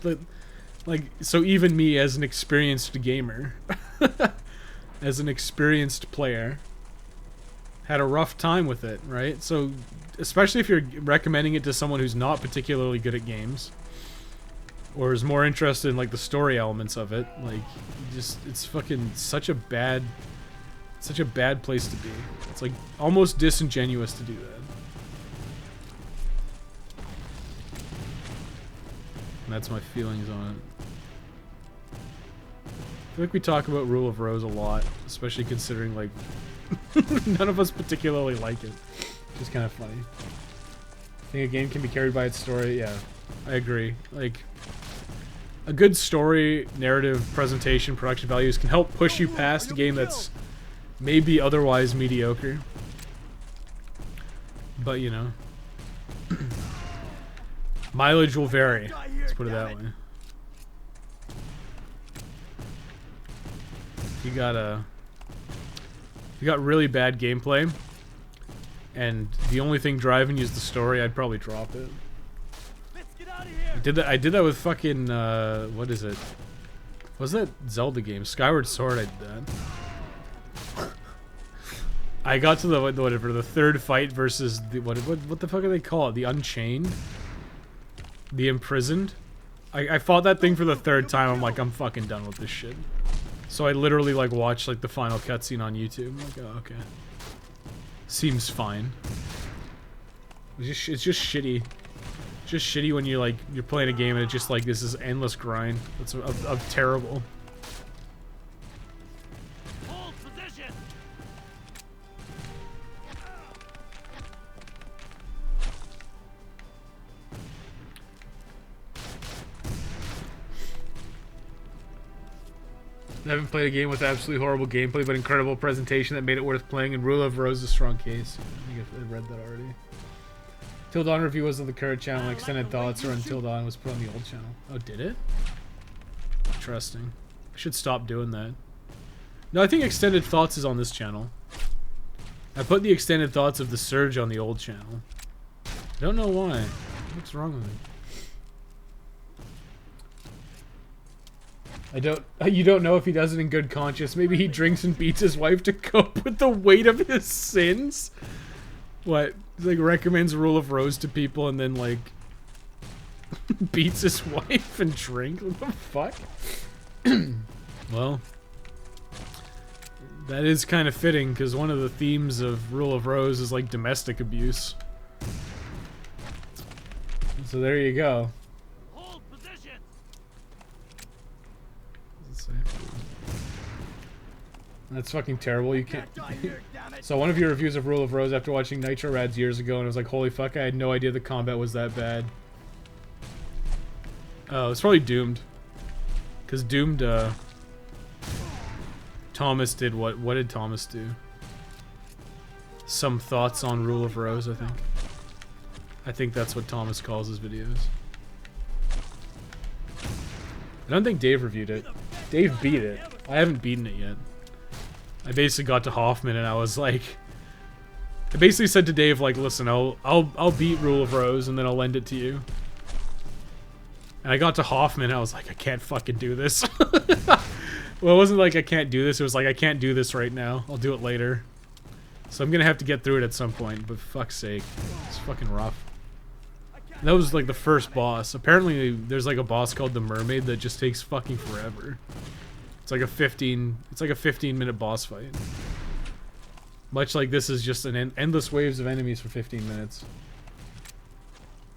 Like, so even me as an experienced gamer, as an experienced player, had a rough time with it, right? So, especially if you're recommending it to someone who's not particularly good at games, or is more interested in like the story elements of it, like, it's fucking such a bad place to be. It's like almost disingenuous to do that. And that's my feelings on it. I feel like we talk about Rule of Rose a lot, especially considering, like, none of us particularly like it. Which is kind of funny. I think a game can be carried by its story, yeah. I agree. Like, a good story, narrative, presentation, production values can help push you past a game that's maybe otherwise mediocre. But, you know, mileage will vary. Let's put it that way. You got really bad gameplay, and the only thing driving you is the story, I'd probably drop it. I did that with fucking what is it? What's that Zelda game? Skyward Sword. I did that. I got to the third fight versus the what the fuck do they call it? The Unchained, the Imprisoned. I fought that thing for the third time. I'm like, I'm fucking done with this shit. So I literally like watched like the final cutscene on YouTube. I'm like, oh, okay. Seems fine. It's just shitty. It's just shitty when you're playing a game and it's just like this is endless grind. It's of terrible. Hold position. I haven't played a game with absolutely horrible gameplay, but incredible presentation that made it worth playing, and Rule of Rose is a strong case. I think I read that already. Till Dawn review was on the current channel, and extended thoughts or Until Dawn was put on the old channel. Oh, did it? Interesting. I should stop doing that. No, I think extended thoughts is on this channel. I put the extended thoughts of The Surge on the old channel. I don't know why. What's wrong with it? You don't know if he does it in good conscience. Maybe he drinks and beats his wife to cope with the weight of his sins. What? He, like, recommends Rule of Rose to people and then, like, beats his wife and drinks? What the fuck? Well, that is kind of fitting, because one of the themes of Rule of Rose is, like, domestic abuse. So there you go. That's fucking terrible. You can't. So one of your reviews of Rule of Rose after watching Nitro Rads years ago, and I was like, holy fuck, I had no idea the combat was that bad. Oh, it's probably Doomed. Because Doomed, Thomas did what? What did Thomas do? Some thoughts on Rule of Rose, I think. I think that's what Thomas calls his videos. I don't think Dave reviewed it. Dave beat it. I haven't beaten it yet. I basically got to Hoffman and I was like, I basically said to Dave, like, listen, I'll beat Rule of Rose and then I'll lend it to you. And I got to Hoffman and I was like, I can't fucking do this. Well, it wasn't like I can't do this, it was like I can't do this right now. I'll do it later. So I'm gonna have to get through it at some point, but fuck's sake. It's fucking rough. That was like the first boss. Apparently there's like a boss called the Mermaid that just takes fucking forever. It's like a 15-minute boss fight. Much like this is just an endless waves of enemies for 15 minutes.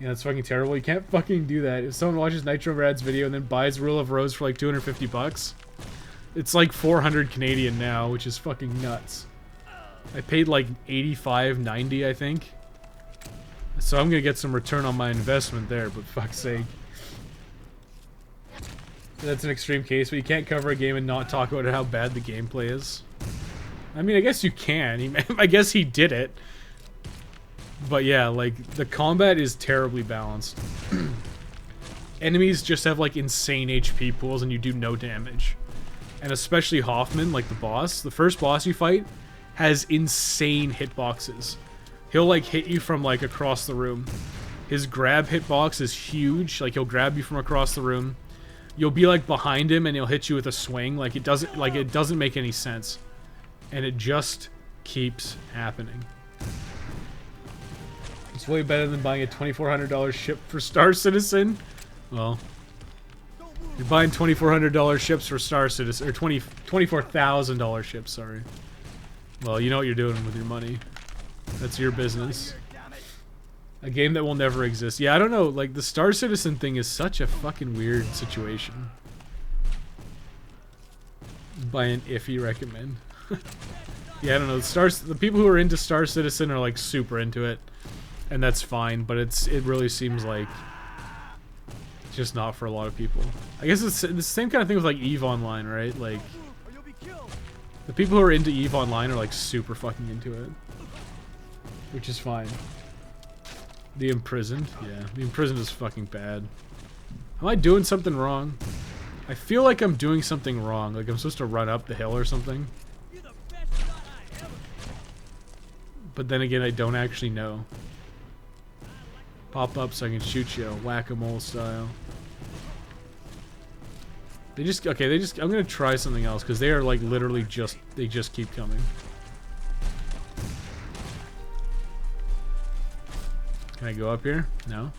Yeah, that's fucking terrible. You can't fucking do that. If someone watches Nitro Rad's video and then buys Rule of Rose for like 250 bucks, it's like 400 Canadian now, which is fucking nuts. I paid like 85.90, I think. So I'm gonna get some return on my investment there, but fuck's sake. That's an extreme case, but you can't cover a game and not talk about how bad the gameplay is. I mean, I guess you can. I guess he did it. But yeah, like, the combat is terribly balanced. Enemies just have, like, insane HP pools and you do no damage. And especially Hoffman, like the boss, the first boss you fight, has insane hitboxes. He'll, like, hit you from, like, across the room. His grab hitbox is huge. Like, he'll grab you from across the room. You'll be like behind him and he'll hit you with a swing. Like it doesn't make any sense. And it just keeps happening. It's way better than buying a $2,400 ship for Star Citizen. Well, you're buying $2,400 ships for Star Citizen, or $24,000 ships, sorry. Well, you know what you're doing with your money. That's your business. A game that will never exist. Yeah, I don't know, like, the Star Citizen thing is such a fucking weird situation. By an iffy recommend. Yeah, I don't know, the people who are into Star Citizen are, like, super into it. And that's fine, but it really seems like just not for a lot of people. I guess it's the same kind of thing with like EVE Online, right? Like, Or you'll be killed. the people who are into EVE Online are like super fucking into it. Which is fine. The Imprisoned? Yeah, the Imprisoned is fucking bad. Am I doing something wrong? I feel like I'm doing something wrong. Like I'm supposed to run up the hill or something. You're the best shot I ever. But then again, I don't actually know. Pop up so I can shoot you, whack-a-mole style. They just, okay, they just, I'm gonna try something else, because they are like literally just, they just keep coming. Can I go up here? No?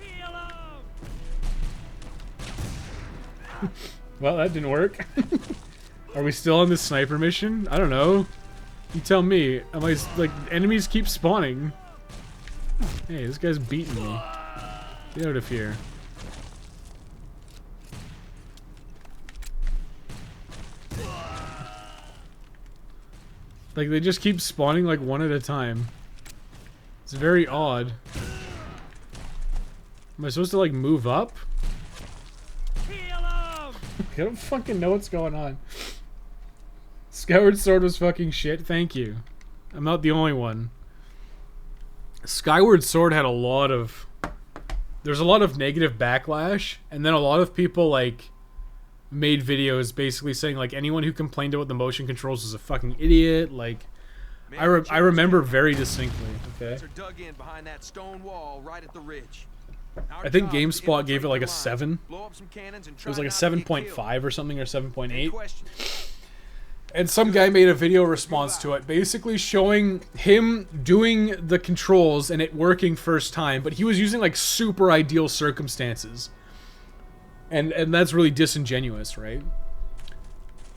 Kill 'em. Well, that didn't work. Are we still on this sniper mission? I don't know. You tell me. Am I, like, enemies keep spawning? Hey, this guy's beating me. Get out of here. Like, they just keep spawning, like, one at a time. It's very odd. Am I supposed to, like, move up? Kill 'em. I don't fucking know what's going on. Skyward Sword was fucking shit, thank you. I'm not the only one. Skyward Sword had a lot of... There's a lot of negative backlash, and then a lot of people, like, made videos basically saying, like, anyone who complained about the motion controls was a fucking idiot, like... I remember very distinctly, okay? Are dug in behind that stone wall right at the ridge. I think GameSpot gave it like a 7. Blow up some cannons and It try was like a not to get 7.5 or something, or 7.8. killed. Question. And some guy made a video response to it, basically showing him doing the controls and it working first time, but he was using like super ideal circumstances. And that's really disingenuous, right?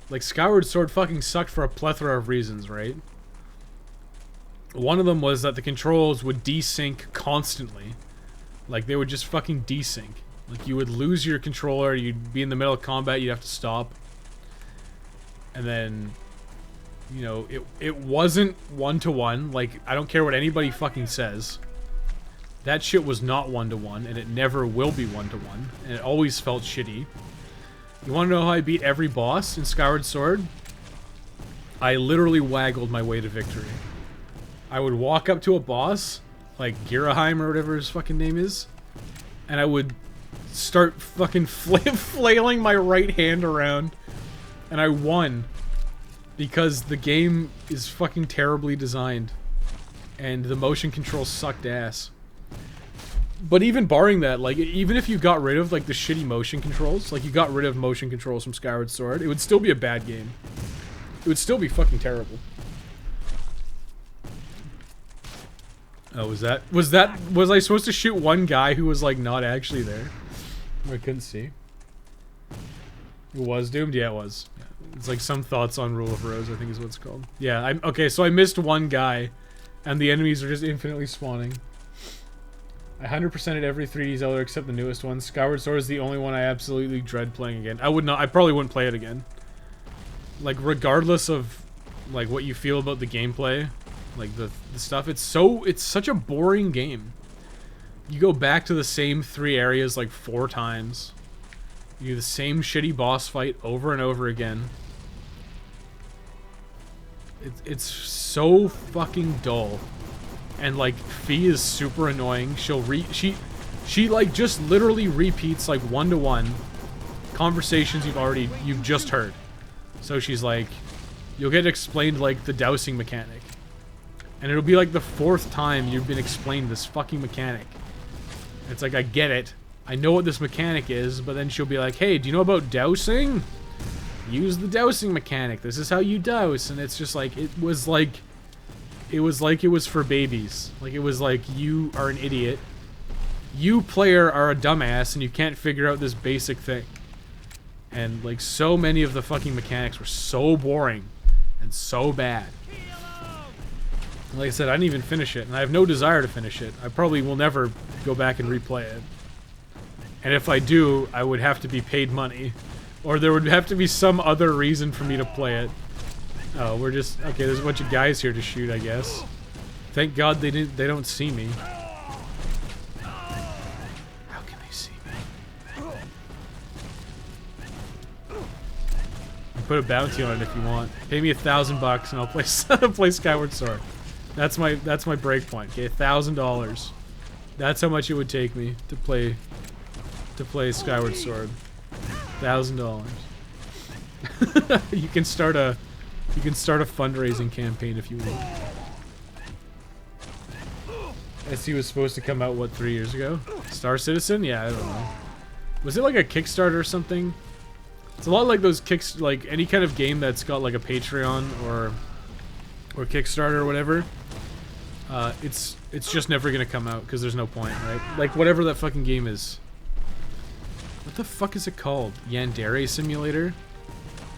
Like, Skyward Sword fucking sucked for a plethora of reasons, right? One of them was that the controls would desync constantly. Like, they would just fucking desync. Like, you would lose your controller, you'd be in the middle of combat, you'd have to stop. And then, you know, it wasn't one-to-one. Like, I don't care what anybody fucking says. That shit was not one-to-one, and it never will be one-to-one. And it always felt shitty. You wanna know how I beat every boss in Skyward Sword? I literally waggled my way to victory. I would walk up to a boss, like Giraheim or whatever his fucking name is, and I would start fucking flailing my right hand around, and I won because the game is fucking terribly designed and the motion controls sucked ass. But even barring that, like, even if you got rid of like the shitty motion controls, like you got rid of motion controls from Skyward Sword, it would still be a bad game. It would still be fucking terrible. Oh, was I supposed to shoot one guy who was like not actually there? I couldn't see. It was doomed? Yeah, it was. Yeah. It's like some thoughts on Rule of Rose, I think is what it's called. Yeah, okay, so I missed one guy, and the enemies are just infinitely spawning. I 100%ed every 3D Zelda except the newest one. Skyward Sword is the only one I absolutely dread playing again. I probably wouldn't play it again. Like, regardless of, like, what you feel about the gameplay, like, the stuff, it's such a boring game. You go back to the same 3 areas, like, 4 times. You do the same shitty boss fight over and over again. It's so fucking dull. And, like, Fee is super annoying. She like, just literally repeats, like, one-to-one conversations you've just heard. So she's like, you'll get explained, like, the dousing mechanic. And it'll be, like, the 4th time you've been explained this fucking mechanic. It's like, I get it. I know what this mechanic is, but then she'll be like, hey, do you know about dousing? Use the dousing mechanic. This is how you douse. And it's just like, it was like it was for babies. Like, it was like, you are an idiot. You, player, are a dumbass, and you can't figure out this basic thing. And, like, so many of the fucking mechanics were so boring and so bad. Like I said, I didn't even finish it, and I have no desire to finish it. I probably will never go back and replay it. And if I do, I would have to be paid money. Or there would have to be some other reason for me to play it. Oh, we're just... Okay, there's a bunch of guys here to shoot, I guess. Thank God they don't see me. put a bounty on it if you want. Pay me $1,000 and I'll play play Skyward Sword. That's my break point. Okay, $1,000. That's how much it would take me to play Skyward Sword. $1,000. You can start a fundraising campaign if you want. SC was supposed to come out what 3 years ago? Star Citizen? Yeah, I don't know. Was it like a Kickstarter or something? It's a lot like those like any kind of game that's got like a Patreon or Kickstarter or whatever. It's just never gonna come out because there's no point, right? Like whatever that fucking game is. What the fuck is it called? Yandere Simulator?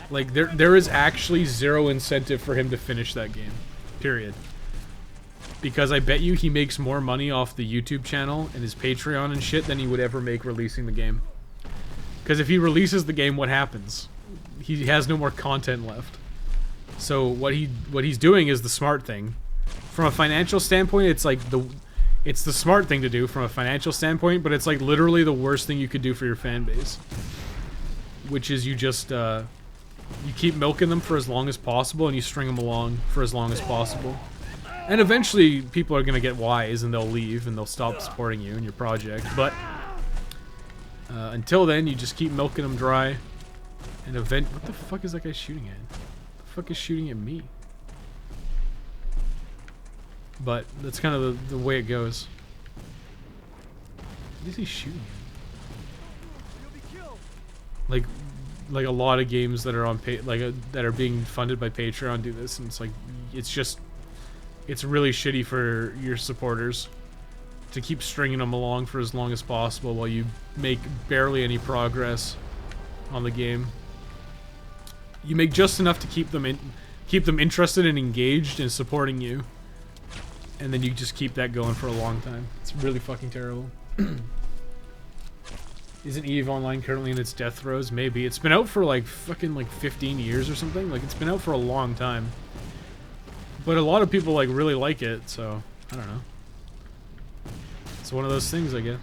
Like there is actually zero incentive for him to finish that game. Period. Because I bet you he makes more money off the YouTube channel and his Patreon and shit than he would ever make releasing the game. Because if he releases the game, what happens? He has no more content left. So what he's doing is the smart thing. From a financial standpoint, it's like it's the smart thing to do from a financial standpoint, but it's like literally the worst thing you could do for your fan base. Which is you just you keep milking them for as long as possible and you string them along for as long as possible. And eventually people are going to get wise and they'll leave and they'll stop supporting you and your project, but until then, you just keep milking them dry. And what the fuck is that guy shooting at? The fuck is shooting at me? But that's kind of the way it goes. What is he shooting at? Like a lot of games that are on that are being funded by Patreon do this, and it's like it's really shitty for your supporters to keep stringing them along for as long as possible while you make barely any progress on the game. You make just enough to keep them interested and engaged and supporting you, and then you just keep that going for a long time. It's really fucking terrible. Isn't EVE Online currently in its death throes? Maybe. It's been out for like fucking like 15 years or something. Like it's been out for a long time. But a lot of people like really like it, so I don't know. It's one of those things, I guess.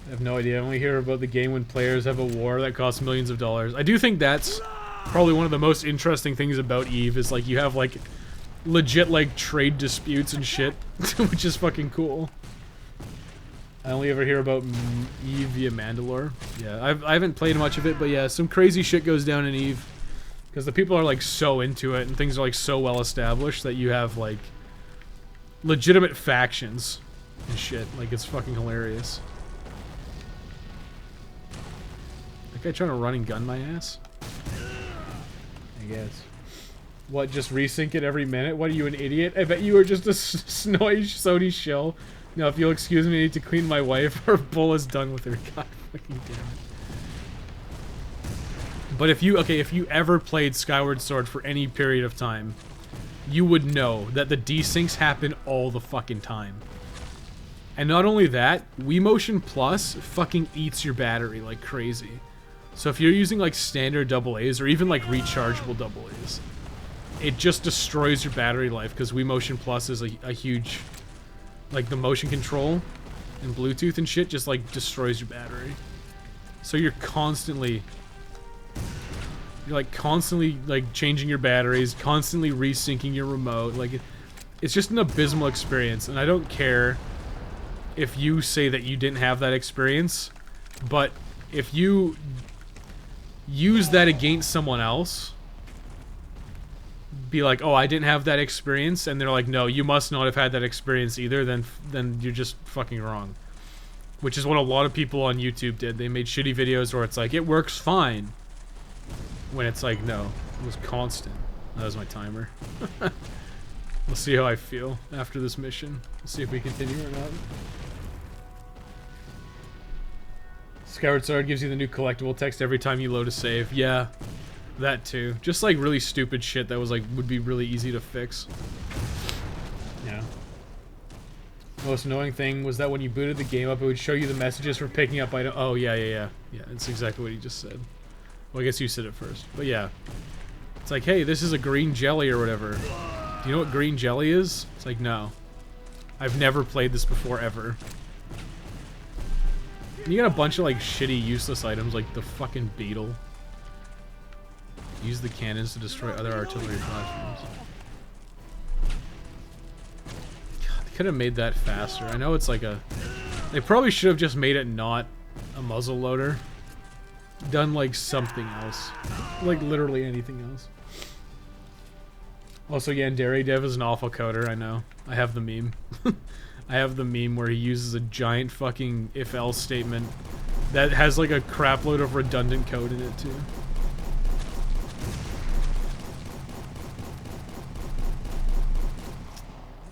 I have no idea. I only hear about the game when players have a war that costs millions of dollars. I do think that's probably one of the most interesting things about EVE is like you have like legit like trade disputes and shit, which is fucking cool. I only ever hear about EVE via Mandalore. Yeah, I haven't played much of it, but yeah, some crazy shit goes down in EVE. Because the people are like so into it and things are like so well established that you have like legitimate factions and shit. Like it's fucking hilarious. That guy trying to run and gun my ass? I guess. What, just resync it every minute? What, are you an idiot? I bet you are just a snowy Sony shell. Now, if you'll excuse me, I need to clean my wife. Her bull is done with her. God fucking damn it. But if you ever played Skyward Sword for any period of time, you would know that the desyncs happen all the fucking time. And not only that, Wiimotion Plus fucking eats your battery like crazy. So if you're using like standard AA's or even like rechargeable AA's, it just destroys your battery life because Wiimotion Plus is a huge, like the motion control and Bluetooth and shit just like destroys your battery. So you're constantly like changing your batteries, constantly resyncing your remote. Like it's just an abysmal experience, and I don't care if you say that you didn't have that experience, but if you use that against someone else, be like, oh, I didn't have that experience, and they're like, no, you must not have had that experience either, then you're just fucking wrong. Which is what a lot of people on YouTube did. They made shitty videos where it's like, it works fine. When it's like, no, it was constant. That was my timer. We'll see how I feel after this mission. We'll see if we continue or not. Skyward Sword gives you the new collectible text every time you load a save. Yeah, that too. Just like really stupid shit that was like would be really easy to fix. Yeah. The most annoying thing was that when you booted the game up, it would show you the messages for picking up items. Oh yeah. Yeah, that's exactly what he just said. Well, I guess you said it first, but yeah. It's like, hey, this is a green jelly or whatever. Do you know what green jelly is? It's like, no. I've never played this before, ever. And you got a bunch of, like, shitty, useless items, like the fucking beetle. Use the cannons to destroy other artillery platforms. God, they could have made that faster. I know it's like a... They probably should have just made it not a muzzle loader. Done like something else. Like literally anything else. Also, Yandere Dev is an awful coder, I know. I have the meme. I have the meme where he uses a giant fucking if-else statement that has like a crapload of redundant code in it too.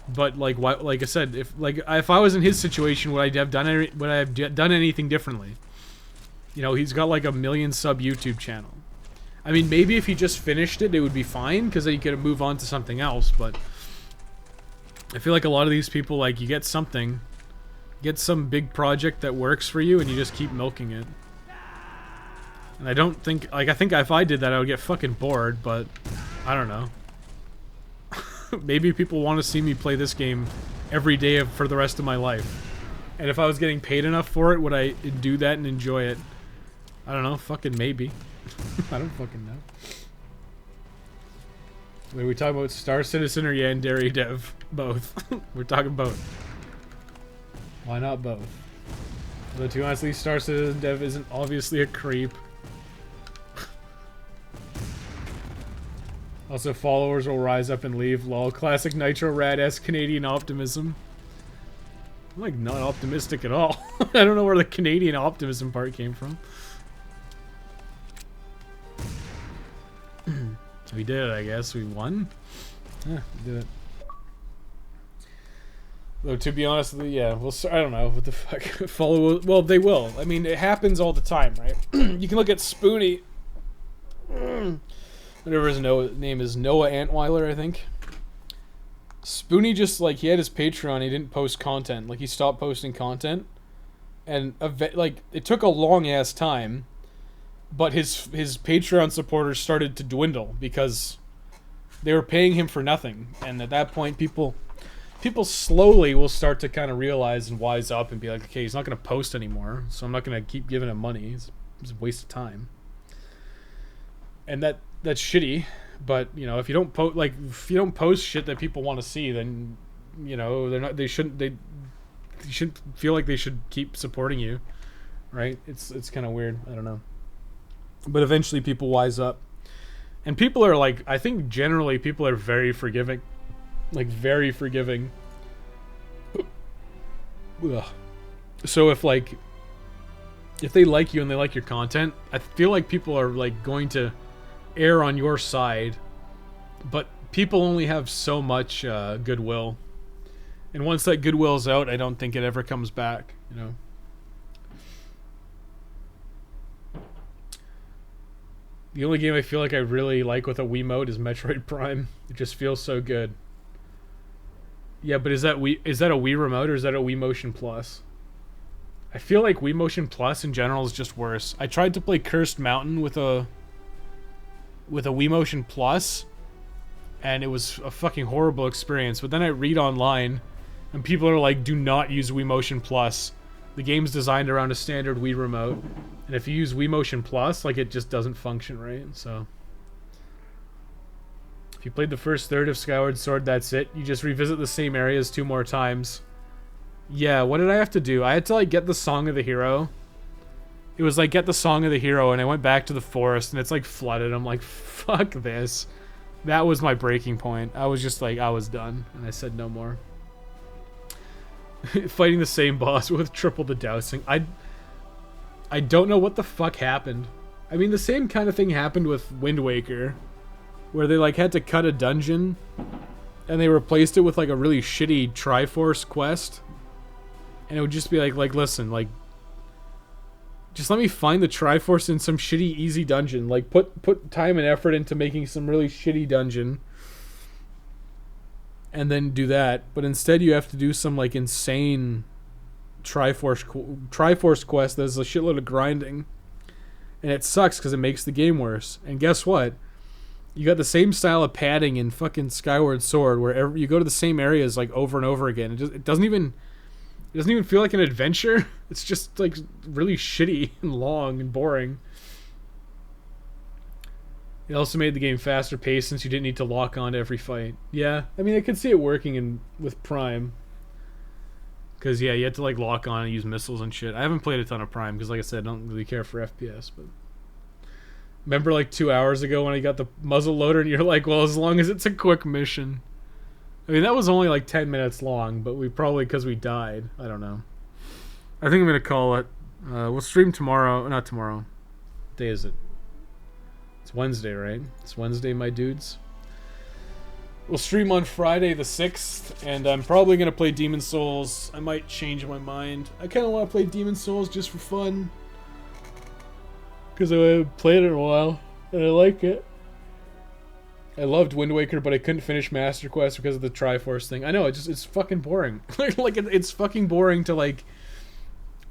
But like, why, like I said, if I was in his situation, would I have done anything differently? You know, he's got like a 1 million sub YouTube channel. I mean, maybe if he just finished it, it would be fine, because then he could move on to something else, but I feel like a lot of these people, like, you get something, get some big project that works for you, and you just keep milking it. And I don't think, like, I think if I did that, I would get fucking bored, but I don't know. Maybe people want to see me play this game every day for the rest of my life. And if I was getting paid enough for it, would I do that and enjoy it? I don't know, fucking maybe. I don't fucking know. Wait, are we talking about Star Citizen or Yandere Dev? Both. We're talking both. Why not both? Though, to be honest, Star Citizen Dev isn't obviously a creep. Also, followers will rise up and leave. Lol. Classic Nitro Rad-esque Canadian optimism. I'm like not optimistic at all. I don't know where the Canadian optimism part came from. We did it, I guess. We won? Yeah, we did it. Though, to be honest, yeah, well, I don't know what the fuck. Follow, well, they will. I mean, it happens all the time, right? You can look at Spoonie. Whatever his name is, Noah Antweiler, I think. Spoonie just, like, he had his Patreon, he didn't post content. Like, he stopped posting content. And, like, it took a long-ass time. But his Patreon supporters started to dwindle because they were paying him for nothing. And at that point, people slowly will start to kind of realize and wise up and be like, okay, he's not going to post anymore, so I'm not going to keep giving him money. It's a waste of time. And that's shitty. But, you know, if you don't post shit that people want to see, then, you know, they shouldn't feel like they should keep supporting you, right? It's kind of weird. I don't know. But eventually people wise up. And people are like, I think generally people are very forgiving. Like, very forgiving. Ugh. So if they like you and they like your content, I feel like people are like going to err on your side. But people only have so much goodwill. And once that goodwill's out, I don't think it ever comes back, you know. The only game I feel like I really like with a Wiimote is Metroid Prime. It just feels so good. Yeah, but is that a Wii remote or is that a Wii Motion Plus? I feel like Wii Motion Plus in general is just worse. I tried to play Cursed Mountain with a Wii Motion Plus, and it was a fucking horrible experience. But then I read online, and people are like, do not use Wii Motion Plus. The game's designed around a standard Wii remote. And if you use Wii Motion Plus, like, it just doesn't function right, so. If you played the first third of Skyward Sword, that's it. You just revisit the same areas 2 more times. Yeah, what did I have to do? I had to, like, get the Song of the Hero. It was, like, get the Song of the Hero, and I went back to the forest, and it's, like, flooded. I'm like, fuck this. That was my breaking point. I was just, like, I was done, and I said no more. Fighting the same boss with triple the dousing. I don't know what the fuck happened. I mean, the same kind of thing happened with Wind Waker, where they, like, had to cut a dungeon, and they replaced it with, like, a really shitty Triforce quest, and it would just be like, listen, like, just let me find the Triforce in some shitty easy dungeon. Like, put time and effort into making some really shitty dungeon, and then do that. But instead, you have to do some, like, insane Triforce quest that's a shitload of grinding, and it sucks because it makes the game worse. And guess what? You got the same style of padding in fucking Skyward Sword, where you go to the same areas like over and over again. It doesn't even feel like an adventure. It's just like really shitty and long and boring. It also made the game faster paced since you didn't need to lock on to every fight. Yeah, I mean, I could see it working with Prime. Because, yeah, you had to, like, lock on and use missiles and shit. I haven't played a ton of Prime because, like I said, I don't really care for FPS, but... Remember, like, 2 hours ago when I got the muzzle loader and you're like, well, as long as it's a quick mission. I mean, that was only, like, 10 minutes long, but we probably, because we died. I don't know. I think I'm going to call it. We'll stream tomorrow. Not tomorrow. What day is it? It's Wednesday, right? It's Wednesday, my dudes. We'll stream on Friday the 6th, and I'm probably going to play Demon's Souls. I might change my mind. I kind of want to play Demon's Souls just for fun. Because I haven't played it in a while, and I like it. I loved Wind Waker, but I couldn't finish Master Quest because of the Triforce thing. I know, it's fucking boring. Like, it's fucking boring to, like...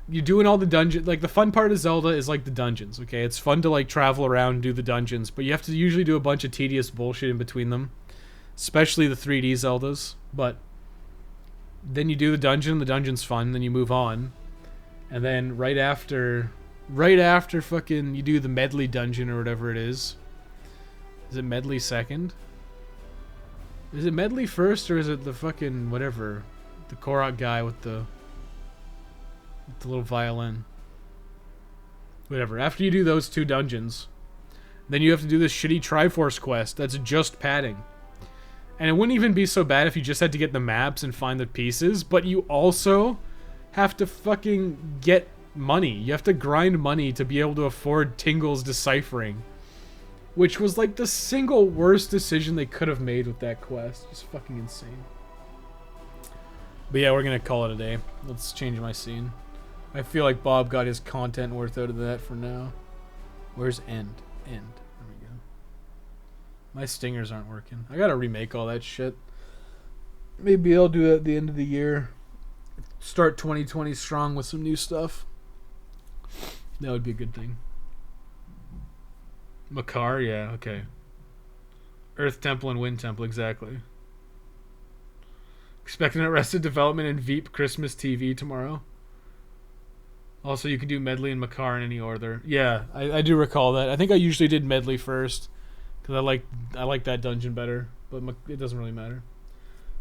You're doing all the dungeons. Like, the fun part of Zelda is, like, the dungeons, okay? It's fun to, like, travel around and do the dungeons, but you have to usually do a bunch of tedious bullshit in between them. Especially the 3D Zeldas, but then you do the dungeon's fun, then you move on. And then right after fucking you do the medley dungeon or whatever it is. Is it medley second? Is it medley first or is it the fucking whatever? The Korok guy with the little violin. Whatever. After you do those 2 dungeons, then you have to do this shitty Triforce quest that's just padding. And it wouldn't even be so bad if you just had to get the maps and find the pieces, but you also have to fucking get money. You have to grind money to be able to afford Tingle's deciphering. Which was like the single worst decision they could have made with that quest. Just fucking insane. But yeah, we're gonna call it a day. Let's change my scene. I feel like Bob got his content worth out of that for now. Where's end? End. There we go. My stingers aren't working. I gotta remake all that shit. Maybe I'll do it at the end of the year. Start 2020 strong with some new stuff. That would be a good thing. Makar, yeah, okay. Earth Temple and Wind Temple, exactly. Expecting Arrested Development and Veep Christmas TV tomorrow. Also, you can do Medley and Makar in any order. Yeah, I do recall that. I think I usually did Medley first. Because I like that dungeon better. But it doesn't really matter.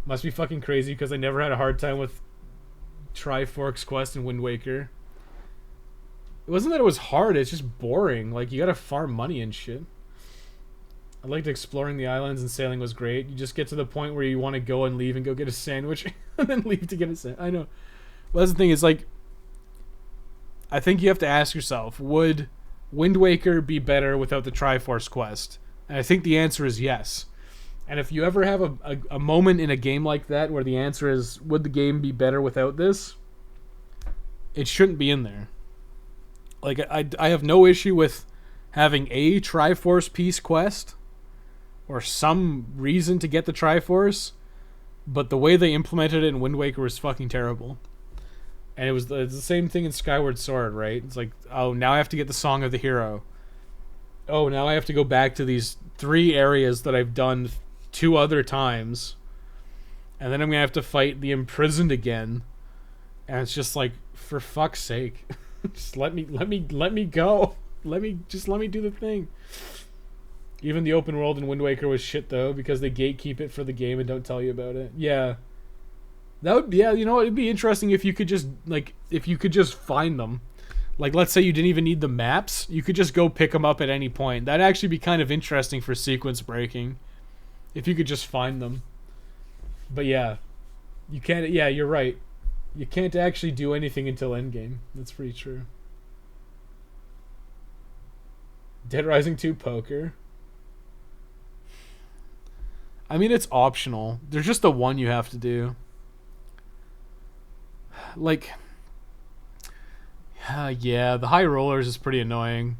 Must be fucking crazy because I never had a hard time with Triforce Quest and Wind Waker. It wasn't that it was hard, it's just boring. Like, you gotta farm money and shit. I liked exploring the islands and sailing was great. You just get to the point where you want to go and leave and go get a sandwich and then leave to get a sandwich. I know. Well, that's the thing, is like, I think you have to ask yourself, would Wind Waker be better without the Triforce Quest? And I think the answer is yes. And if you ever have a moment in a game like that where the answer is, would the game be better without this? It shouldn't be in there. Like, I have no issue with having a Triforce piece quest or some reason to get the Triforce, but the way they implemented it in Wind Waker was fucking terrible. And it's the same thing in Skyward Sword, right? It's like, oh, now I have to get the Song of the Hero. Oh, now I have to go back to these 3 areas that I've done 2 other times. And then I'm going to have to fight the Imprisoned again. And it's just like, for fuck's sake. Just let me go. Let me do the thing. Even the open world in Wind Waker was shit though, because they gatekeep it for the game and don't tell you about it. Yeah. That would, yeah, you know what, it'd be interesting if you could just find them. Like, let's say you didn't even need the maps, you could just go pick them up at any point. That'd actually be kind of interesting for sequence breaking. If you could just find them. But yeah. You can't, yeah, you're right. You can't actually do anything until endgame. That's pretty true. Dead Rising 2 poker. I mean, it's optional. There's just the one you have to do. Like, yeah, the high rollers is pretty annoying.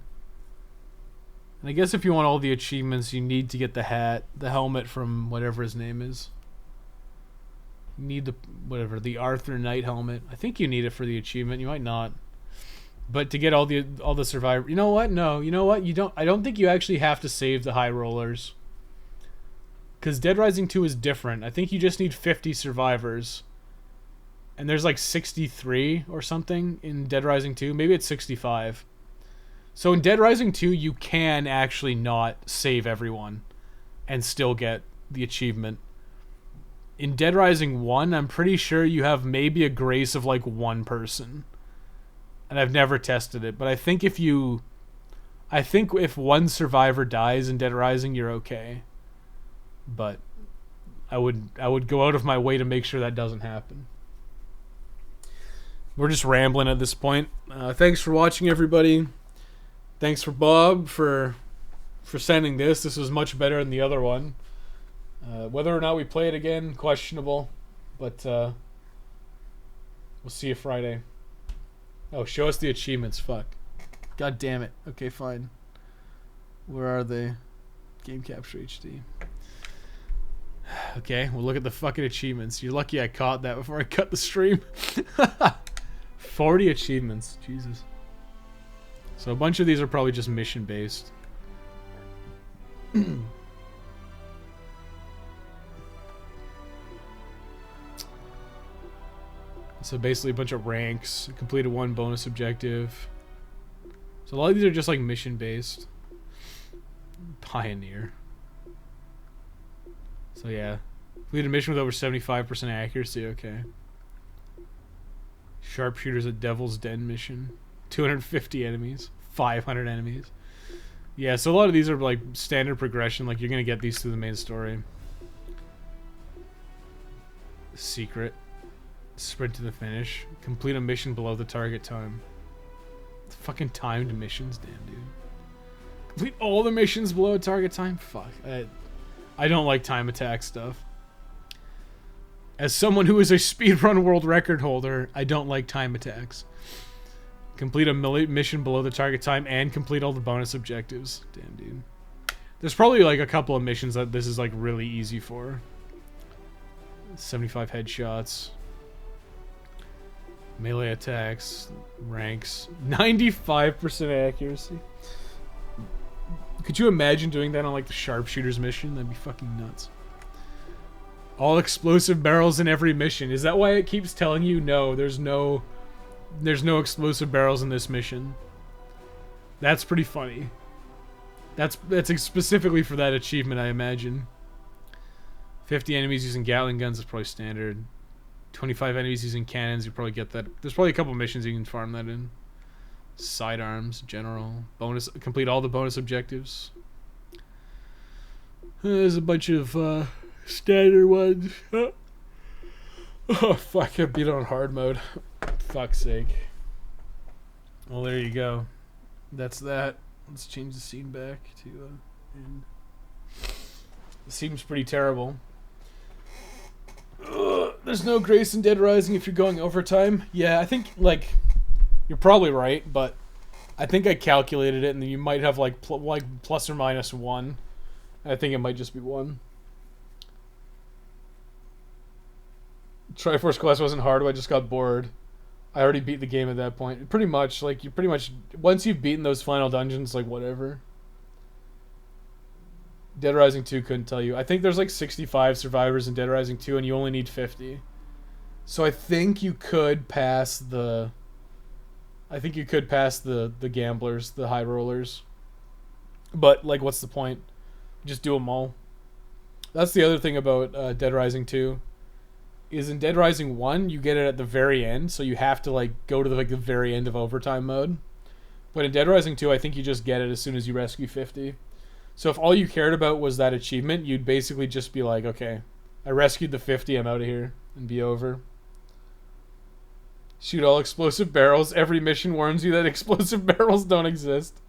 And I guess if you want all the achievements, you need to get the helmet from whatever his name is. You need the Arthur Knight helmet. I think you need it for the achievement. You might not. But to get all the survivor, you know what? No, you know what? You don't. I don't think you actually have to save the high rollers. Because Dead Rising 2 is different. I think you just need 50 survivors. And there's like 63 or something in Dead Rising 2. Maybe it's 65. So in Dead Rising 2, you can actually not save everyone and still get the achievement. In Dead Rising 1, I'm pretty sure you have maybe a grace of like one person. And I've never tested it, but I think if one survivor dies in Dead Rising, you're okay. But I would go out of my way to make sure that doesn't happen. We're just rambling at this point. Thanks for watching, everybody. Thanks for Bob for sending this. This was much better than the other one. Whether or not we play it again, questionable. But we'll see you Friday. Oh, show us the achievements. Fuck. God damn it. Okay, fine. Where are they? Game Capture HD. Okay, we'll look at the fucking achievements. You're lucky I caught that before I cut the stream. 40 achievements. Jesus. So a bunch of these are probably just mission based. So basically a bunch of ranks, completed one bonus objective. So a lot of these are just like mission based. Pioneer. So yeah. Completed a mission with over 75% accuracy, okay. Sharpshooters at Devil's Den mission. 250 enemies. 500 enemies. Yeah, so a lot of these are like standard progression, like you're gonna get these through the main story. Secret. Sprint to the finish. Complete a mission below the target time. Fucking timed missions, damn dude. Complete all the missions below target time? Fuck. I don't like time attack stuff. As someone who is a speedrun world record holder, I don't like time attacks. Complete a mission below the target time and complete all the bonus objectives. Damn dude. There's probably like a couple of missions that this is like really easy for. 75 headshots. Melee attacks, ranks, 95% accuracy. Could you imagine doing that on like the sharpshooters mission? That'd be fucking nuts. All explosive barrels in every mission. Is that why it keeps telling you no, there's no explosive barrels in this mission? That's pretty funny. That's specifically for that achievement, I imagine. 50 enemies using Gatling guns is probably standard. 25 enemies using cannons, you probably get that. There's probably a couple missions you can farm that in. Sidearms, general, bonus, complete all the bonus objectives. There's a bunch of standard ones. Oh fuck, I beat it on hard mode. Fuck's sake. Well, there you go. That's that. Let's change the scene back to end. It seems pretty terrible. There's no grace in Dead Rising if you're going overtime. Yeah, I think, like, you're probably right, but I think I calculated it, and you might have, like, plus or minus 1. I think it might just be 1. Triforce Quest wasn't hard, I just got bored. I already beat the game at that point. Pretty much, like, you pretty much, once you've beaten those final dungeons, like, whatever. Dead Rising 2 couldn't tell you. I think there's like 65 survivors in Dead Rising 2 and you only need 50. So I think you could pass the gamblers, the high rollers. But like what's the point? Just do them all. That's the other thing about Dead Rising 2. Is in Dead Rising 1 you get it at the very end, so you have to like go to the very end of overtime mode. But in Dead Rising 2 I think you just get it as soon as you rescue 50. So if all you cared about was that achievement, you'd basically just be like, okay, I rescued the 50, I'm out of here, and be over. Shoot all explosive barrels. Every mission warns you that explosive barrels don't exist.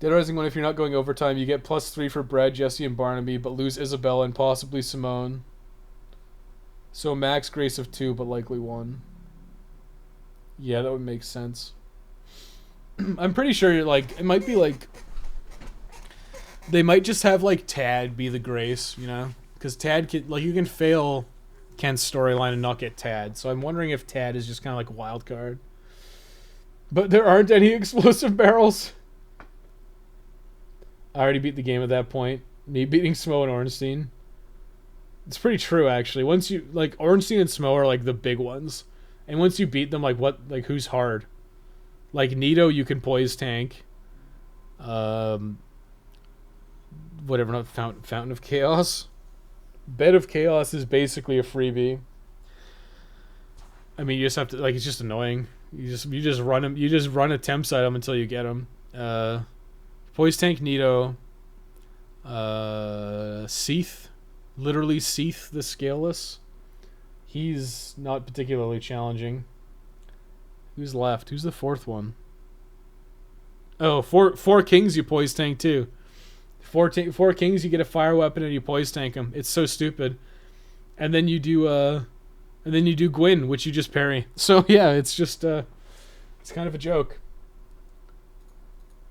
Dead Rising 1, if you're not going overtime, you get +3 for Brad, Jesse, and Barnaby, but lose Isabella and possibly Simone. So max grace of 2, but likely 1. Yeah, that would make sense. I'm pretty sure you're like, it might be like... They might just have, like, Tad be the grace, you know? Because Tad can, like, you can fail Kent's storyline and not get Tad. So I'm wondering if Tad is just kind of like a wild card. But there aren't any explosive barrels. I already beat the game at that point. Me beating Smo and Ornstein. It's pretty true, actually. Once you, like, Ornstein and Smo are, like, the big ones. And once you beat them, like, what, like, who's hard? Like Nito, you can poise tank. Whatever, not Fountain of Chaos. Bed of Chaos is basically a freebie. I mean, you just have to, like, it's just annoying. You just run him. You just run attempts at him until you get him. Poise tank Nito. Seath, literally Seath the Scaleless. He's not particularly challenging. Who's left? Who's the fourth one? Oh, four kings you poise tank too. Four kings you get a fire weapon and you poise tank them. It's so stupid. And then you do Gwyn, which you just parry. So yeah, it's just it's kind of a joke.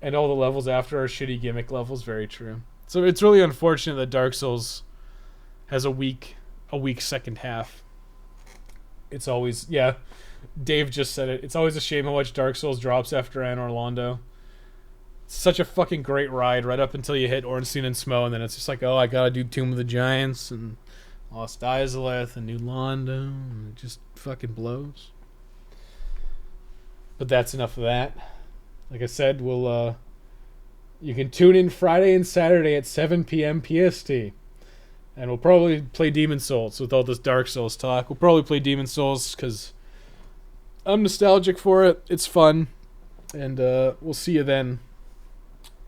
And all the levels after are shitty gimmick levels. Very true. So it's really unfortunate that Dark Souls has a weak second half. It's always, yeah, Dave just said it. It's always a shame how much Dark Souls drops after Anor Londo. It's such a fucking great ride right up until you hit Ornstein and Smo, and then it's just like, oh, I gotta do Tomb of the Giants and Lost Izalith and New Londo, and it just fucking blows. But that's enough of that. Like I said, we'll you can tune in Friday and Saturday at 7 p.m. PST. And we'll probably play Demon Souls with all this Dark Souls talk. We'll probably play Demon Souls because I'm nostalgic for it. It's fun. And we'll see you then.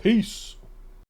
Peace.